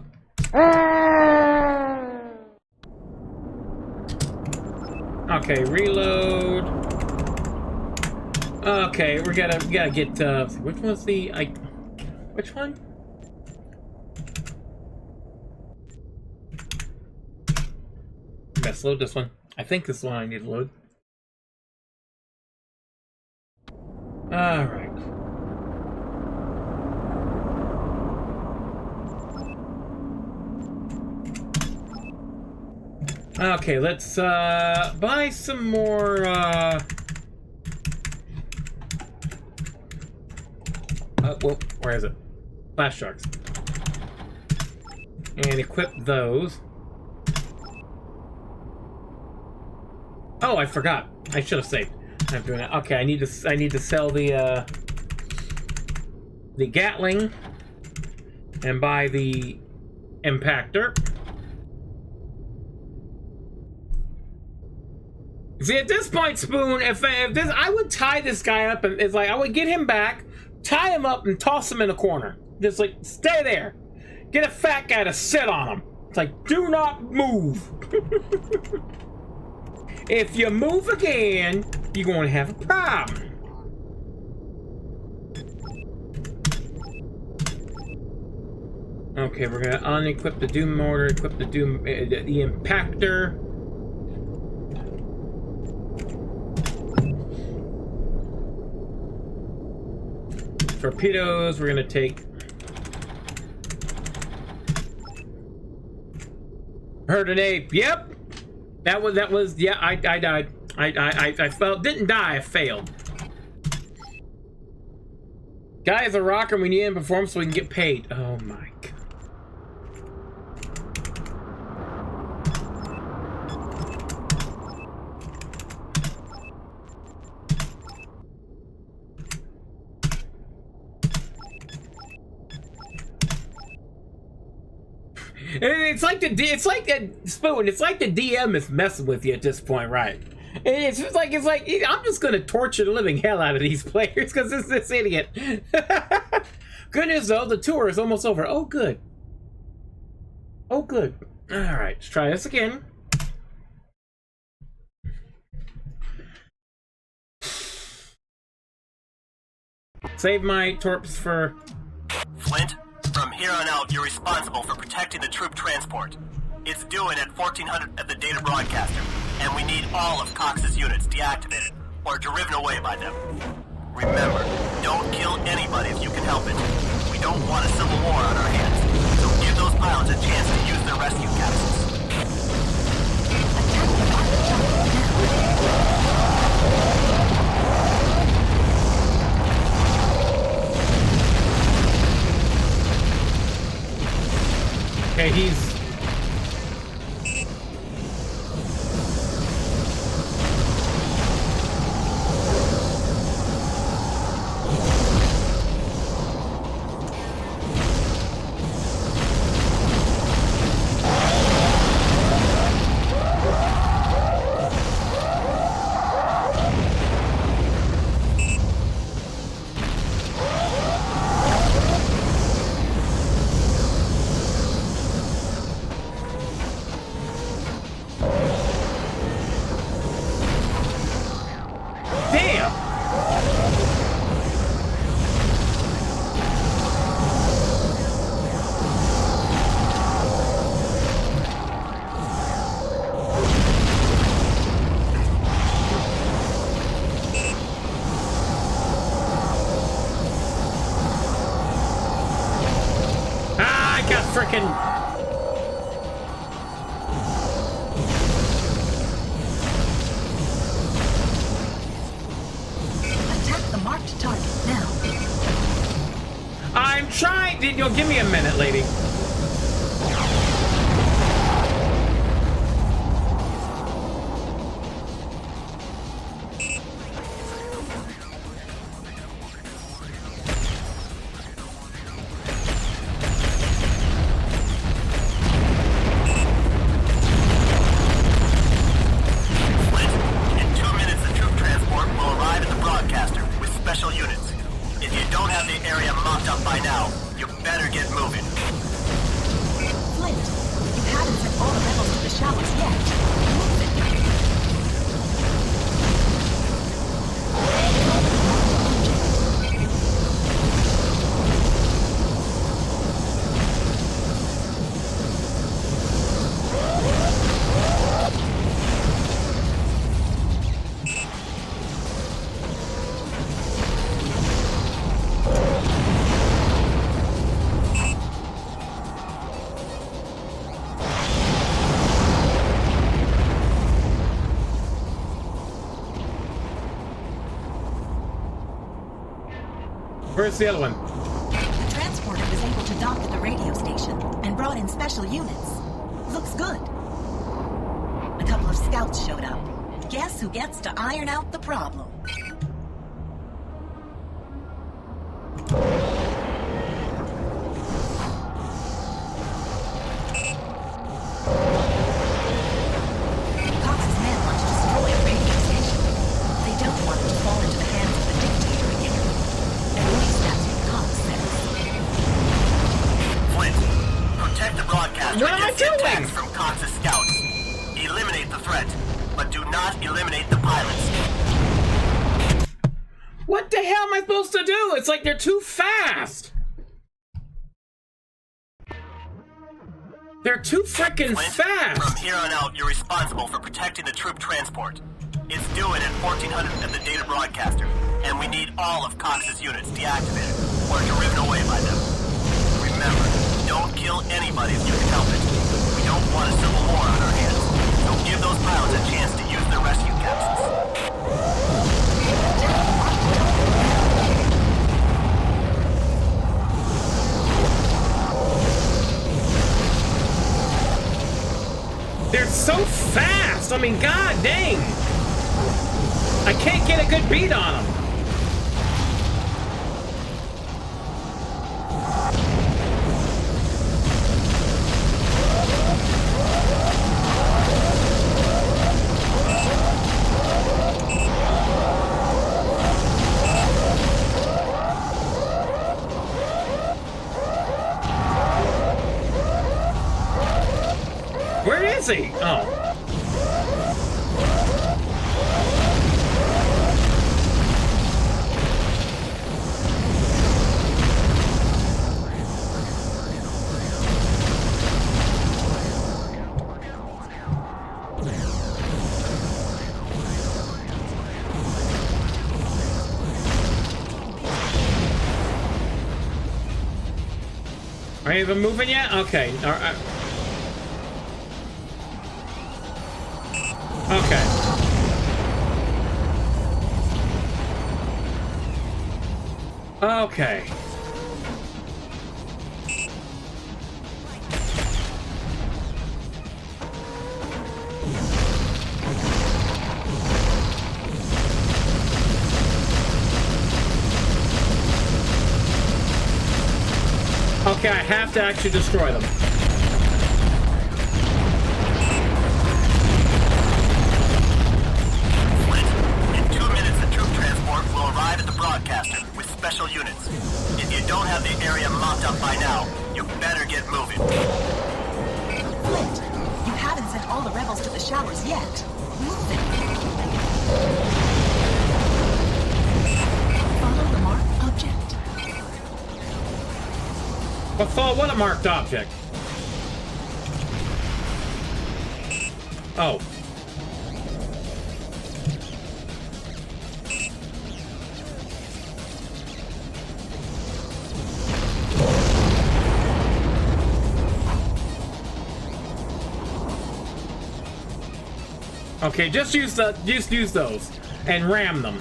Okay, reload. Okay, we gotta get, which one's the, which one? Let's load this one. I think this one I need to load. Alright. Okay, let's buy some more well, where is it? Flash sharks. And equip those. Oh, I forgot. I should have saved. I'm doing that. Okay, I need to sell the Gatling and buy the impactor. See, at this point, Spoon, if this, I would tie this guy up, and it's like I would get him back, tie him up, and toss him in a corner. Just like stay there. Get a fat guy to sit on him. It's like, do not move. If you move again, you're going to have a problem. Okay, we're gonna unequip the Doom mortar, equip the Doom, the impactor. Torpedoes, we're gonna take. Heard an ape. Yep. That was. Yeah, I died. I didn't die. I failed. Guy is a rocker. We need him to perform so we can get paid. Oh my god. It's like the Spoon. It's like the DM is messing with you at this point, right? It's like I'm just gonna torture the living hell out of these players because it's this idiot. Good news though, the tour is almost over. Oh good. Oh good. All right, let's try this again. Save my torps for Flint. From here on out, you're responsible for protecting the troop transport. It's due in at 1400 at the data broadcaster, and we need all of Cox's units deactivated or driven away by them. Remember, don't kill anybody if you can help it. We don't want a civil war on our hands, so give those pilots a chance to use their rescue capsules. Okay, he's... Frickin' attack the marked target now. I'm trying. You'll give me a minute, lady. If you don't have the area mopped up by now, you better get moving. Where's the other one? The transporter was able to dock at the radio station and brought in special units. Looks good. A couple of scouts showed up. Guess who gets to iron out the problem? Cox's men want to destroy a radio station. They don't want it to fall into the hands of the dictator again. At least that's what Cox says. Flint, protect the broadcaster What am I against the attacks doing? from Cox's scouts. Eliminate the threat, but do not eliminate the pilots. What the hell am I supposed to do? It's like they're too fast. They're too freaking fast. From here on out, you're responsible for protecting the troop transport. It's due in at 1400 at the data broadcaster, and we need all of Cox's units deactivated or driven away by them. Remember, don't kill anybody if you can help it. We don't want a civil war on our hands, so give those pilots a chance to use their rescue capsules. They're so fast. I mean, god dang. I can't get a good beat on them. Where is he? Oh. Are you even moving yet? Okay. All right. Okay. Okay. Okay, I have to actually destroy them. In 2 minutes, the troop transport will arrive at the broadcaster with special units. If you don't have the area mopped up by now, you better get moving. Flint, you haven't sent all the rebels to the showers yet. Move it. Follow the marked object. But what a marked object. Oh. Okay, just use those and ram them.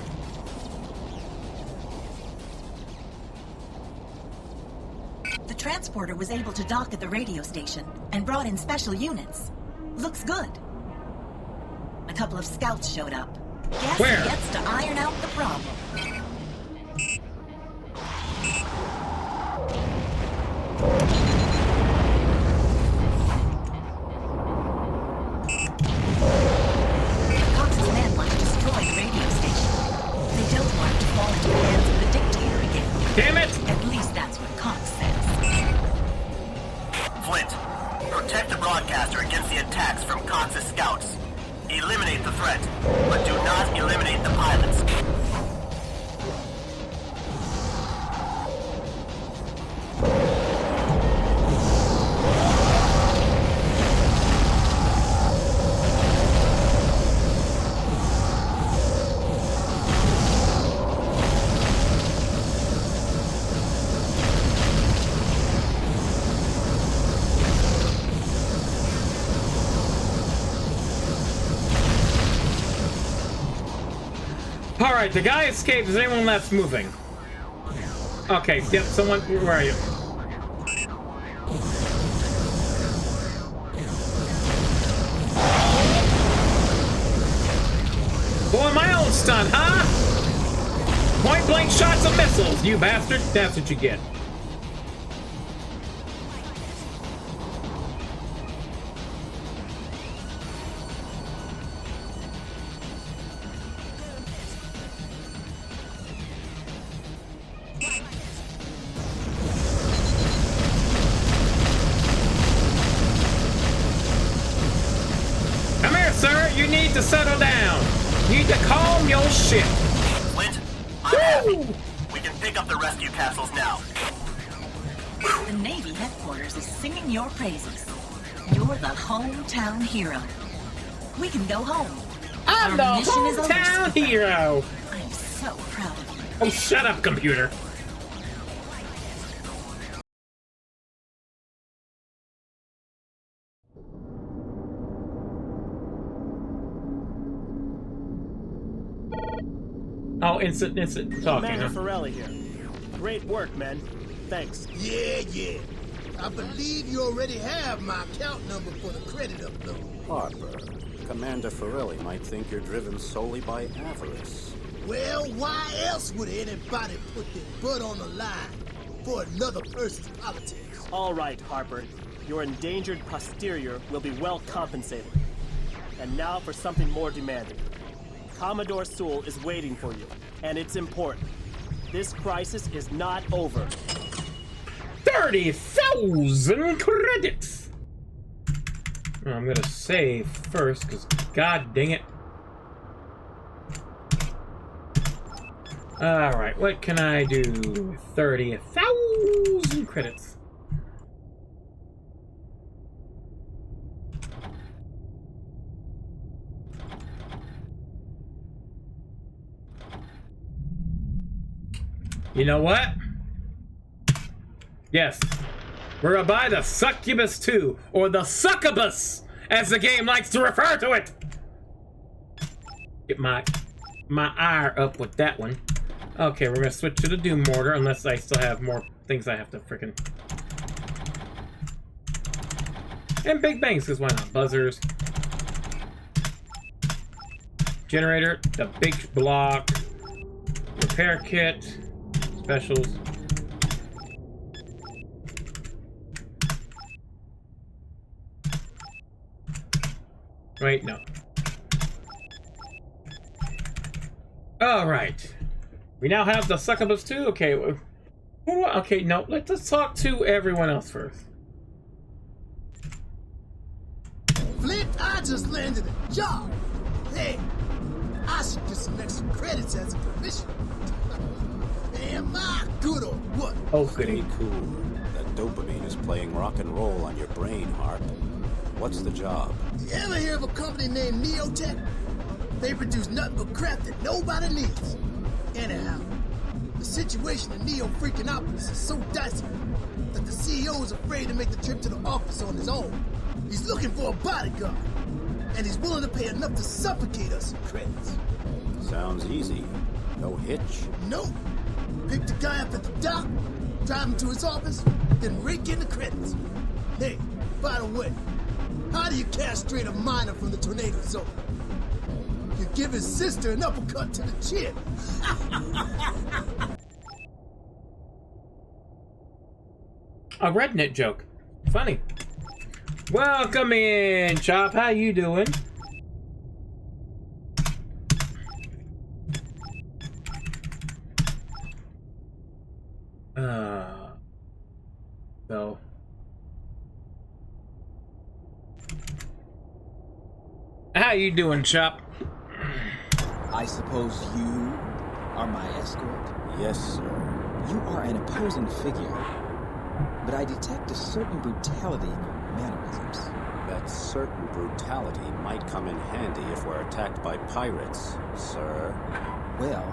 The transporter was able to dock at the radio station and brought in special units. Looks good. A couple of scouts showed up. Guess Where? who gets to iron out the problem? Cox's men want to destroy the radio station. They don't want it to fall into the hands of the dictator again. Damn it! At least that's what Cox says. Flint, protect the broadcaster against the attacks from Cox's scouts. Eliminate the threat, but do not eliminate the pilots. Alright, the guy escaped. Is anyone left moving? Okay, yep, someone, where are you? Boy, my own stunt, huh? Point blank shots of missiles, you bastard. That's what you get. Come here, sir. You need to settle down. You need to calm your shit. Flint, I'm happy. We can pick up the rescue capsules now. The Navy headquarters is singing your praises. You're the hometown hero. We can go home. I'm the Our mission is over, hometown Skipper. hero. I'm so proud of you. Oh, shut up, computer. Oh, instant talking. Commander Huh? Forelli here. Great work, men. Thanks. Yeah. I believe you already have my account number for the credit upload. Harper, Commander Forelli might think you're driven solely by avarice. Well, why else would anybody put their butt on the line for another person's politics? All right, Harper. Your endangered posterior will be well compensated. And now for something more demanding. Commodore Sool is waiting for you, and it's important. This crisis is not over. 30,000 credits! I'm gonna save first, because god dang it. Alright, what can I do? 30,000 credits. You know what? Yes. We're gonna buy the Succubus 2, or the Succubus, as the game likes to refer to it. Get my ire up with that one. Okay, we're gonna switch to the Doom Mortar, unless I still have more things I have to frickin'... And Big Bangs, because why not? Buzzers. Generator, the big block. Repair kit. Specials. Wait, no. Alright. We now have the Succubus 2? Okay. Okay, no. Let's talk to everyone else first. Flint, I just landed a job. Hey, I should get some extra credits as a commission. Am I good or what? Oh, goody. Cool. That dopamine is playing rock and roll on your brain, Harp. What's the job? You ever hear of a company named Neotech? They produce nothing but crap that nobody needs. Anyhow, the situation in Neo Freakinopolis is so dicey that the CEO is afraid to make the trip to the office on his own. He's looking for a bodyguard, and he's willing to pay enough to suffocate us in credits. Sounds easy. No hitch? Nope. Pick the guy up at the dock, drive him to his office, then rake in the credits. Hey, by the way, how do you castrate a miner from the tornado zone? You give his sister an uppercut to the chin. A redneck joke. Funny. Welcome in, Chop. How you doing? So. How you doing, Chop? I suppose you are my escort? Yes, sir. You are an imposing figure, but I detect a certain brutality in your mannerisms. That certain brutality might come in handy if we're attacked by pirates, sir. Well,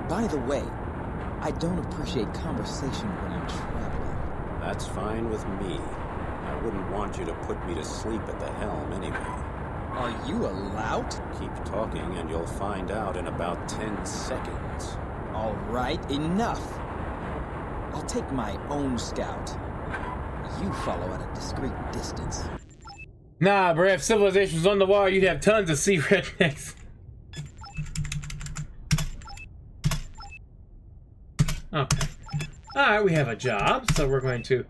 by the way, I don't appreciate conversation when I'm traveling. That's fine with me. I wouldn't want you to put me to sleep at the helm anyway. Are you a lout? Keep talking and you'll find out in about 10 seconds. All right, enough. I'll take my own scout. You follow at a discreet distance. Nah, bruh, if civilization was on the wall, you'd have tons of sea rednecks. Okay. Alright, we have a job, so we're going to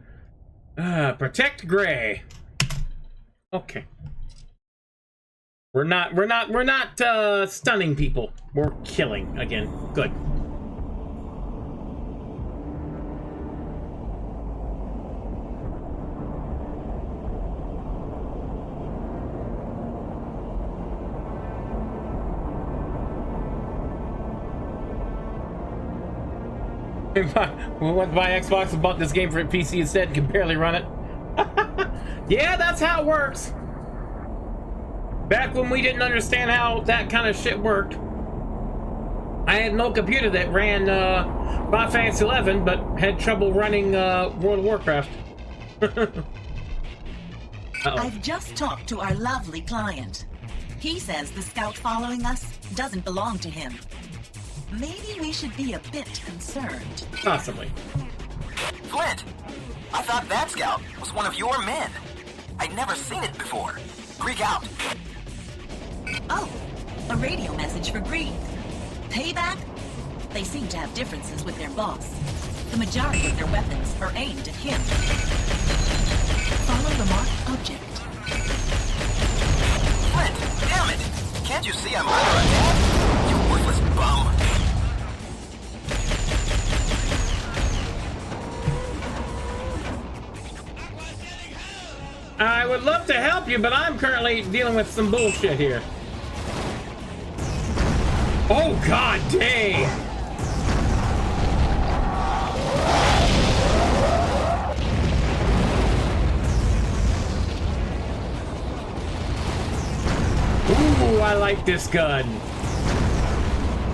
protect Gray. Okay. We're not stunning people. We're killing again. Good. We went to buy Xbox and bought this game for PC instead and can barely run it. Yeah, that's how it works. Back when we didn't understand how that kind of shit worked, I had no computer that ran Final Fantasy 11, but had trouble running World of Warcraft. I've just talked to our lovely client. He says the scout following us doesn't belong to him. Maybe we should be a bit concerned. Possibly. Flint, I thought that scout was one of your men. I'd never seen it before. Greek out. Oh, a radio message for Greek. Payback? They seem to have differences with their boss. The majority of their weapons are aimed at him. Follow the marked object. Flint, damn it! Can't you see I'm under attack? You worthless bum. I would love to help you, but I'm currently dealing with some bullshit here. Oh, god dang! Ooh, I like this gun.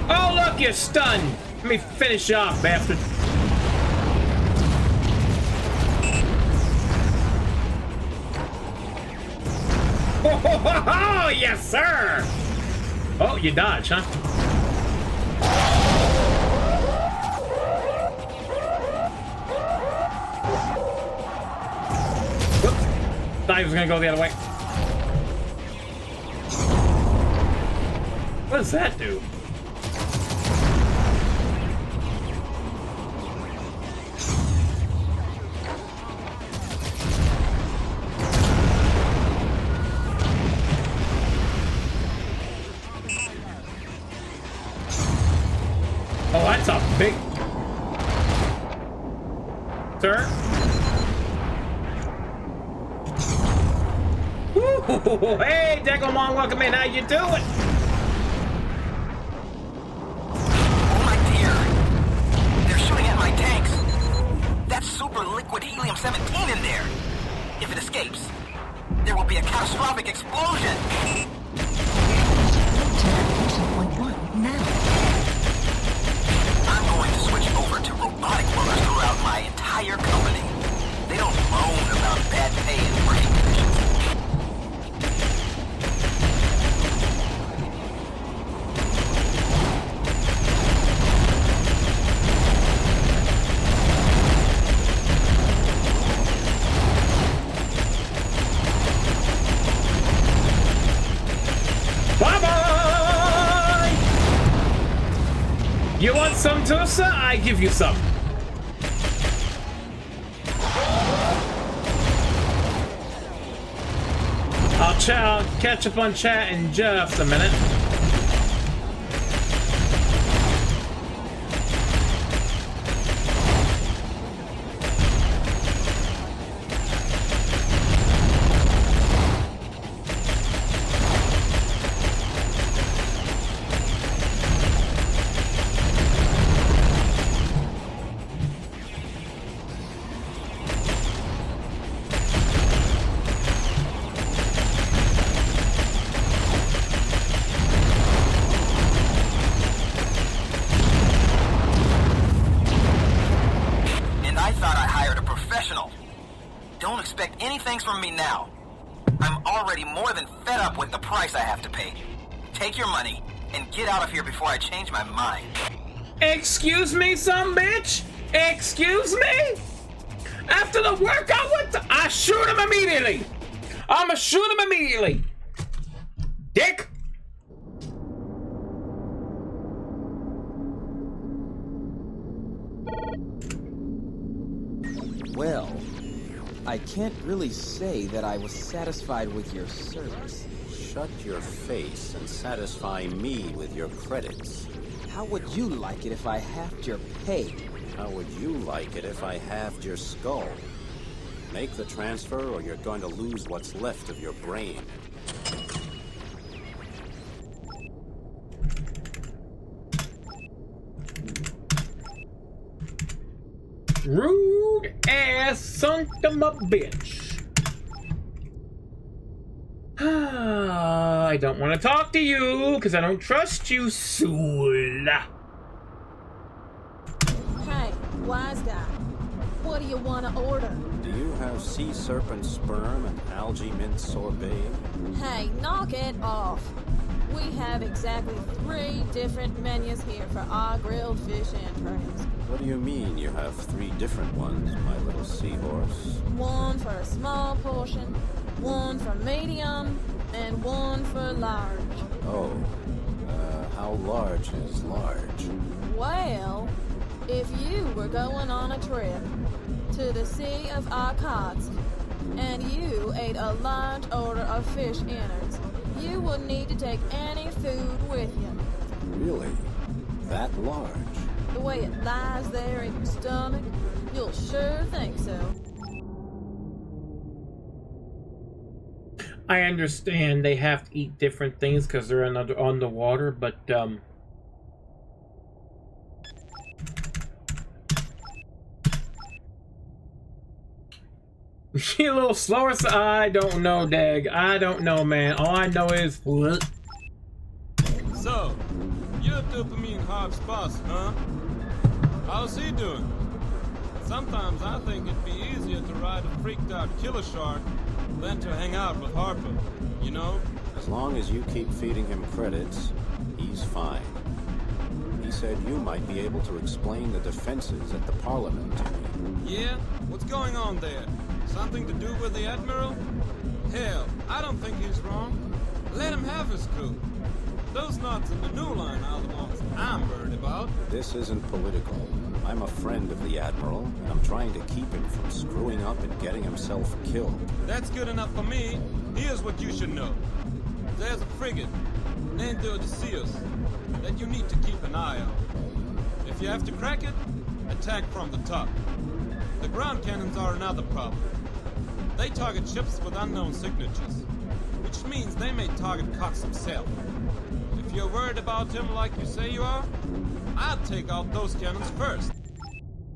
Oh, look, you're stunned. Let me finish you off, bastard. Oh, yes, sir! Oh, you dodge, huh? Whoops. Thought he was gonna go the other way. What does that do? Oh, that's a big... Sir? Woo! Hey, Decomon, welcome in. How you doing? Oh my dear. They're shooting at my tanks. That's super liquid helium-17 in there. If it escapes, there will be a catastrophic explosion. Now. I'm going to switch over to robotic workers throughout my entire company. They don't moan about bad pay and working conditions. Bye-bye! You want some, Tusa? I give you some. I'll catch up on chat in just a minute. From me now. I'm already more than fed up with the price I have to pay. Take your money and get out of here before I change my mind. Excuse me, some bitch? Excuse me? After the work I went to, I shoot him immediately. I'ma shoot him immediately. Dick. Well, I can't really say that I was satisfied with your service. Shut your face and satisfy me with your credits. How would you like it if I halved your pay? How would you like it if I halved your skull? Make the transfer or you're going to lose what's left of your brain. Rude ass son of a bitch. I don't want to talk to you because I don't trust you, Sool. Hey, wise guy. What do you want to order? Do you have sea serpent sperm and algae mint sorbet? Hey, knock it off. We have exactly 3 different menus here for our grilled fish and turnips. What do you mean you have 3 different ones, my little seahorse? One for a small portion, one for medium, and one for large. Oh, how large is large? Well, if you were going on a trip to the Sea of Arkadsk, and you ate a large order of fish innards, you wouldn't need to take any food with you. Really? That large? The way it lies there in your stomach, you'll sure think so. I understand they have to eat different things because they're on the water, but she a little slower. So I don't know, Dag. I don't know, man. All I know is what? So, you're dopamine Harb's boss, huh? How's he doing? Sometimes I think it'd be easier to ride a freaked out killer shark than to hang out with Harper, you know? As long as you keep feeding him credits, he's fine. He said you might be able to explain the defenses at the Parliament to me. Yeah? What's going on there? Something to do with the Admiral? Hell, I don't think he's wrong. Let him have his coup. Those nuts in the New Line are the ones I'm worried about. This isn't political. I'm a friend of the Admiral, and I'm trying to keep him from screwing up and getting himself killed. That's good enough for me. Here's what you should know. There's a frigate named the Odysseus that you need to keep an eye on. If you have to crack it, attack from the top. The ground cannons are another problem. They target ships with unknown signatures, which means they may target Cox himself. If you're worried about him like you say you are, I'd take out those cannons first.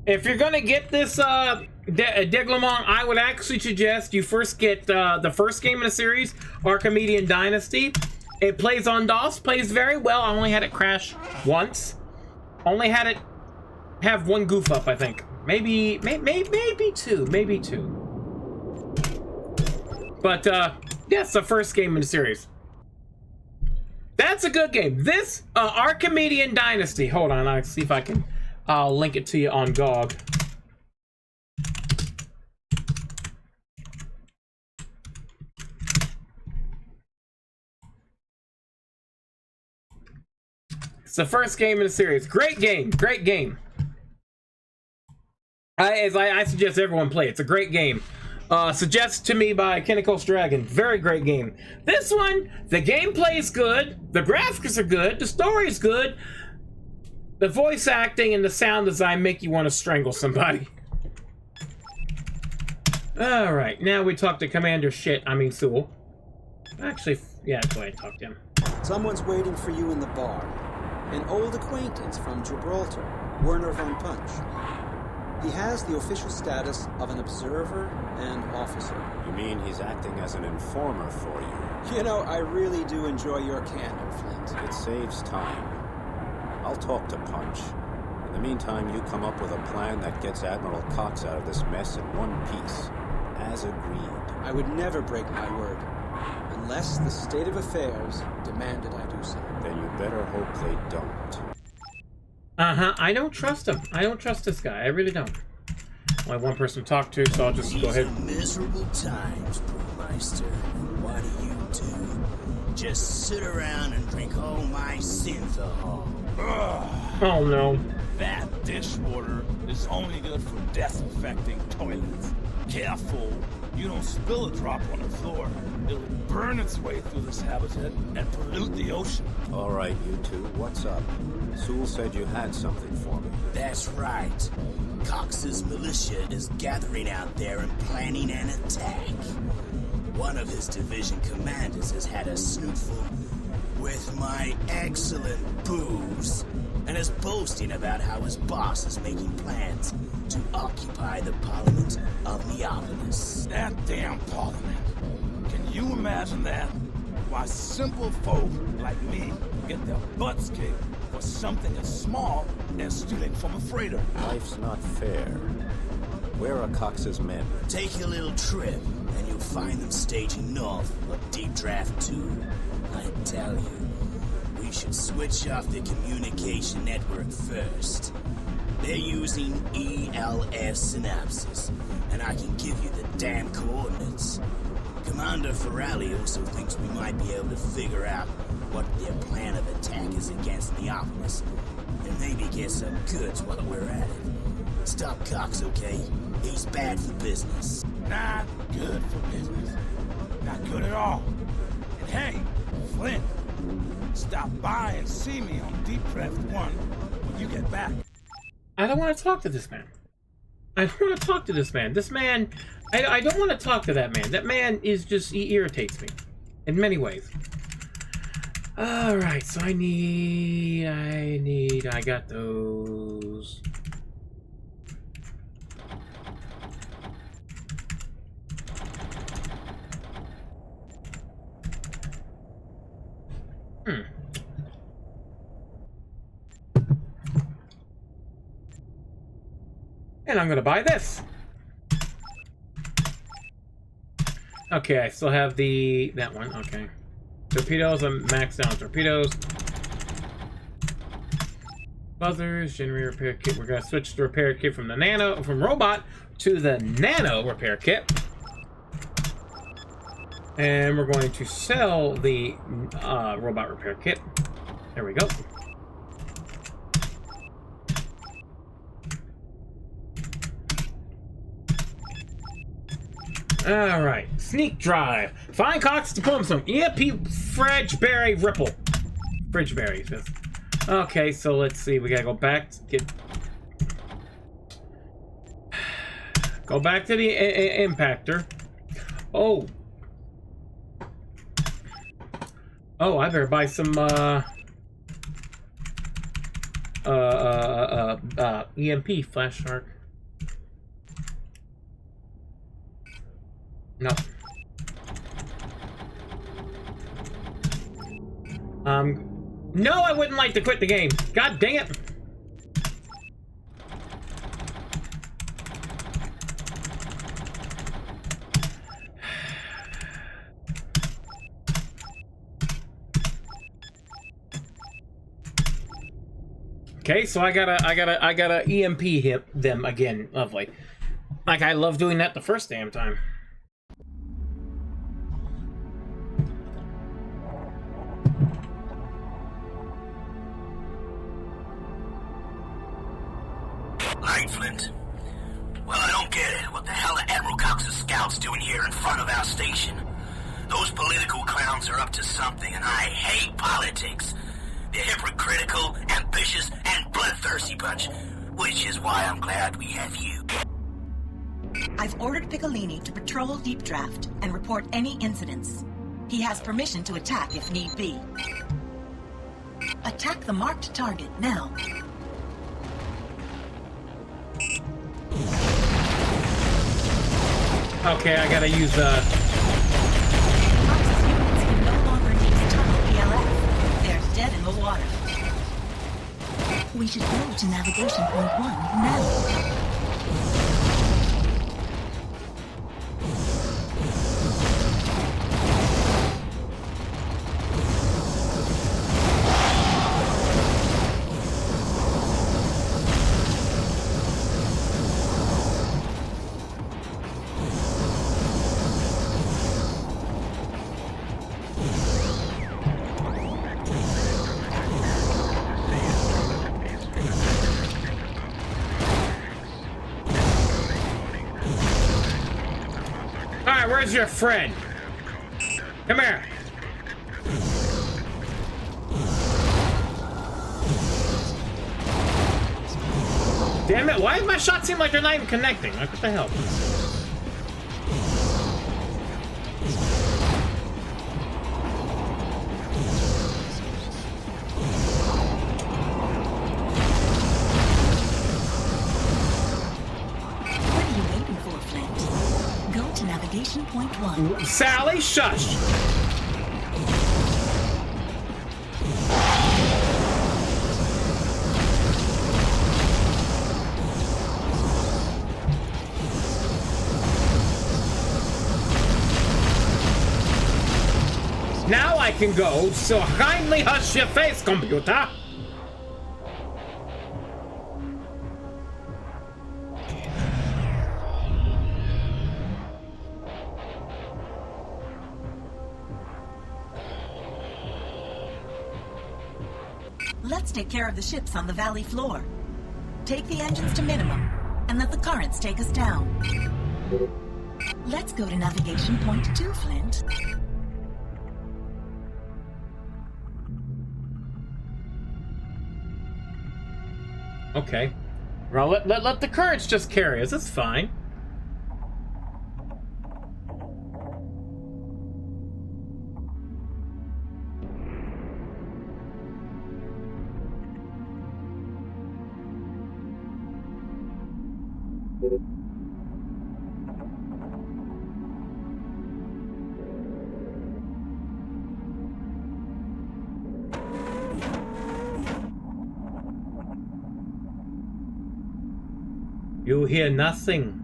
If you're gonna get this Deglamon, I would actually suggest you first get the first game in the series, Archimedean Dynasty. It plays on DOS, plays very well. I only had it crash once. Only had it have one goof up, I think. Maybe two. But that's the first game in the series. That's a good game. This Archimedean Dynasty. Hold on, I'll see if I can. I'll link it to you on GOG. It's the first game in the series. Great game. Great game. I suggest everyone play it. It's a great game. Suggested to me by Kennicos Dragon. Very great game. This one, the gameplay is good. The graphics are good. The story is good. The voice acting and the sound design make you want to strangle somebody. Alright, now we talk to Commander Sool. Actually, yeah, go ahead and talk to him. Someone's waiting for you in the bar. An old acquaintance from Gibraltar, Werner von Punch. He has the official status of an observer and officer. You mean he's acting as an informer for you? You know, I really do enjoy your candor, Flint. It saves time. I'll talk to Punch. In the meantime, you come up with a plan that gets Admiral Cox out of this mess in one piece. As agreed. I would never break my word. Unless the state of affairs demanded I do so. Then you better hope they don't. I don't trust him. I don't trust this guy. I really don't. Only one person to talk to, so I'll just go ahead. These are miserable times, Brewmeister. And what do? Just sit around and drink all my synthahol. Oh no. That dishwater is only good for disinfecting toilets. Careful, you don't spill a drop on the floor. It'll burn its way through this habitat and pollute the ocean. All right, you two, what's up? Sool said you had something for me. That's right. Cox's militia is gathering out there and planning an attack. One of his division commanders has had a snootful with my excellent booze and is boasting about how his boss is making plans to occupy the Parliament of Neopolis. That damn Parliament. Can you imagine that? Why simple folk like me get their butts kicked for something as small as stealing from a freighter. Life's not fair. Where are Cox's men? Take a little trip, and you'll find them staging north of Deep Draft 2. I tell you, we should switch off the communication network first. They're using ELS synapses, and I can give you the damn coordinates. Commander Ferrali also thinks we might be able to figure out what their plan of attack is against Neopolis, and maybe get some goods while we're at it. Stop Cox, okay? He's bad for business. Not good for business. Not good at all. And hey, Flint, stop by and see me on Deep Draft 1 when you get back. I don't want to talk to this man. I don't want to talk to this man. This man, I don't want to talk to that man. That man is just, he irritates me in many ways. Alright, so I got those. And I'm gonna buy this. Okay, I still have that one. Okay. Torpedoes, I'm maxed out on torpedoes. Buzzers, generator repair kit. We're gonna switch the repair kit from robot to the nano repair kit. And we're going to sell the robot repair kit. There we go. Alright, sneak drive. Find Cox to pull him some EMP fridge berry ripple. Fridge berries. Okay, so let's see. We gotta go back to go back to the impactor. Oh, I better buy some EMP flash shark. No. No, I wouldn't like to quit the game. God dang it. Okay, so I gotta EMP hit them again. Lovely. Like, I love doing that the first damn time. Right, Flint. Well, I don't get it. What the hell are Admiral Cox's scouts doing here in front of our station? Those political clowns are up to something, and I hate politics. They're hypocritical, ambitious, and bloodthirsty bunch, which is why I'm glad we have you. I've ordered Piccolini to patrol Deep Draft and report any incidents. He has permission to attack if need be. Attack the marked target now. Okay, I gotta use Cox's units can no longer use tunnel PLF. They're dead in the water. We should go to navigation point 1 now. Alright, where's your friend? Come here. Damn it, why does my shot seem like they're not even connecting? Like, what the hell? What are you waiting for, Flint? Go to navigation point 1. Sally, shush! Now I can go, so kindly hush your face, computer! Let's take care of the ships on the valley floor. Take the engines to minimum, and let the currents take us down. Let's go to navigation point 2, Flint. Okay. Well, let the currents just carry us. That's fine. You hear nothing.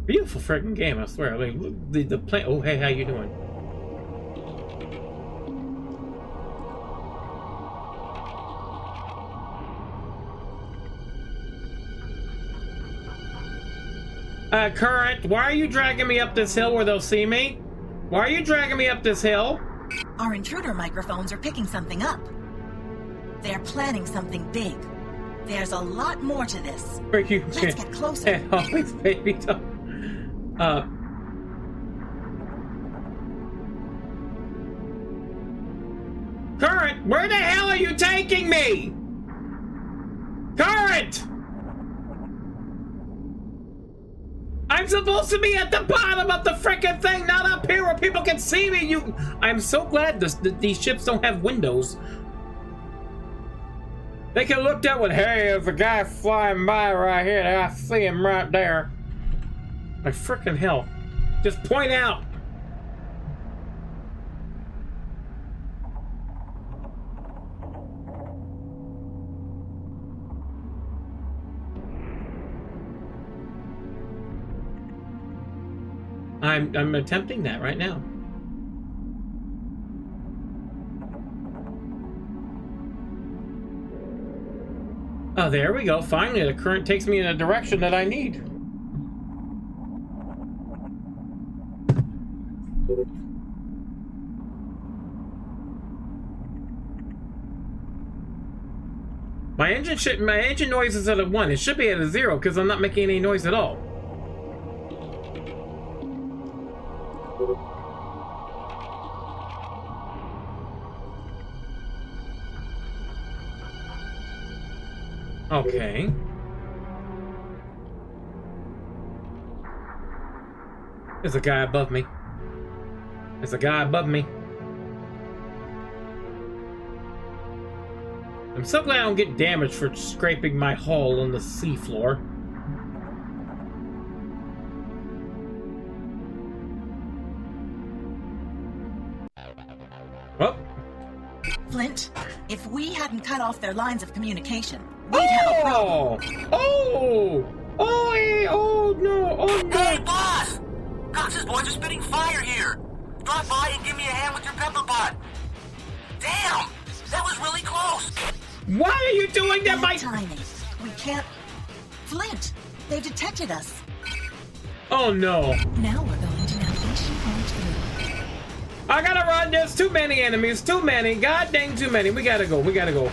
Beautiful freaking game, I swear. Like, the plane. Oh, hey, how you doing? Current, why are you dragging me up this hill where they'll see me? Why are you dragging me up this hill? Our intruder microphones are picking something up. They're planning something big. There's a lot more to this. Let's get closer. Always, baby. Current, where the hell are you taking me? Current! I'm supposed to be at the bottom of the frickin' thing, not up here where people can see me. I'm so glad these ships don't have windows. They can look down with, hey, there's a guy flying by right here. I see him right there. Like frickin' hell. Just point out. I'm attempting that right now. Oh, there we go. Finally, the current takes me in a direction that I need. My engine noise is at a 1. It should be at a 0 because I'm not making any noise at all. Okay. There's a guy above me. There's a guy above me. I'm so glad I don't get damaged for scraping my hull on the seafloor. Oh. Flint, if we hadn't cut off their lines of communication, we'd have a problem. Oh no! Oh no! Hey, boss! Cox's boys are spitting fire here. Drop by and give me a hand with your pepper pot. Damn! That was really close. Why are you doing that, Mike? Timing. We can't. Flint, they've detected us. Oh no! Now we're going to navigation point 3. I gotta run. There's too many enemies. Too many. God dang, too many. We gotta go. We gotta go.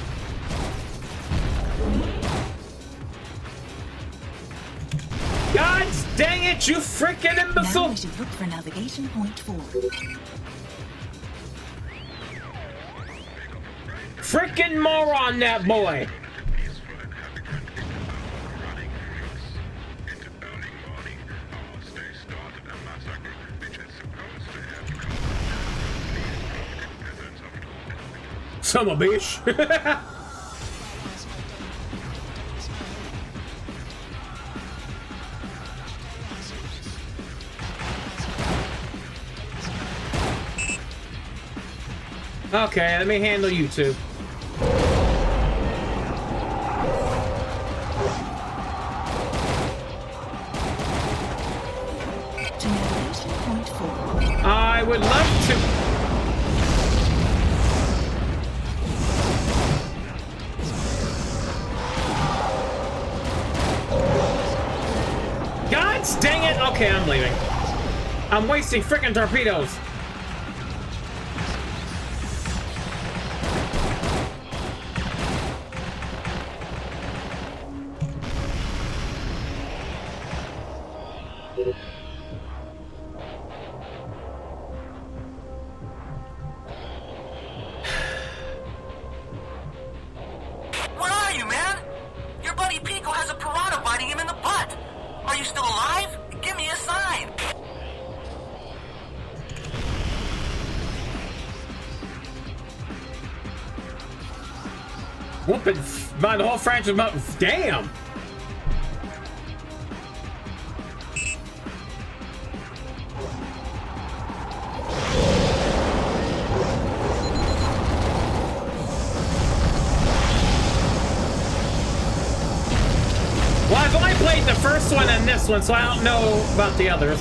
dang it, you freaking imbecile! Now we should look for navigation point 4. Freaking moron, that boy! Son of a bitch! Okay, let me handle you two. To navigation point 4. I would love to. God dang it! Okay, I'm leaving. I'm wasting freaking torpedoes. Where are you, man? Your buddy Pico has a piranha biting him in the butt. Are you still alive? Give me a sign. Whooping by the whole franchise. Damn! Well, I've only played the first one and this one, so I don't know about the others.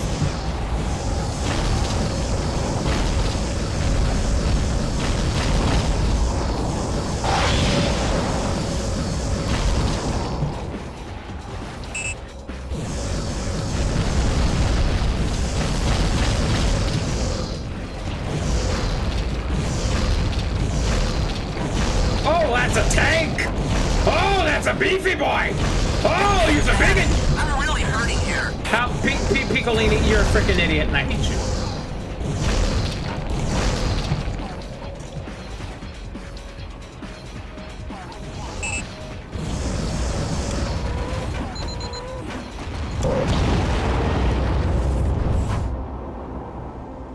Oh, that's a tank! Oh, that's a beefy boy! Oh, he's a bigot! I'm really hurting here. How, Piccolini, you're a freaking idiot, and I hate you.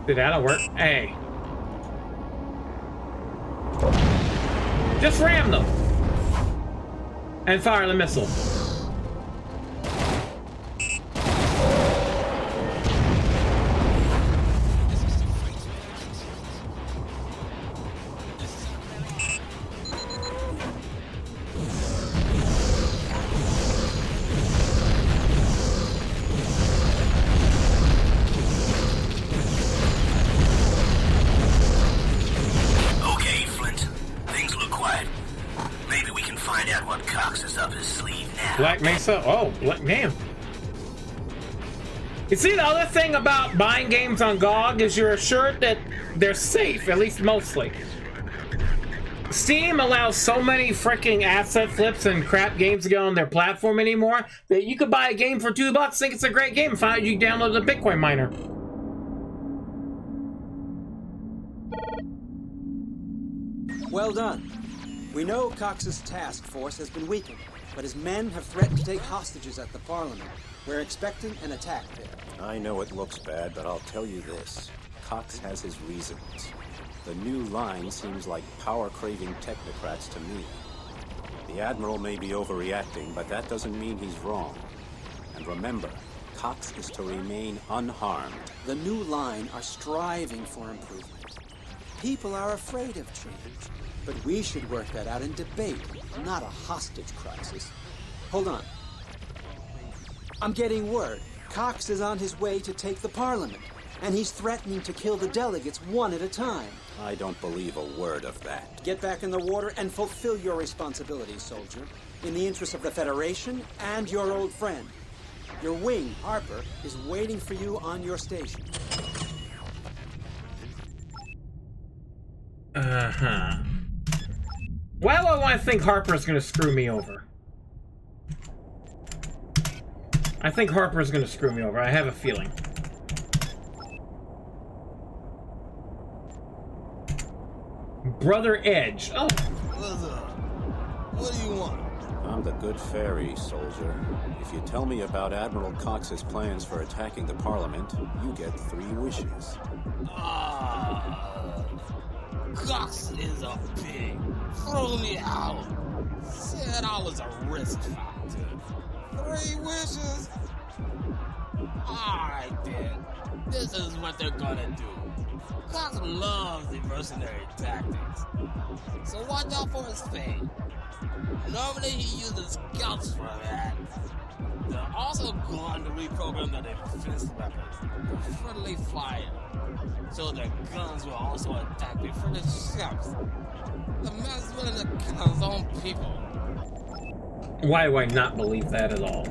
Dude, that'll work. Hey. Just ram them. And fire the missile. Okay, Flint. Things look quiet. Maybe we can find out what Cox is up his sleeve now. Black Mesa? Oh, damn. You see, the other thing about buying games on GOG is you're assured that they're safe, at least mostly. Steam allows so many freaking asset flips and crap games to go on their platform anymore that you could buy a game for $2, think it's a great game, and find out you downloaded a Bitcoin miner. Well done. We know Cox's task force has been weakened, but his men have threatened to take hostages at the Parliament. We're expecting an attack there. I know it looks bad, but I'll tell you this. Cox has his reasons. The new line seems like power-craving technocrats to me. The Admiral may be overreacting, but that doesn't mean he's wrong. And remember, Cox is to remain unharmed. The new line are striving for improvement. People are afraid of change, but we should work that out in debate, not a hostage crisis. Hold on. I'm getting word. Cox is on his way to take the Parliament, and he's threatening to kill the delegates one at a time. I don't believe a word of that. Get back in the water and fulfill your responsibilities, soldier, in the interest of the Federation and your old friend. Your wing, Harper, is waiting for you on your station. Uh-huh. Why do I want to think Harper's gonna screw me over? I think Harper's gonna screw me over. I have a feeling. Brother Edge. Oh. What's up? What do you want? I'm the good fairy, soldier. If you tell me about Admiral Cox's plans for attacking the Parliament, you get 3 wishes. Cox is a pig. Threw me out. Said I was a risk factor. 3 wishes? Alright then. This is what they're gonna do. Cox loves the mercenary tactics. So watch out for his fame. Normally he uses scouts for that. They're also going to reprogram their defense weapon for friendly fire. So their guns will also attack before the ships. The man's willing to kill his own people. Why do I not believe that at all?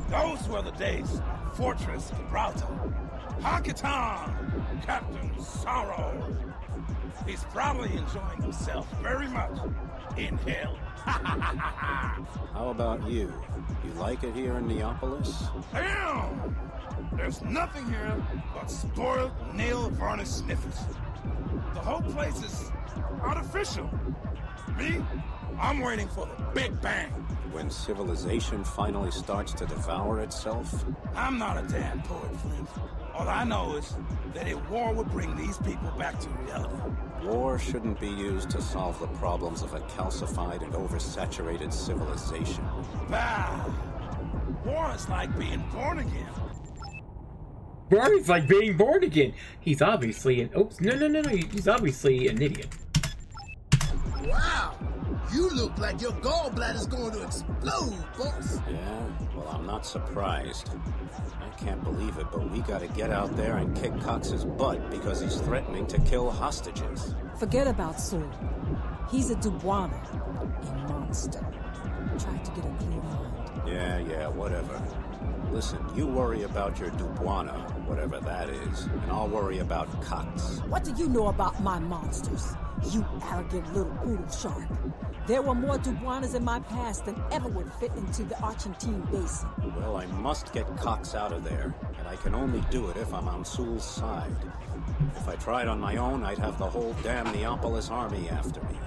Those were the days of Fortress Gibraltar. Honkaton, Captain Sorrow. He's probably enjoying himself very much in hell. How about you? You like it here in Neapolis? Damn! There's nothing here but spoiled nail-varnish sniffers. The whole place is artificial. Me, I'm waiting for the Big Bang. When civilization finally starts to devour itself? I'm not a damn poet, Flint. All I know is that a war would bring these people back to reality. War shouldn't be used to solve the problems of a calcified and oversaturated civilization. Bah! War is like being born again. War is like being born again. He's obviously an... Oops, no. He's obviously an idiot. Wow! You look like your gallbladder's going to explode, boss. Yeah? Well, I'm not surprised. I can't believe it, but we gotta get out there and kick Cox's butt because he's threatening to kill hostages. Forget about Sool. He's a Dubuana, a monster. Try to get a clear mind. Yeah, whatever. Listen, you worry about your Dubuana, whatever that is, and I'll worry about Cox. What do you know about my monsters, you arrogant little poodle shark? There were more Dubuanas in my past than ever would fit into the Argentine basin. Well, I must get Cox out of there, and I can only do it if I'm on Sool's side. If I tried on my own, I'd have the whole damn Neapolis army after me.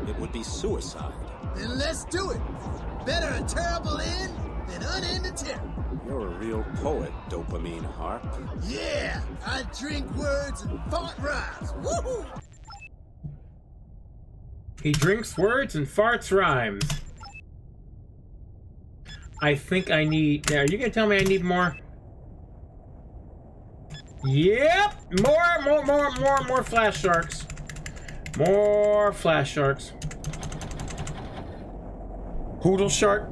It would be suicide. Then let's do it. Better a terrible end than unending terror. You're a real poet, Dopamine Harp. Yeah, I drink words and fart rhymes. Woohoo! He drinks words and farts rhymes. I think I need... Now, are you gonna tell me I need more? Yep! More flash sharks. More flash sharks. Poodle shark?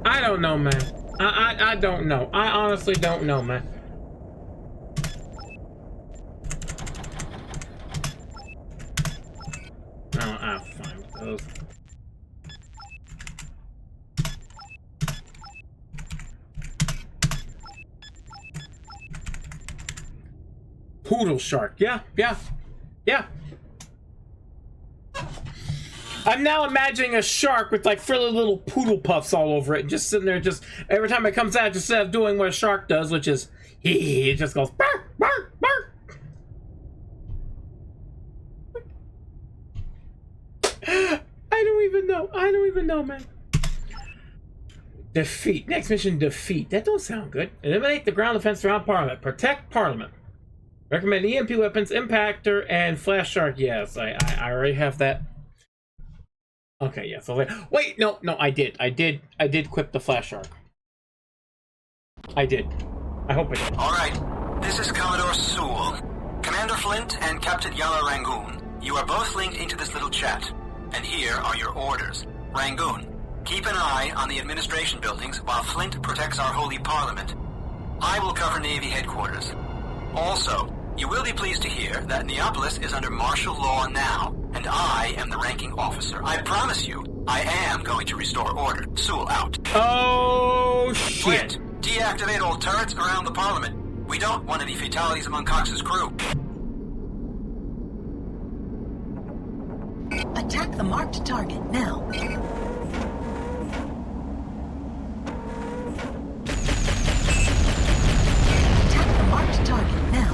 I don't know, man. I don't know. I honestly don't know, man. Oh, I'm fine with those. Poodle shark. Yeah. I'm now imagining a shark with like frilly little poodle puffs all over it, just sitting there, just every time it comes out, just instead of doing what a shark does, which is it just goes bark, bark, bark. I don't even know, man. Defeat. Next mission, defeat. That don't sound good. Eliminate the ground defense around Parliament. Protect Parliament. Recommend EMP weapons, impactor, and flash shark. Yes, I already have that. Okay, yeah, so wait, no, I did equip the flash shark. I did. I hope I did. Alright, this is Commodore Sool. Commander Flint and Captain Yala Rangoon. You are both linked into this little chat. And here are your orders. Rangoon, keep an eye on the administration buildings while Flint protects our holy parliament. I will cover Navy headquarters. Also, you will be pleased to hear that Neapolis is under martial law now, and I am the ranking officer. I promise you, I am going to restore order. Sool out. Oh, shit. Flint, deactivate all turrets around the Parliament. We don't want any fatalities among Cox's crew. Attack the marked target now. Attack the marked target now.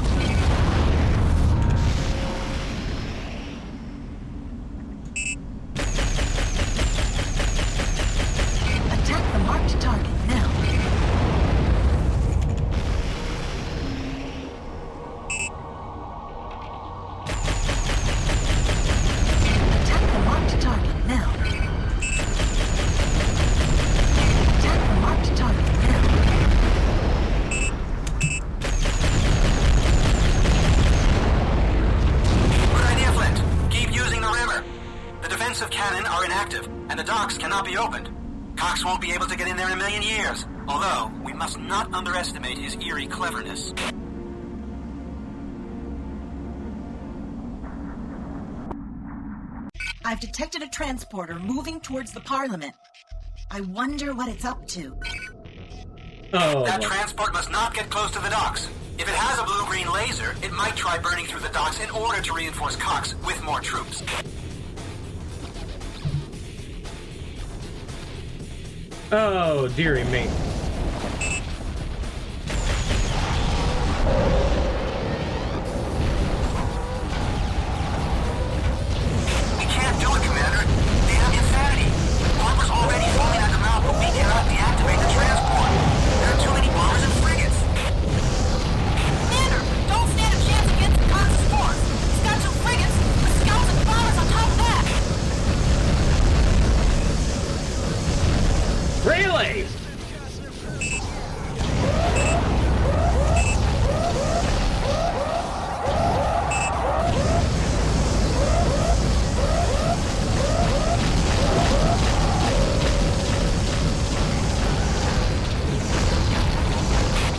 Attack the marked target now. Attack the marked target now. Attack the marked target now. Good idea, Flint. Keep using the river. The defensive cannon are inactive, and the docks cannot be opened. Cox won't be able to get in there in a million years, although we must not underestimate his eerie cleverness. I've detected a transporter moving towards the Parliament. I wonder what it's up to. That transport must not get close to the docks. If it has a blue-green laser, it might try burning through the docks in order to reinforce Cox with more troops. Oh, dearie me. We can't do it, Commander. Damn insanity. Bombers already falling at the mouth, but we cannot deactivate the transport. There are too many bombers and frigates. Commander, don't stand a chance against Cox's force. He's got 2 frigates, with scouts and bombers on top of that. Really?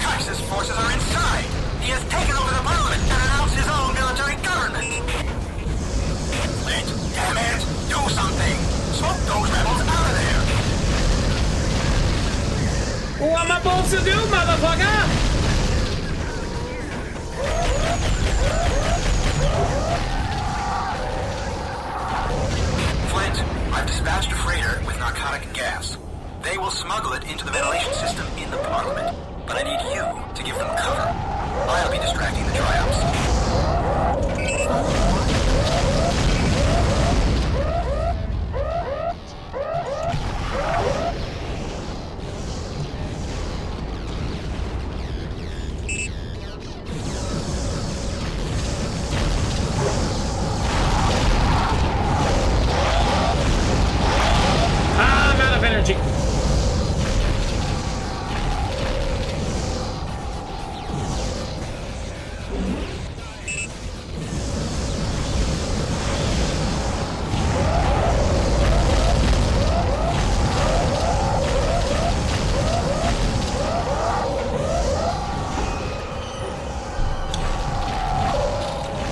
Cox's forces are inside. He has taken over the Parliament and announced his own military government. Flint, damn it, do something. Smoke those rebels out of there. What am I supposed to do, motherfucker? Flint, I've dispatched a freighter with narcotic gas. They will smuggle it into the ventilation system in the Parliament, but I need you to give them cover. I'll be distracting the tryouts. I'm out of energy.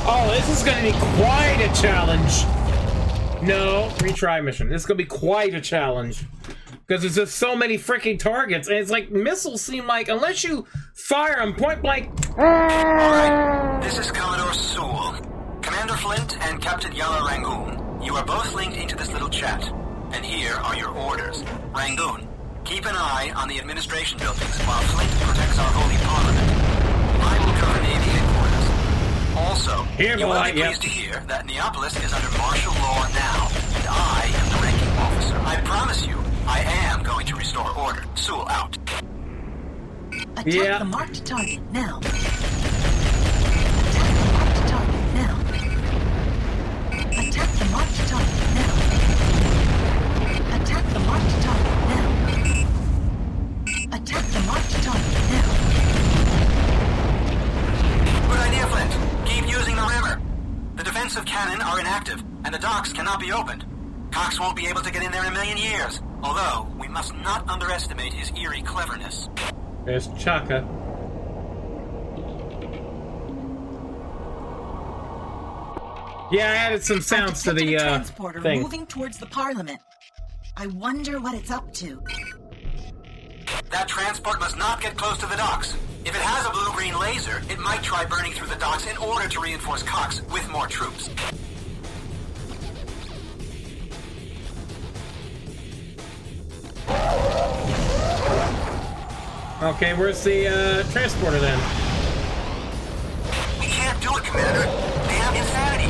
Oh, this is going to be quite a challenge. No, retry mission. This is going to be quite a challenge. Because there's just so many freaking targets. And it's like, missiles seem like, unless you fire them point blank. Alright, this is Commodore Sool. Commander Flint and Captain Yala Rangoon, you are both linked into this little chat. And here are your orders. Rangoon, keep an eye on the administration buildings while Flint protects our holy parliament. I will cover Navy headquarters. Also, Here, you will boy, be yep. pleased to hear that Neapolis is under martial law now, and I am the ranking officer. I promise you, I am going to restore order. Sool out. Attack the marked target now. Attack the marked target now. Attack the marked target now. Attack the marked target now. Attack the marked target now. Good idea, Flint. Keep using the river. The defensive cannon are inactive, and the docks cannot be opened. Cox won't be able to get in there in a million years, although we must not underestimate his eerie cleverness. There's Chaka. Yeah, I added some sounds to the Transporter thing. moving towards the Parliament. I wonder what it's up to. That transport must not get close to the docks. If it has a blue-green laser, it might try burning through the docks in order to reinforce Cox with more troops. Okay, where's the transporter then? We can't do it, Commander. Damn insanity.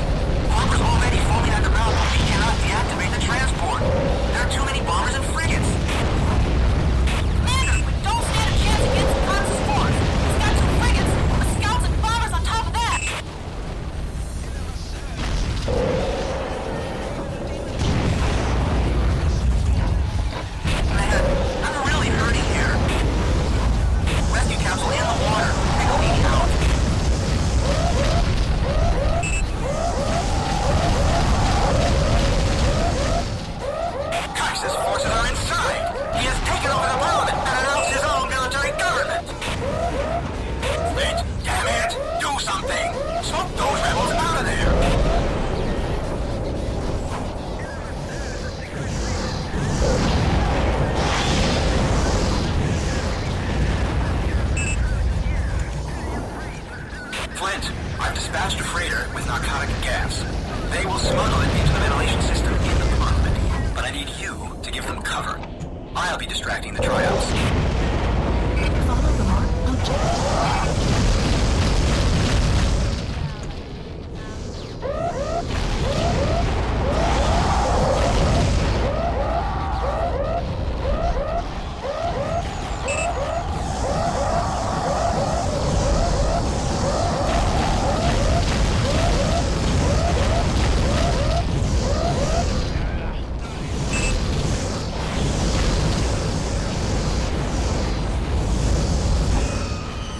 Bombers already foaming at the mouth, but we cannot deactivate the transport. There are too many bombers and frigates. Commander, we don't stand a chance against Cox's force. He's got 2 frigates, with scouts and bombers on top of that. Man, I'm really hurting here. Rescue capsule in the water. I don't need help. Kaiser's forces are inside. He has taken over the parliament and announced his own military government. Flint, damn it! Do something! Smoke those rebels out of there! Flint, I've dispatched a freighter with narcotic gas. They will smuggle it into the ventilation system in the parliament, but I need you to give them cover. I'll be distracting the tryouts. Follow the marked object.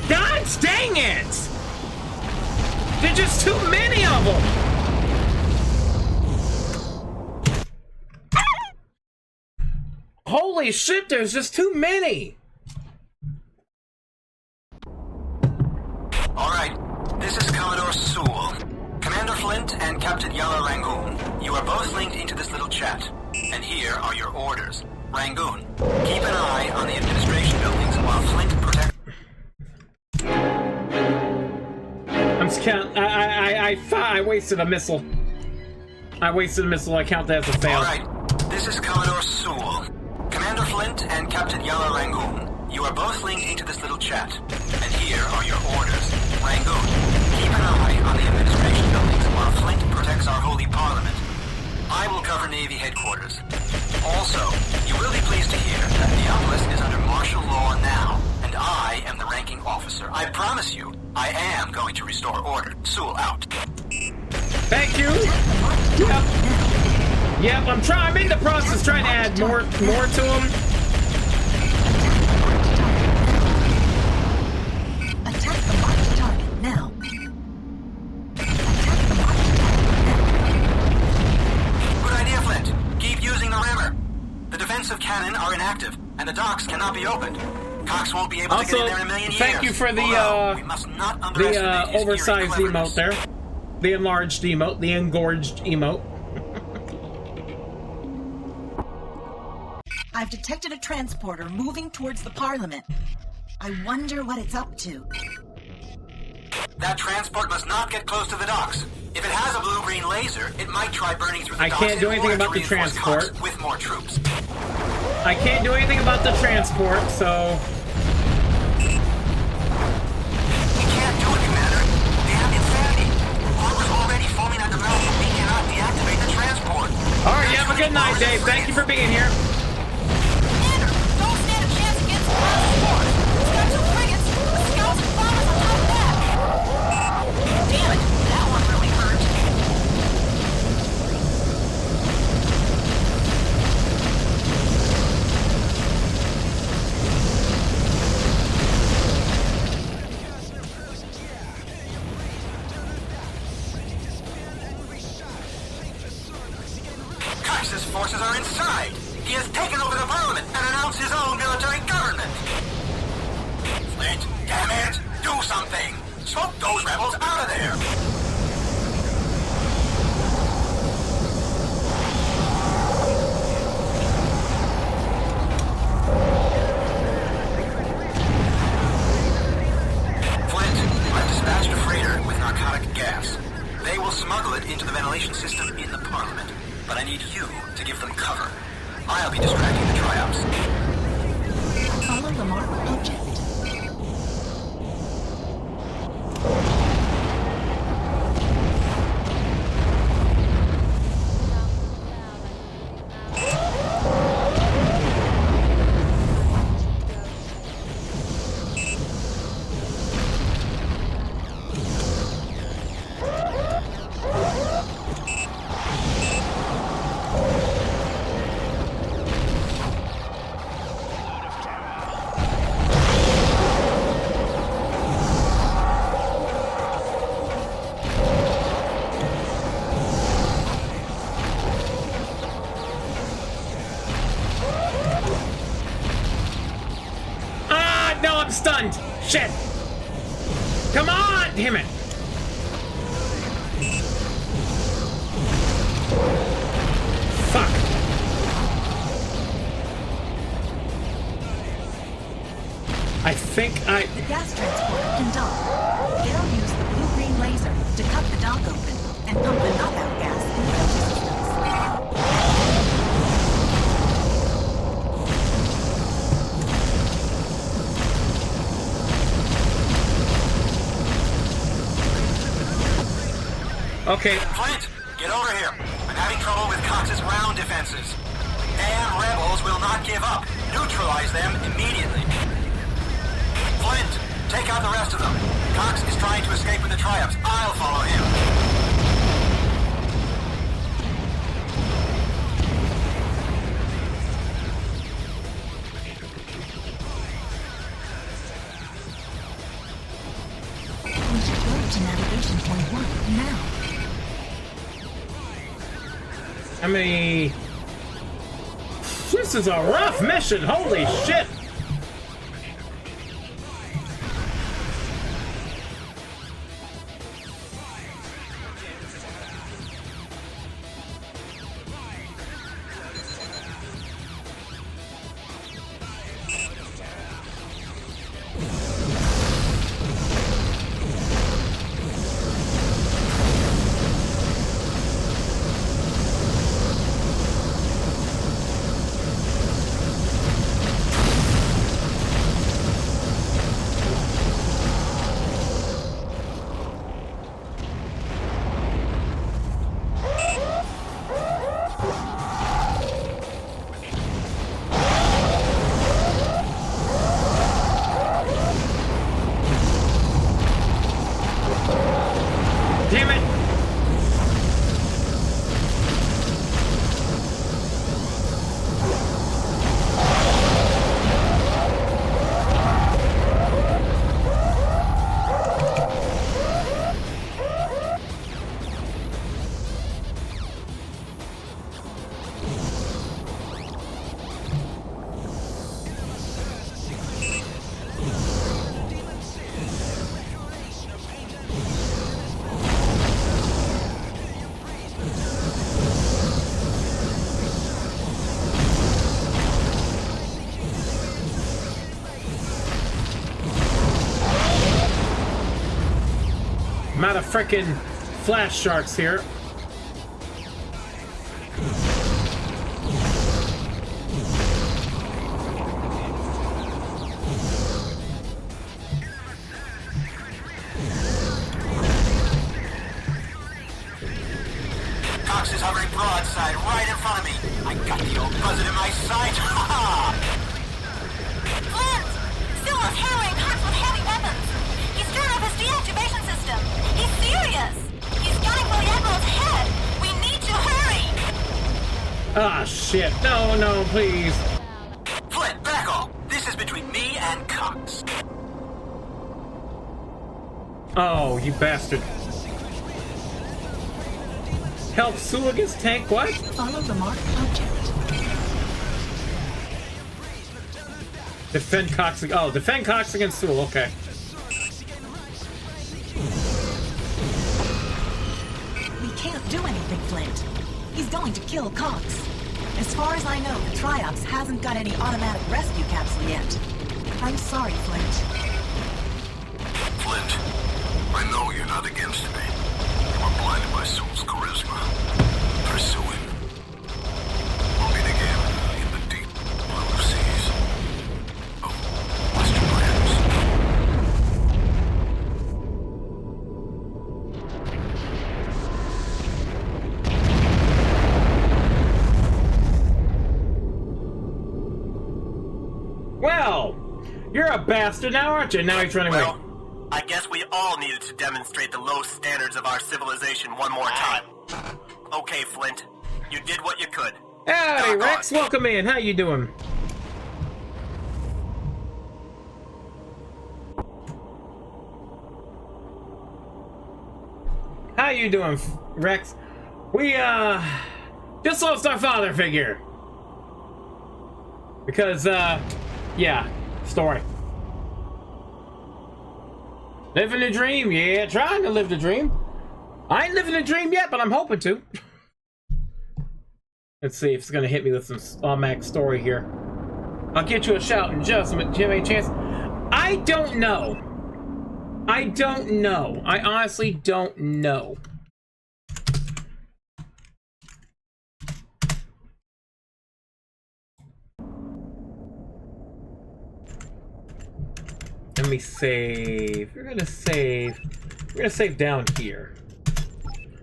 God dang it! There's just too many of them! Holy shit, there's just too many! Alright, this is Commodore Sool. Commander Flint and Captain Yala Rangoon, you are both linked into this little chat. And here are your orders. Rangoon, keep an eye on the administration buildings while Flint protects... I'm scared. I wasted a missile. I wasted a missile. I count that as a fail. Alright, this is Commodore Sool. Commander Flint and Captain Yala Rangoon, you are both linked into this little chat. And here are your orders. Rangoon, keep an eye on the administration buildings while Flint protects our holy parliament. I will cover Navy headquarters. Also, you will be pleased to hear that Neapolis is under martial law now, and I am the ranking officer. I promise you, I am going to restore order. Sool out. Thank you. Yep, I'm in the process trying to add more to them. Attack the marked target now. Good idea, Flint. Keep using the rammer. The defensive cannon are inactive, and the docks cannot be opened. Cox won't be able to get in there in a million years. Thank you for the oversized emote there. The enlarged emote, the engorged emote. I've detected a transporter moving towards the Parliament. I wonder what it's up to. That transport must not get close to the docks. If it has a blue-green laser, it might try burning through the docks. I can't do anything about the transport. With more troops. I can't do anything about the transport, so... We can't do it, Commander. Damn insanity. Bombers already foaming at the mouth, but we cannot deactivate the transport. Alright, you have a good night, Dave. Thank you for being here. Commander, don't stand a chance against Cox's force. He's got 2 frigates, with scouts and bombers on top of that. Damn it, that one really hurt. Kaiser's forces are inside. He has taken over the parliament and announced his own military government. Flint, damn it! Do something! Smoke those rebels out of there! Flint, I've dispatched a freighter with narcotic gas. They will smuggle it into the ventilation system in the parliament. But I need you to give them cover. I'll be distracting the tryouts. Follow the marked object. Shit! Come on! Damn it! Fuck! I think The gas transporter can dock. They'll use the blue-green laser to cut the dock open and pump the knockout gas into the systems. Okay. Flint, get over here. I'm having trouble with Cox's ground defenses. Damn rebels will not give up. Neutralize them immediately. Flint, take out the rest of them. Cox is trying to escape with the Triumphs. I'll follow him. We should go to navigation point 1 now. How many? This is a rough mission. Holy shit! Damn it! I'm out of frickin' flash sharks here. Cox is hovering broadside right in front of me. I got the old buzzard in my sight. Ha ha! Flint! Sewell's harrowing Cox with heavy weapons. He's turned off his deactivation system. He's serious. He's gunning for the Admiral's head. We need to hurry. Ah, shit. No, no, please. Flint, back off. This is between me and Cox. Oh, you bastard. Help Sool against tank, what? Follow the marked object. Defend Cox. Oh, defend Cox against Sool, okay. We can't do anything, Flint. He's going to kill Cox. As far as I know, the Triops hasn't got any automatic rescue capsule yet. I'm sorry, Flint. Flint, I know you're not against me. You were blinded by Sool's charisma. Pursue him. We'll meet again in the deep blue seas of Western lands. Well, you're a bastard now, aren't you? Now he's running away. I guess we all needed to demonstrate the low standards of our civilization one more time. Okay, Flint. You did what you could. Howdy, Rex. Welcome in. How you doing? How you doing, Rex? We, just lost our father figure. Because, yeah, story. Living the dream, yeah, trying to live the dream. I ain't living the dream yet, but I'm hoping to. Let's see if it's gonna hit me with some automatic story here. I'll get you a shout in just a minute. Do you have any chance? I don't know. I don't know. I honestly don't know. Let me save. We're gonna save. We're gonna save down here.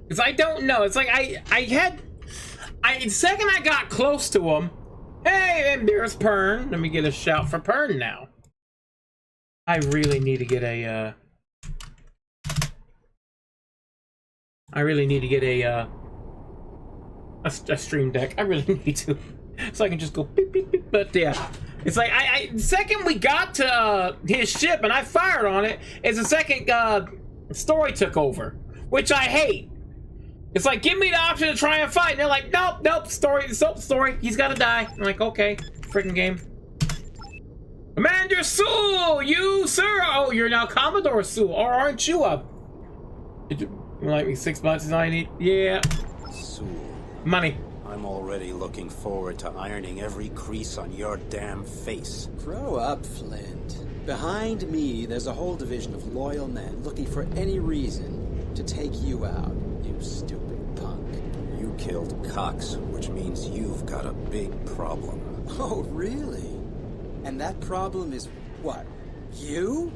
Because I don't know. It's like the second I got close to him, hey, and there's Pern. Let me get a shout for Pern now. I really need to get a a stream deck. I really need to, so I can just go beep beep beep. But yeah, it's like the second we got to his ship and I fired on it, is the second story took over, which I hate. It's like, give me the option to try and fight, and they're like, nope, story, he's gotta die. I'm like, okay, freaking game. Commander Sool, you sir. Oh, you're now Commodore Sool, or aren't you up? Did you like me 6 months is all I need? Yeah. Sool. Money. I'm already looking forward to ironing every crease on your damn face. Grow up, Flint. Behind me, there's a whole division of loyal men looking for any reason to take you out, you stupid punk. You killed Cox, which means you've got a big problem. Oh, really? And that problem is what? You?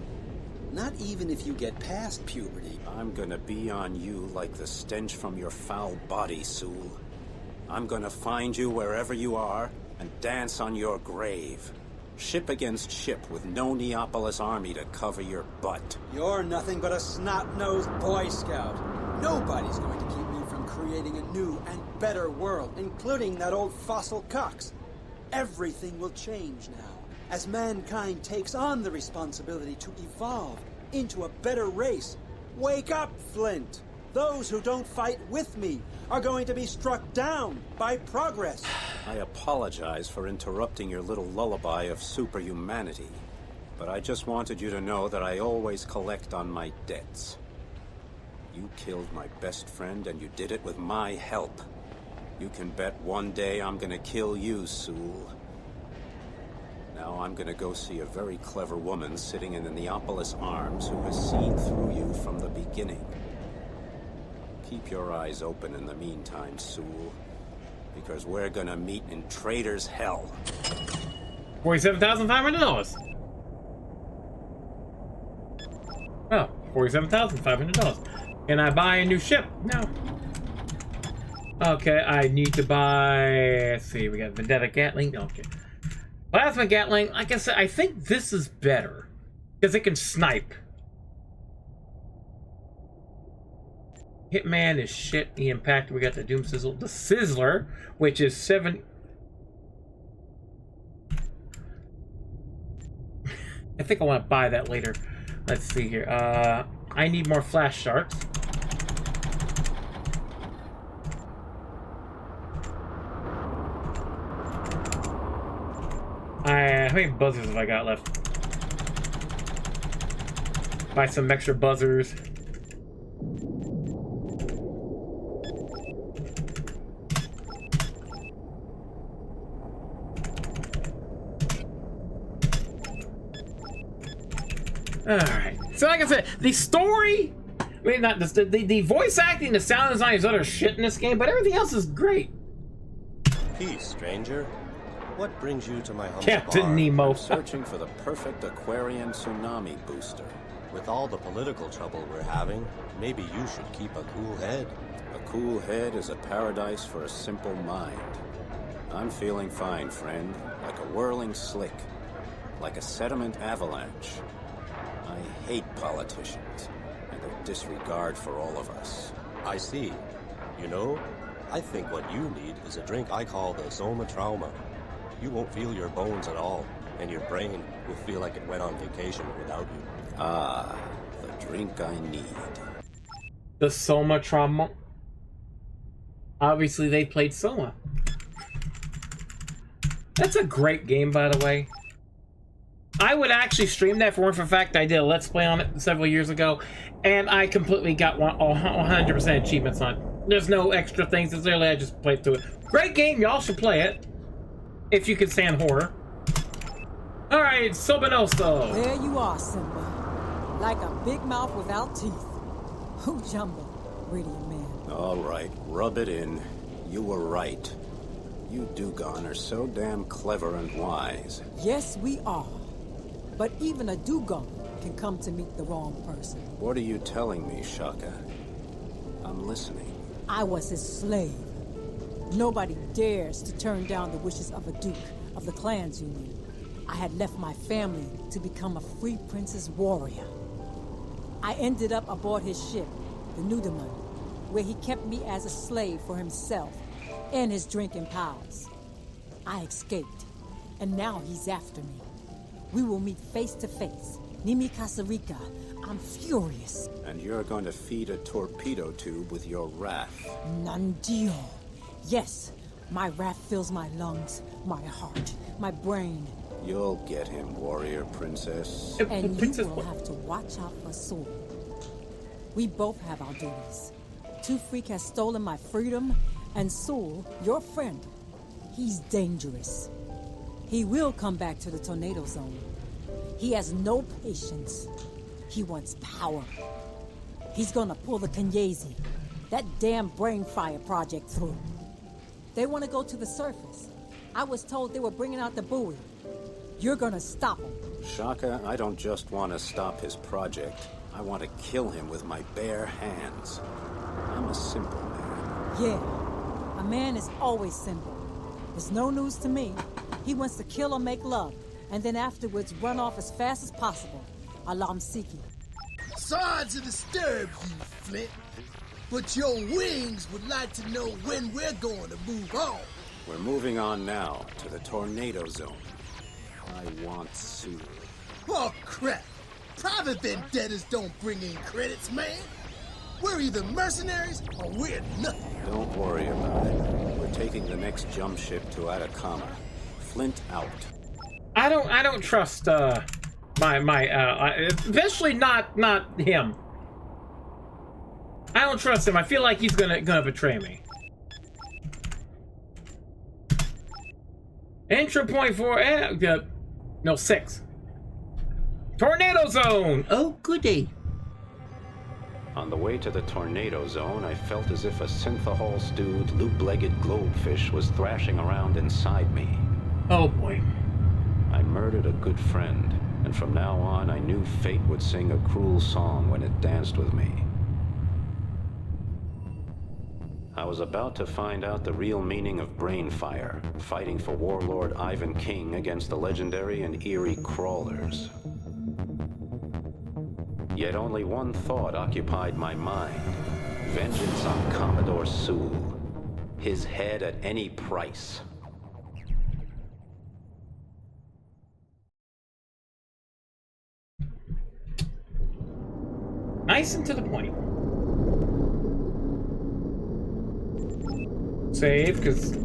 Not even if you get past puberty. I'm gonna be on you like the stench from your foul body, Sool. I'm gonna find you wherever you are and dance on your grave. Ship against ship with no Neapolis army to cover your butt. You're nothing but a snot-nosed Boy Scout. Nobody's going to keep me from creating a new and better world, including that old fossil Cox. Everything will change now, as mankind takes on the responsibility to evolve into a better race. Wake up, Flint! Those who don't fight with me are going to be struck down by progress. I apologize for interrupting your little lullaby of superhumanity, but I just wanted you to know that I always collect on my debts. You killed my best friend, and you did it with my help. You can bet one day I'm gonna kill you, Sool. Now I'm gonna go see a very clever woman sitting in the Neapolis Arms who has seen through you from the beginning. Keep your eyes open in the meantime, Sool, because we're gonna meet in Traitor's Hell. $47,500. Oh, $47,500. Can I buy a new ship? No. Okay, I need to buy. Let's see, we got Vendetta Gatling. Okay. Plasma Gatling, like I said, I think this is better because it can snipe. Hitman is shit. The Impact, we got the Doom Sizzle. The Sizzler, which is 7. I think I want to buy that later. Let's see here. I need more Flash Sharks. How many buzzers have I got left? Buy some extra buzzers. Alright. So like I said, the story, I mean, not the voice acting, the sound design is utter shit in this game, but everything else is great. Peace, stranger. What brings you to my humble Captain bar? Nemo. I'm searching for the perfect Aquarian tsunami booster. With all the political trouble we're having, maybe you should keep a cool head. A cool head is a paradise for a simple mind. I'm feeling fine, friend. Like a whirling slick. Like a sediment avalanche. I hate politicians and their disregard for all of us. I see. You know, I think what you need is a drink I call the Soma Trauma. You won't feel your bones at all, and your brain will feel like it went on vacation without you. Ah, the drink I need. The Soma Trauma. Obviously, they played Soma. That's a great game, by the way. I would actually stream that for the fact I did a Let's Play on it several years ago, and I completely got 100% achievements on it. There's no extra things necessarily, I just played through it. Great game, y'all should play it. If you can stand horror. Alright, Sobanoso. There you are, Simba. Like a big mouth without teeth. Who jumbo, radiant man. All right, rub it in. You were right. You Dugon are so damn clever and wise. Yes, we are. But even a Dugon can come to meet the wrong person. What are you telling me, Shaka? I'm listening. I was his slave. Nobody dares to turn down the wishes of a duke of the clans union. I had left my family to become a free prince's warrior. I ended up aboard his ship, the Nudaman, where he kept me as a slave for himself and his drinking pals. I escaped, and now he's after me. We will meet face to face. Nimi Kasarika, I'm furious. And you're going to feed a torpedo tube with your wrath. Nandio. Yes, my wrath fills my lungs, my heart, my brain. You'll get him, warrior princess. And you will have to watch out for Sool. We both have our duties. Two Freak has stolen my freedom, and Sool, your friend, he's dangerous. He will come back to the tornado zone. He has no patience. He wants power. He's gonna pull the Kenyesi, that damn brain fire project through. They want to go to the surface. I was told they were bringing out the buoy. You're gonna stop him. Shaka, I don't just want to stop his project. I want to kill him with my bare hands. I'm a simple man. Yeah, a man is always simple. It's no news to me. He wants to kill or make love, and then afterwards run off as fast as possible. Alam Siki. Sorry to disturb you, Flint, but your wings would like to know when we're going to move on. We're moving on now to the tornado zone. I want Sool. Oh, crap. Private vendettas don't bring in credits, man. We're either mercenaries or we're nothing. Don't worry about it. We're taking the next jump ship to Atacama. Flint out. I don't trust especially not him. I don't trust him. I feel like he's gonna betray me. Entry point for no 6. Tornado zone. Oh goody. On the way to the tornado zone, I felt as if a synthahol-stewed, loop-legged globefish was thrashing around inside me. Oh boy. I murdered a good friend, and from now on I knew fate would sing a cruel song when it danced with me. I was about to find out the real meaning of brain fire, fighting for warlord Ivan King against the legendary and eerie crawlers. Yet only one thought occupied my mind. Vengeance on Commodore Sool. His head at any price. Nice and to the point. Save, because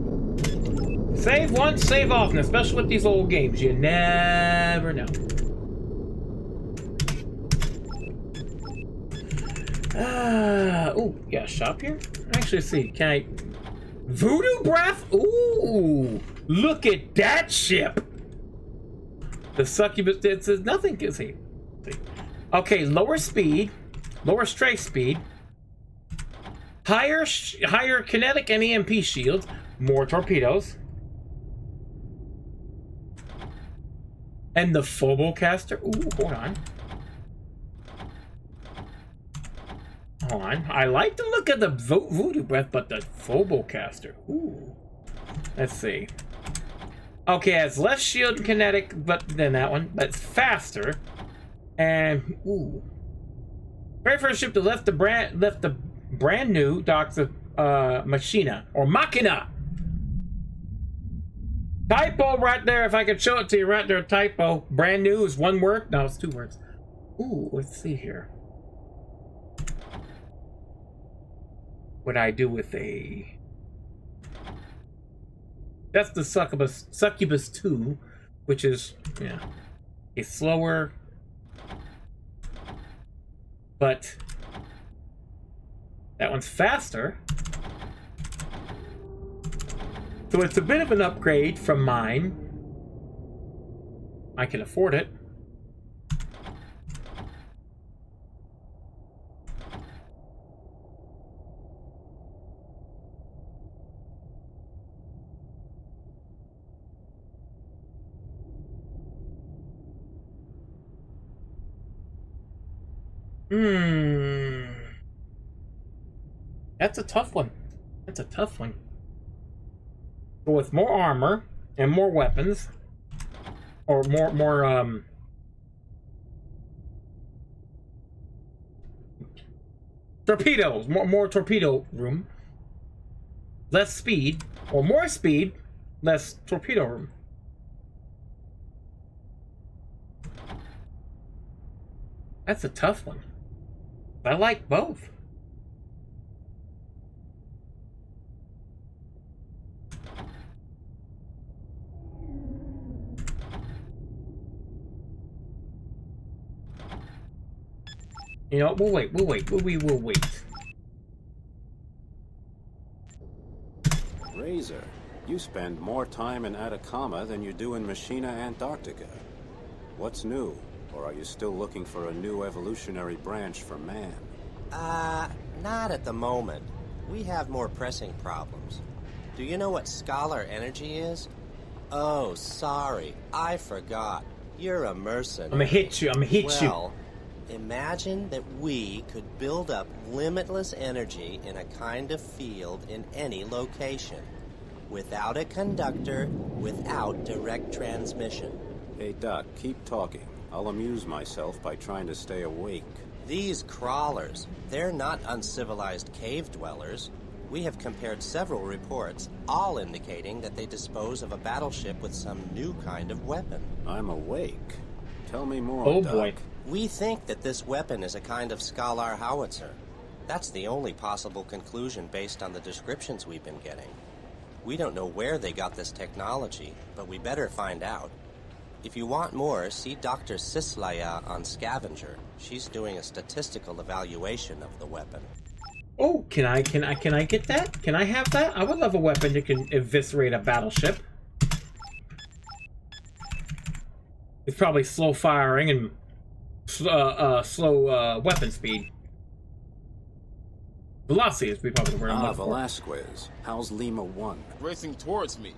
save once, save often, especially with these old games. You never know. Oh, yeah, shop here? Actually, see, can I... Voodoo Breath? Ooh, look at that ship. The succubus, it says nothing, is he? Okay, lower speed, lower strafe speed, higher kinetic and EMP shields, more torpedoes, and the Phobocaster. Ooh, hold on. Hold on. I like the look of the Voodoo Breath, but the Phobocaster. Ooh. Let's see. Okay, it has less shield and kinetic than that one, but it's faster. And ooh. Very first ship to left the brand new docks of Machina or Machina. Typo right there. If I could show it to you right there, typo. Brand new is one word. No, it's 2 words. Ooh, let's see here. What I do with a... That's the Succubus 2, which is, yeah. It's slower, but that one's faster. So it's a bit of an upgrade from mine. I can afford it. That's a tough one. That's a tough one. So with more armor and more weapons, or more torpedoes, more torpedo room, less speed, or more speed, less torpedo room. That's a tough one. I like both. You know, we'll wait. Razor, you spend more time in Atacama than you do in Machina, Antarctica. What's new? Or are you still looking for a new evolutionary branch for man? Not at the moment. We have more pressing problems. Do you know what scholar energy is? Oh, sorry. I forgot. You're a mercenary. I'm gonna hit you. Well, imagine that we could build up limitless energy in a kind of field in any location. Without a conductor, without direct transmission. Hey, Doc, keep talking. I'll amuse myself by trying to stay awake. These crawlers, they're not uncivilized cave dwellers. We have compared several reports, all indicating that they dispose of a battleship with some new kind of weapon. I'm awake. Tell me more, Oh, Doc. boy. We think that this weapon is a kind of Scholar howitzer. That's the only possible conclusion based on the descriptions we've been getting. We don't know where they got this technology, but we better find out. If you want more, see Dr. Sislaya on Scavenger. She's doing a statistical evaluation of the weapon. Oh, can I get that? Can I have that? I would love a weapon that can eviscerate a battleship. It's probably slow firing and slow weapon speed. Velocity is probably the word I'm looking for. Velasquez. How's Lima 1? Racing towards me.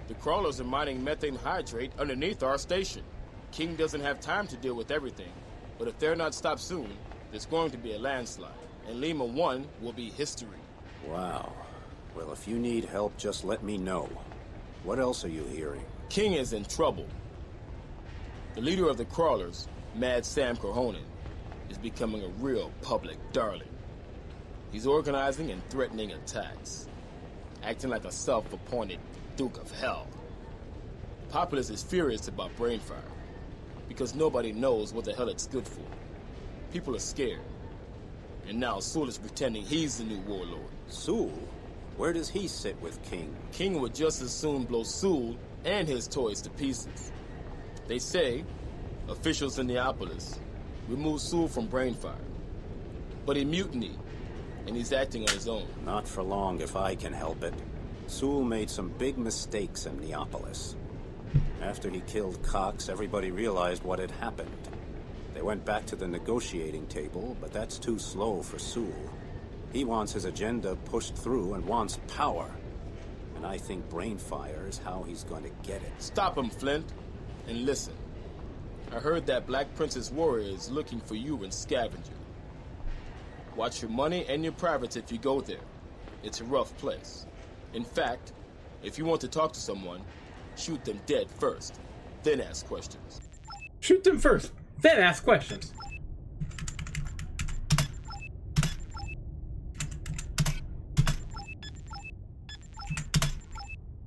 The crawlers are mining methane hydrate underneath our station. King doesn't have time to deal with everything, but if they're not stopped soon, there's going to be a landslide, and Lima 1 will be history. Wow. Well, if you need help, just let me know. What else are you hearing? King is in trouble. The leader of the crawlers, Mad Sam Corhonen, is becoming a real public darling. He's organizing and threatening attacks, acting like a self-appointed Duke of Hell. The populace is furious about Brainfire, because nobody knows what the hell it's good for. People are scared. And now Sool is pretending he's the new warlord. Sool? Where does he sit with King? King would just as soon blow Sool and his toys to pieces. They say, officials in Neapolis removed Sool from Brainfire. But he mutinied, and he's acting on his own. Not for long if I can help it. Sool made some big mistakes in Neapolis. After he killed Cox, everybody realized what had happened. They went back to the negotiating table, but that's too slow for Sool. He wants his agenda pushed through and wants power. And I think Brainfire is how he's going to get it. Stop him, Flint. And listen. I heard that Black Princess Warrior is looking for you in Scavenger. Watch your money and your privates if you go there. It's a rough place. In fact, if you want to talk to someone, shoot them dead first, then ask questions. Shoot them first, then ask questions.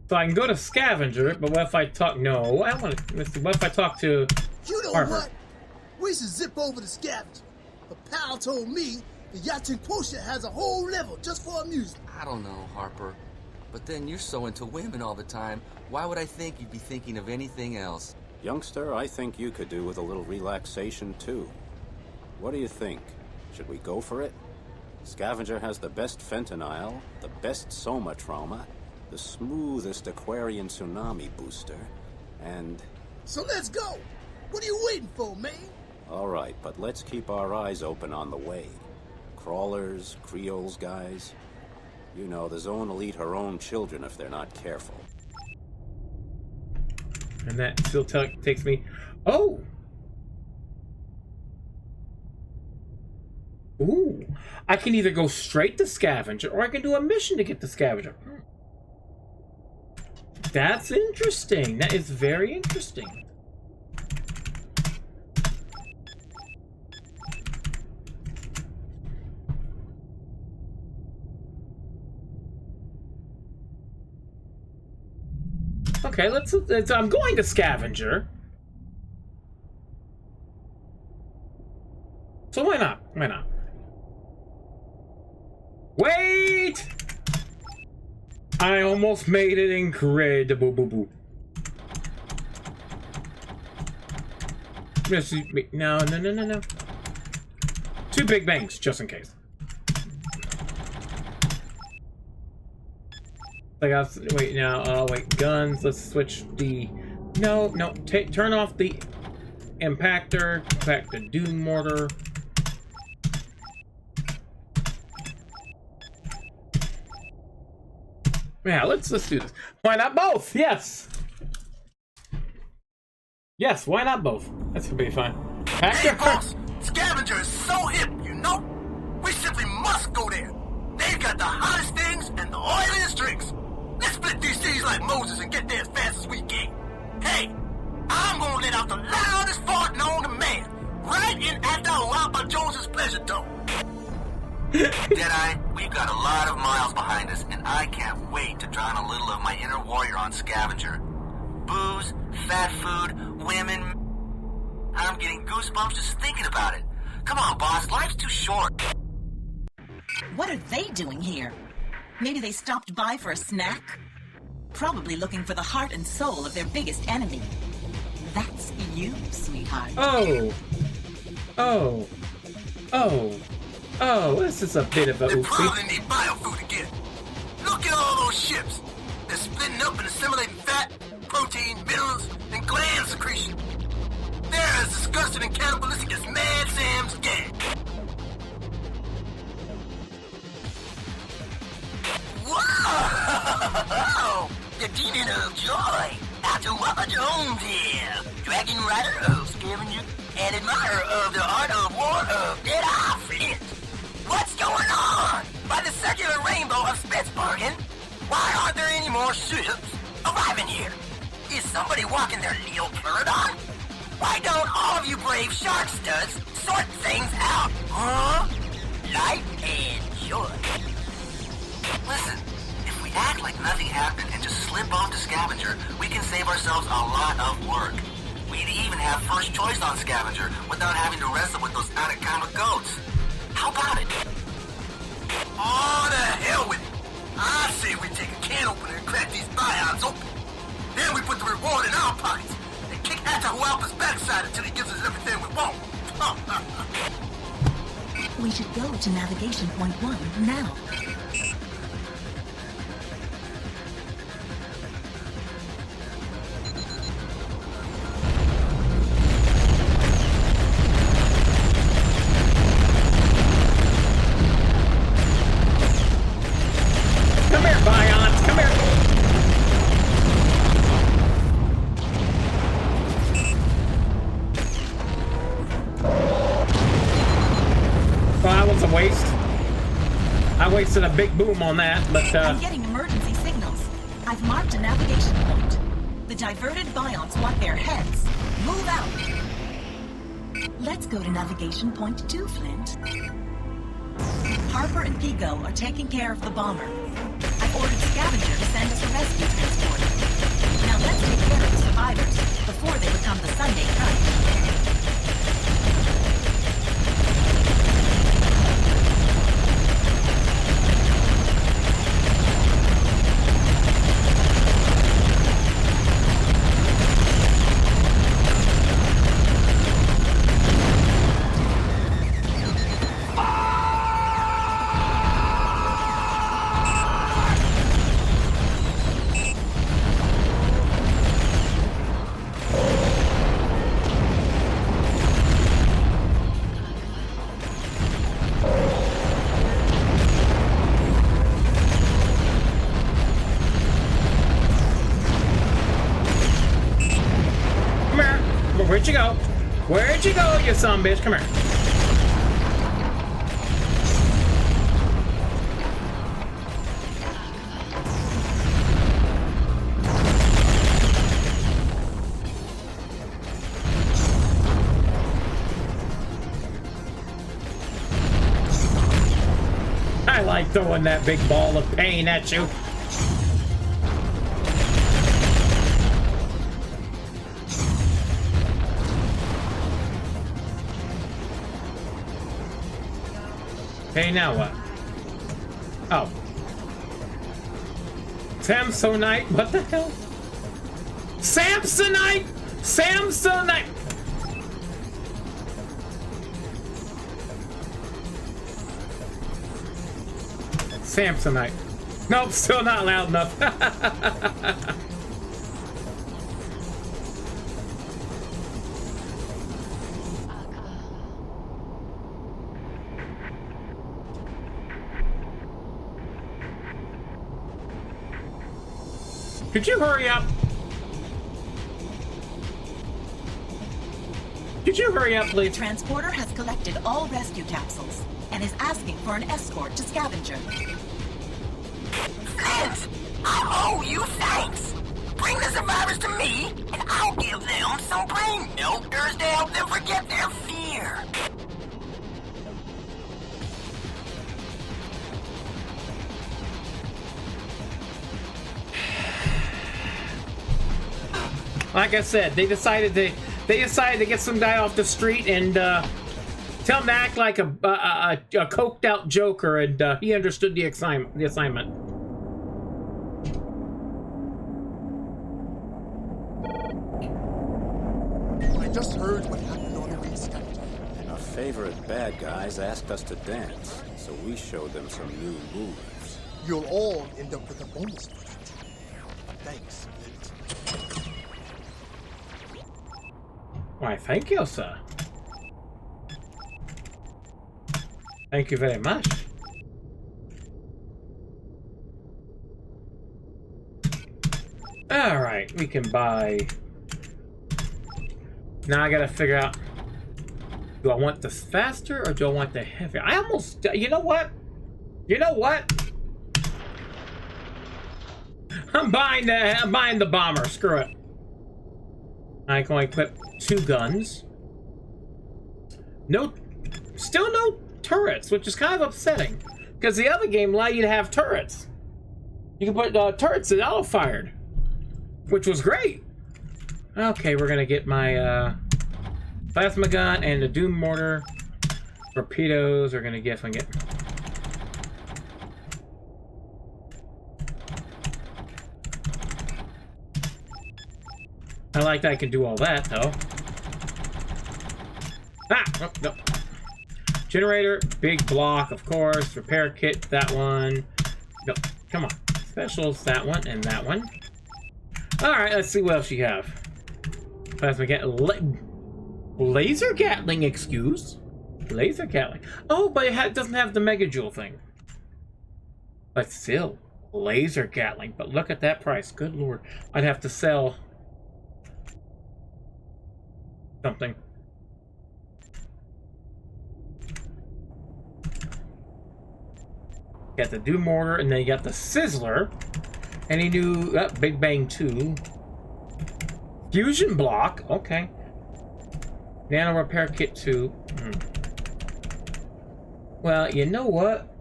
So I can go to Scavenger, but what if I talk? No, I want to. Let's see. What if I talk to You know Harper? what? We should zip over to Scavenger. A pal told me the yachting quotient has a whole level just for amusement. I don't know, Harper. But then you're so into women all the time, why would I think you'd be thinking of anything else? Youngster, I think you could do with a little relaxation too. What do you think? Should we go for it? Scavenger has the best fentanyl, the best soma trauma, the smoothest Aquarian tsunami booster, and... So let's go! What are you waiting for, man? Alright, but let's keep our eyes open on the way. Crawlers, Creoles guys. You know, the Zone will eat her own children if they're not careful. And that still takes me... Oh! Ooh. I can either go straight to Scavenger, or I can do a mission to get the Scavenger. That's interesting. That is very interesting. Okay, let's I'm going to Scavenger. So why not? Why not? Wait! I almost made it incredible. No. 2 big bangs, just in case. I got, wait, now, wait, guns, let's switch the, no, turn off the impactor, back to Doom Mortar. Yeah, let's do this. Why not both? Yes! Yes, why not both? That's gonna be fine. Hey, boss! Scavenger is so hip, you know? We simply must go there. They've got the hottest things and the oiliest drinks. Let's split these cities like Moses and get there as fast as we can. Hey, I'm gonna let out the loudest fart known to man, right in after Papa Jones's pleasure dome. Deadeye, we've got a lot of miles behind us, and I can't wait to drown a little of my inner warrior on Scavenger. Booze, fat food, women. I'm getting goosebumps just thinking about it. Come on, boss, life's too short. What are they doing here? Maybe they stopped by for a snack? Probably looking for the heart and soul of their biggest enemy. That's you, sweetheart. Oh, this is a bit of a They probably need biofood again. Look at all those ships. They're splitting up and assimilating fat, protein, minerals, and gland secretion. They're as disgusting and cannibalistic as Mad Sam's gang. Whoa! The demon of joy. After Papa Jones here. Dragon rider of Scavenger and admirer of the art of war of Deadeye Flint. What's going on? By the circular rainbow of Spitzbergen, why aren't there any more ships arriving here? Is somebody walking their Leo Peridon? Why don't all of you brave shark studs sort things out, huh? Light and joy. Listen, if we act like nothing happened and just slip off to Scavenger, we can save ourselves a lot of work. We'd even have first choice on Scavenger without having to wrestle with those Atacama goats. How about it? Oh, the hell with it. I say we take a can opener and crack these bions open. Then we put the reward in our pockets and kick Atahualpa's backside until he gives us everything we want. We should go to Navigation Point 1 now. Come here, Bions, come here. Well, that was a waste. I wasted a big boom on that, but I'm getting emergency signals. I've marked a navigation point. The diverted Bions want their heads. Move out. Let's go to Navigation Point 2, Flint. Harper and Pigo are taking care of the bomber. I've ordered Scavenger to send us a rescue transport. Now let's take care of the survivors before they become the Sunday crunch. Where'd you go, you son bitch? Come here. I like throwing that big ball of pain at you. Okay, now what? Oh. Samsonite? What the hell? Samsonite! Samsonite! Samsonite. Nope, still not loud enough. Could you hurry up? Could you hurry up, please? The transporter has collected all rescue capsules and is asking for an escort to Scavenger. Vince, I owe you thanks. Bring the survivors to me, and I'll give them some brain melters to help them forget their fear. Like I said, they decided to get some guy off the street and tell him to act like a coked out Joker, and he understood the assignment. I just heard what happened on the re-scavenger. Our favorite bad guys asked us to dance, so we showed them some new moves. You'll all end up with a bonus for that. Thanks, Flint. Why, thank you, sir. Thank you very much. Alright, we can buy... Now I gotta figure out... Do I want this faster or do I want the heavier? I almost... You know what? You know what? I'm buying the bomber. Screw it. I can only equip 2 guns. No... Still no turrets, which is kind of upsetting. Because the other game allowed you to have turrets. You can put turrets that auto-fired. Which was great. Okay, we're gonna get my plasma gun and the Doom Mortar. Torpedoes are gonna get... I like that I can do all that, though. Ah! Oh, no. Generator, big block, of course. Repair kit, that one. No, come on. Specials, that one, and that one. Alright, let's see what else you have. Plasma laser Gatling, excuse? Laser Gatling. Oh, but it doesn't have the Mega Jewel thing. But still, laser Gatling. But look at that price. Good lord. I'd have to sell... something. Got the Doom Mortar, and then you got the Sizzler. Any new... Big Bang 2. Fusion Block. Okay. Nano Repair Kit 2. Well, you know what?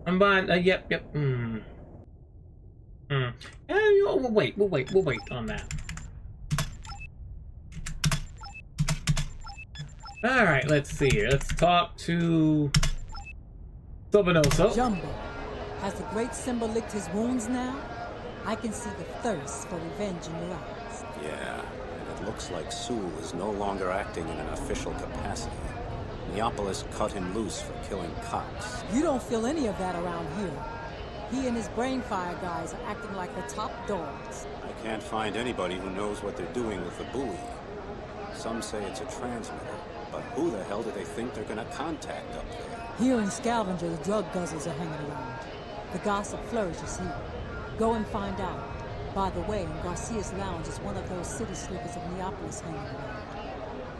I'm buying... yep. We'll wait on that. Alright, let's see here. Let's talk to... Sobanoso. Jumbo, has the great symbol licked his wounds now? I can see the thirst for revenge in your eyes. Yeah, and it looks like Sool is no longer acting in an official capacity. Neopolis cut him loose for killing Cox. You don't feel any of that around here. He and his Brainfire guys are acting like the top dogs. I can't find anybody who knows what they're doing with the buoy. Some say it's a transmitter, but who the hell do they think they're gonna contact up there? Here in Scavenger, the drug guzzlers are hanging around. The gossip flourishes here. Go and find out. By the way, in Garcia's lounge is one of those city slickers of Neopolis hanging around.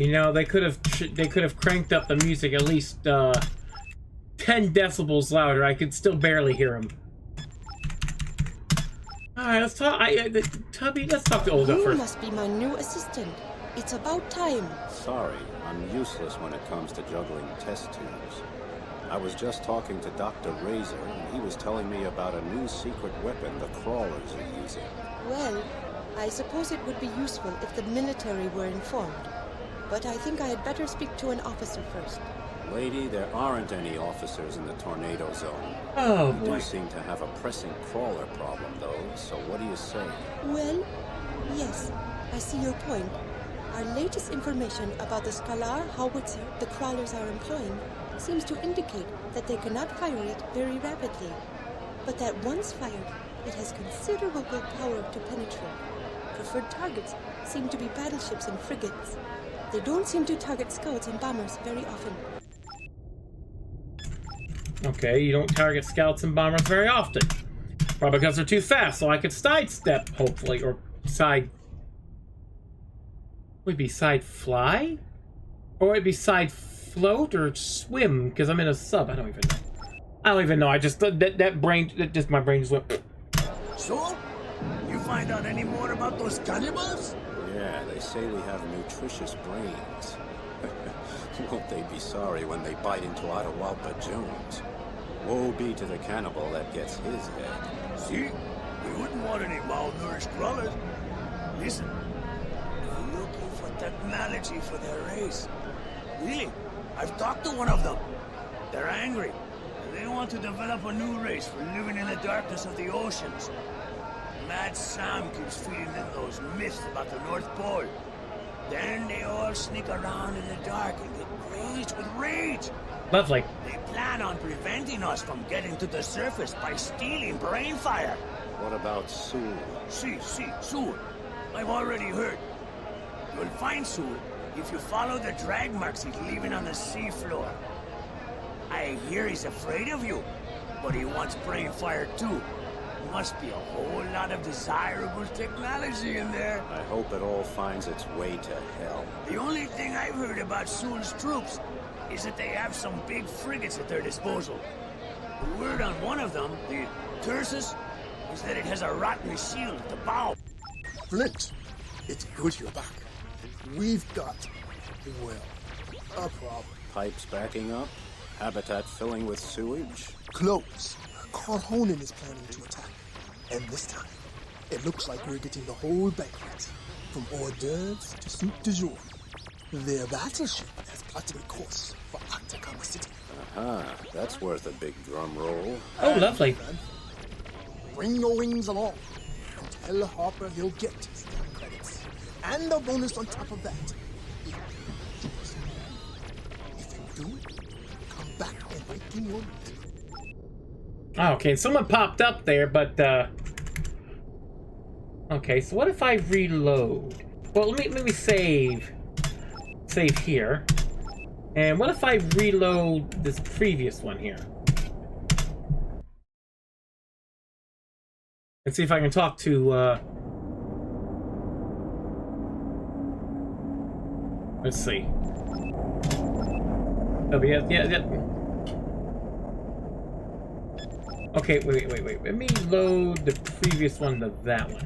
You know, they could have cranked up the music at least 10 decibels louder. I could still barely hear him. All right, let's talk. Tubby, let's talk to Olga You first. must be my new assistant. It's about time. Sorry, I'm useless when it comes to juggling test tubes. I was just talking to Dr. Razor, and he was telling me about a new secret weapon the crawlers are using. Well, I suppose it would be useful if the military were informed. But I think I had better speak to an officer first. Lady, there aren't any officers in the tornado zone. Oh, We boy. do seem to have a pressing crawler problem, though, so what do you say? Well, yes, I see your point. Our latest information about the Scalar howitzer the crawlers are employing seems to indicate that they cannot fire it very rapidly, but that once fired, it has considerable power to penetrate. Preferred targets seem to be battleships and frigates. They don't seem to target scouts and bombers very often. Okay, you don't target scouts and bombers very often. Probably because they're too fast, so I could sidestep, hopefully, or side... Would it be side fly? Or would it be side float or swim? Because I'm in a sub. I don't even know. I don't even know. I just that brain, my brain just went. So, you find out any more about those cannibals? Yeah, they say we have nutritious brains. Won't they be sorry when they bite into Atahualpa Jones? Woe be to the cannibal that gets his head. See? We wouldn't want any malnourished crawlers. Listen, they're looking for technology for their race. Really, I've talked to one of them. They're angry. And they want to develop a new race for living in the darkness of the oceans. Mad Sam keeps feeding them those myths about the North Pole. Then they all sneak around in the dark and get crazed with rage. Lovely. They plan on preventing us from getting to the surface by stealing brain fire. What about Sool? See, Sool. I've already heard. You'll find Sool if you follow the drag marks he's leaving on the seafloor. I hear he's afraid of you, but he wants brain fire too. Must be a whole lot of desirable technology in there. I hope it all finds its way to hell. The only thing I've heard about Sool's troops is that they have some big frigates at their disposal. The word on one of them, the Tursus, is that it has a rotten shield at the bow. Flint, it's good you're back. We've got, well, a problem. Pipes backing up? Habitat filling with sewage? Close. Carhonen is planning to attack. And this time, it looks like we're getting the whole banquet. From hors d'oeuvres to soup du jour. Their battleship has plotted a course for Atacama City. Aha, that's worth a big drum roll. Oh, lovely. Bring your wings along. And tell Harper he'll get his damn credits. And a bonus on top of that. If you do, come back and wake in your meat. Okay, someone popped up there, but okay, so what if I reload? Well, let me save here. And what if I reload this previous one here? And see if I can talk to let's see. Oh, yeah. Okay, wait. Let me load the previous one to that one.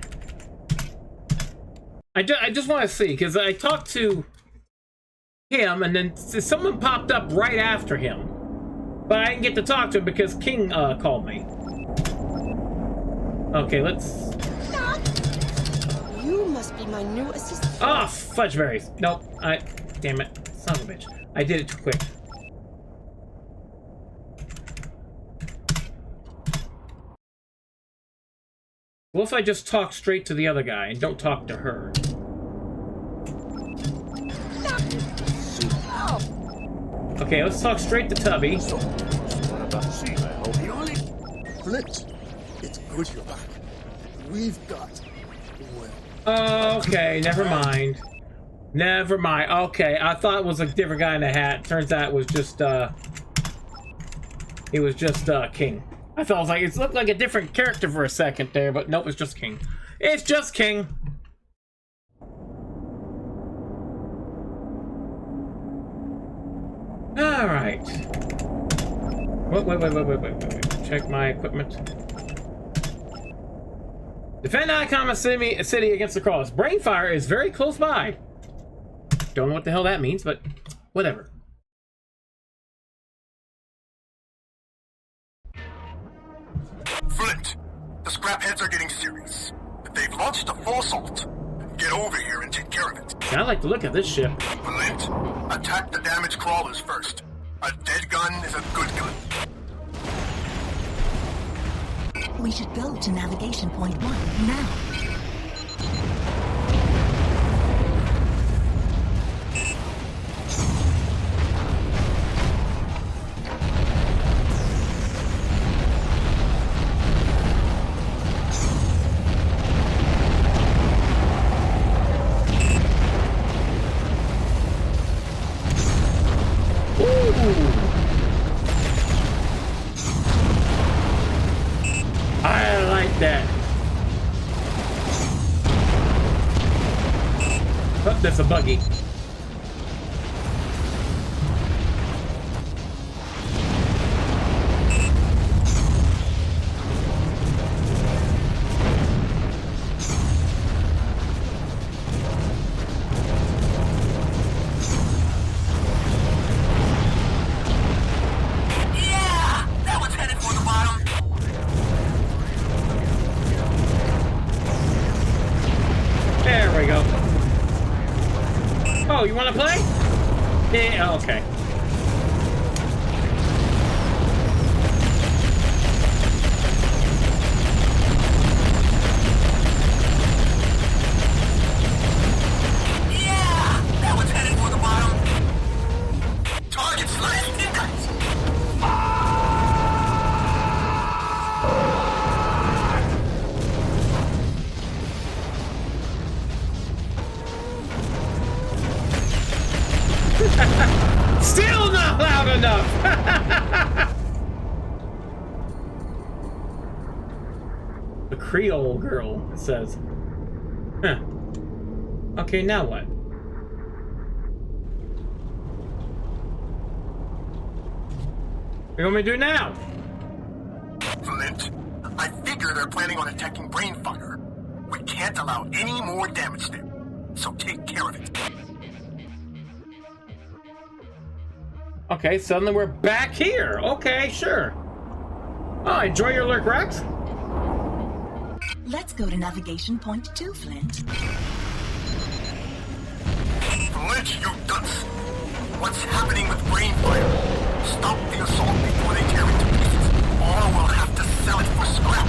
I just want to see, because I talked to him, and then someone popped up right after him. But I didn't get to talk to him because King called me. Okay, let's... You must be my new assistant. Oh, fudgeberries. Nope. Damn it. Son of a bitch. I did it too quick. What if I just talk straight to the other guy and don't talk to her? Okay, let's talk straight to Tubby. What about Steve? I hope the only... Flint, it's good you're back. We've got, well... Okay, never mind. Never mind. Okay, I thought it was a different guy in a hat. Turns out it was just, King. I felt like it looked like a different character for a second there, but nope, it's just King. It's just King. All right. Wait. Check my equipment. Defend Icon City against the crawlers. Brainfire is very close by. Don't know what the hell that means, but whatever. Flint, the scrapheads are getting serious. They've launched a full assault. Get over here and take care of it. I like the look of this ship. Flint, attack the damaged crawlers first. A dead gun is a good gun. We should go to navigation point 1 now. I like that. Oh, there's a buggy. Yeah! That one's headed for the bottom. There we go. Oh, you want to play? Yeah, okay. Yeah! That one's headed for the bottom. Target slash impact. Still not loud enough. The Creole girl, it says. Huh. Okay, now what? What do you want me to do now? Flint, I figure they're planning on attacking Brainfire. We can't allow any more damage there. So take care of it. Okay, suddenly we're back here. Okay, sure. Oh, enjoy your lurk, Rex. Let's go to navigation point 2, Flint. Flint, you dunce! What's happening with Brainfire? Stop the assault before they tear it to pieces, or we'll have to sell it for scrap.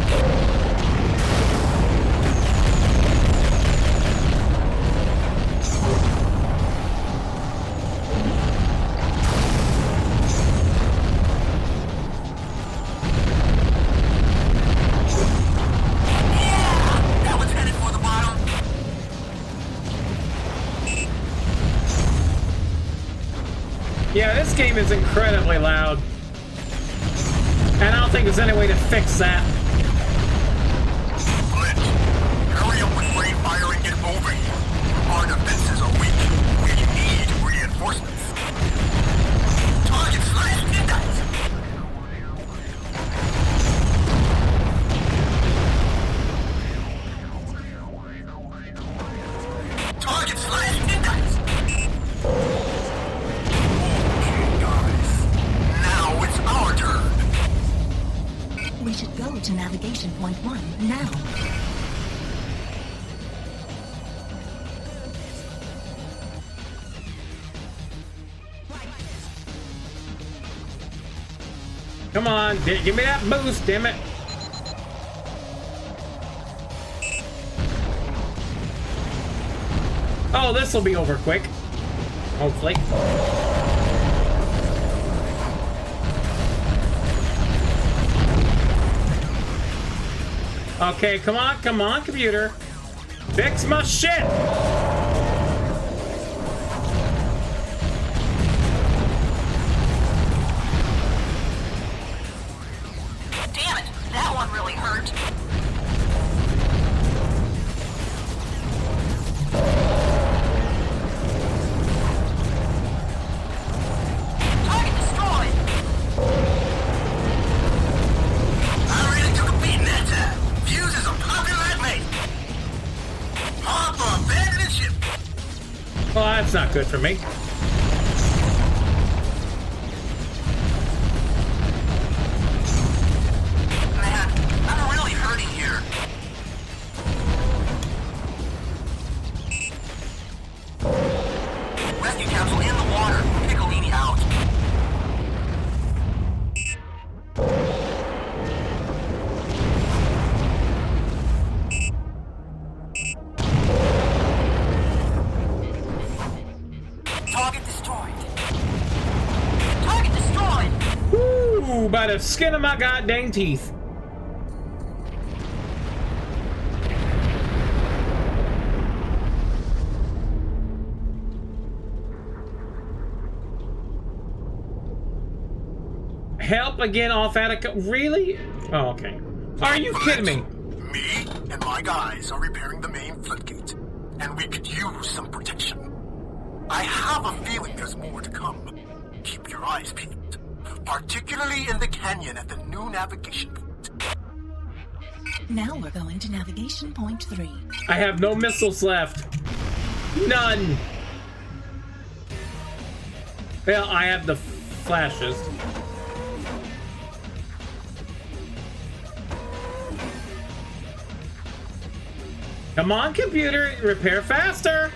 That one's headed for the bottom. Yeah, this game is incredibly loud. And I don't think there's any way to fix that. Flint, hurry up with Brainfire and get over here. Our defenses are weak. We need reinforcements. Target slash impact. Target slash impact. Okay, guys. Now it's our turn. We should go to navigation point 1 now. Come on, give me that boost, damn it. Oh, this will be over quick. Hopefully. Okay, come on, computer. Fix my shit! Damn it, that one really hurt. Well, that's not good for me. Man, I'm really hurting here. Rescue capsule in the water. Piccolini out. Target destroyed. Target destroyed. Woo! By the skin of my goddamn teeth. Help again off Attica? Really? Oh, okay. Are you kidding me? Me and my guys are repairing the main floodgate, and we could use some protection. I have a feeling there's more to come. Keep your eyes peeled, particularly in the canyon at the new navigation point. Now we're going to navigation point 3. I have no missiles left. None. Well, I have the flashes. Come on, computer, repair faster.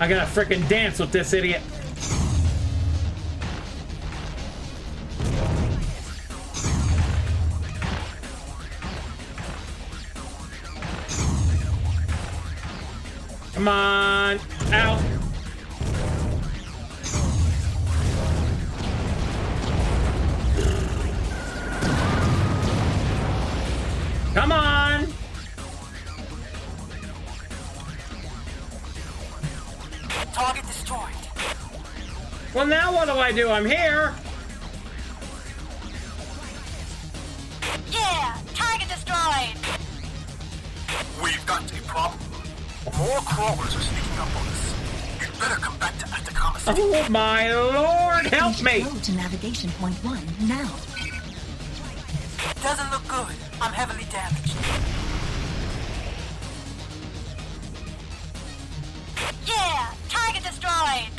I gotta frickin' dance with this idiot. Come on, out. Come on. Target destroyed. Well, now what do I do? I'm here. Yeah, target destroyed. We've got a problem. More crawlers are sneaking up on us. You'd better come back to Atacama City. Oh my lord, help me! Go to navigation point 1 now. Doesn't look good. I'm heavily damaged. Yeah, target destroyed.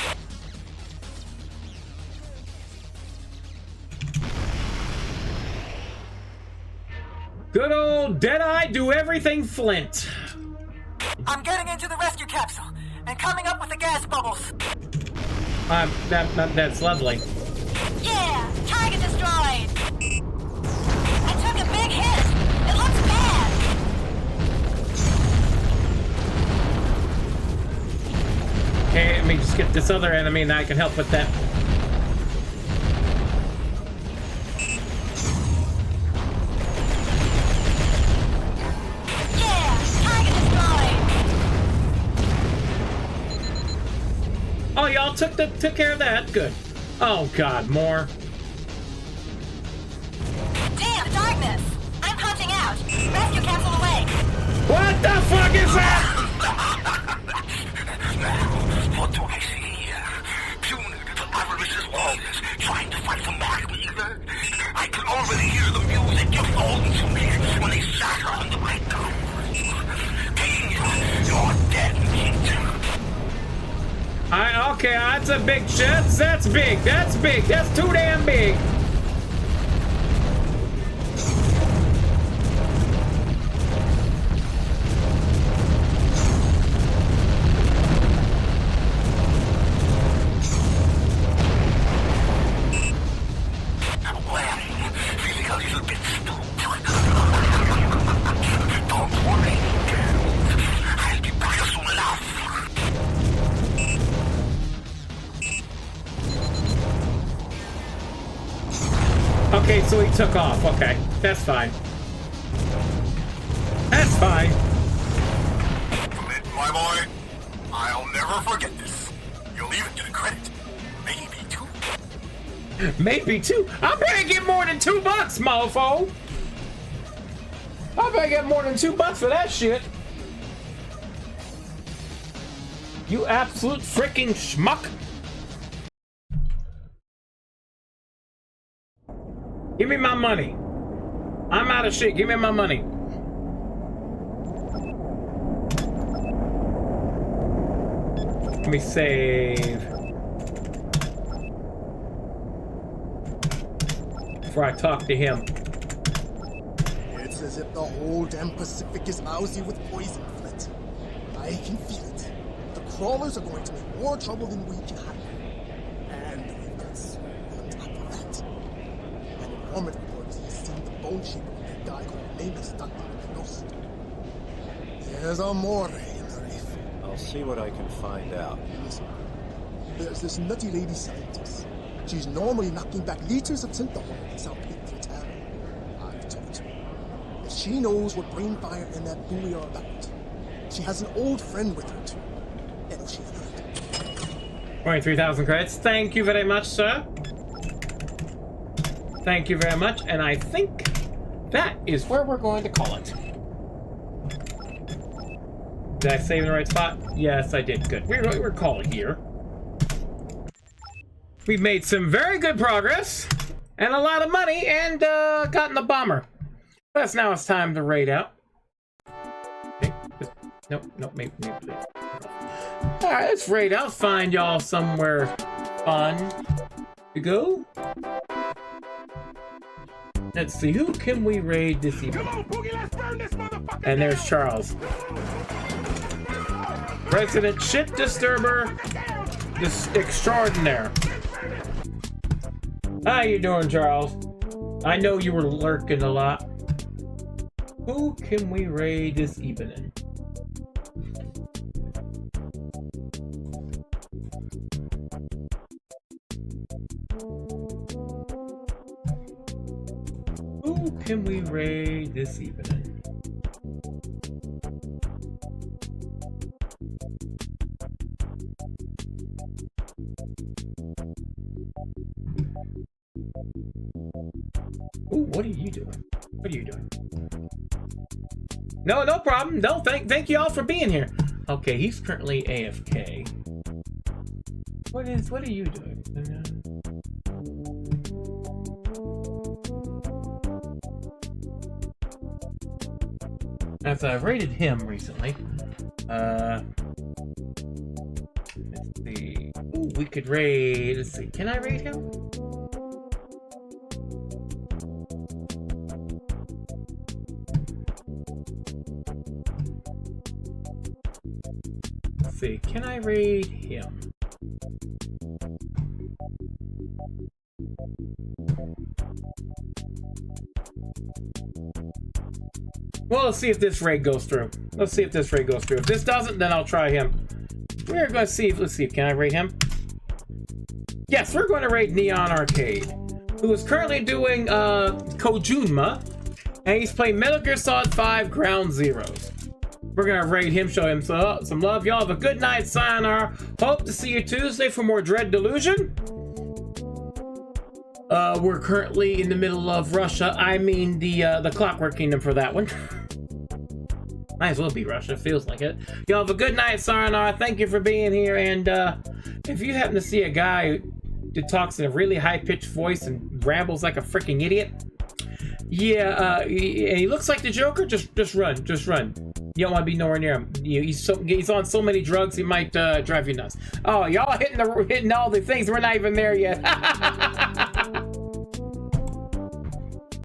Good old Deadeye, do everything Flint. I'm getting into the rescue capsule and coming up with the gas bubbles. That's lovely. Yeah, target destroyed. I took a big hit. It looks bad. Okay, let me just get this other enemy and I can help with that. Oh, y'all took care of that. Good. Oh God, more. Damn, darkness! I'm punching out. Rescue capsule away. What the fuck is that? What do I see here? Punitive, avaricious warriors trying to fight for my leader. I can already hear the music you're falling to me when they shatter under my thumb. King, you're dead, King. Okay, that's a big shit. That's big. That's big. That's too damn big. Feeling a little bit spooked. Don't worry, I'll be back soon enough. Okay, so he took off. Okay, that's fine. That's fine. My boy, I'll never forget this. You'll even get a credit. Maybe two. Maybe two. I better get more than $2, mofo. I better get more than $2 for that shit. You absolute freaking schmuck. Give me my money. I'm out of shit. Give me my money. Let me save. Before I talk to him. It's as if the whole damn Pacific is lousy with poison, Flint. I can feel it. The crawlers are going to make more trouble than we can handle. And we've got Sool on top of that. An informant reports he's seen the bone shape of that guy whose name is Dr. Gnost. There's a more in the reef. I'll see what I can find out. Listen, there's this nutty lady scientist. She's normally knocking back liters of synthahol in South Patriot Tavern. I've talked to her. If she knows what Brainfire and that buoy are about. She has an old friend with her too. And she heard. 23,000 credits. Thank you very much, sir. Thank you very much. And I think that is where we're going to call it. Did I save in the right spot? Yes, I did. Good. We're calling here. We've made some very good progress and a lot of money and gotten the bomber. But now it's time to raid out. Okay. Nope, maybe. Alright, let's raid out. Find y'all somewhere fun to go. Let's see, who can we raid this evening? Come on, Boogie, let's burn this motherfucker. And there's Charles. Resident shit disturber extraordinaire. How you doing, Charles? I know you were lurking a lot. Who can we raid this evening? Who can we raid this evening? Ooh, what are you doing? What are you doing? No problem. No, thank you all for being here. Okay, he's currently AFK. What are you doing? As I've rated him recently. Let's see. Ooh, we could raid. Let's see. Can I raid him? Let's see. Can I raid him? Well, let's see if this raid goes through. Let's see if this raid goes through. If this doesn't, then I'll try him. We're going to see. Let's see. Can I raid him? Yes, we're going to raid Neon Arcade, who is currently doing Kojunma, and he's playing Metal Gear Solid 5 Ground Zeroes. We're going to raid him, show him some love. Y'all have a good night. Sayonara. Hope to see you Tuesday for more Dread Delusion. We're currently in the middle of Russia. I mean the Clockwork Kingdom for that one. Might as well be Russia, feels like it. Y'all have a good night, Sayonara. Thank you for being here. And if you happen to see a guy who talks in a really high-pitched voice and rambles like a freaking idiot, yeah, he looks like the Joker, just run. You don't want to be nowhere near him. He's on so many drugs, he might drive you nuts. Oh, y'all hitting all the things. We're not even there yet.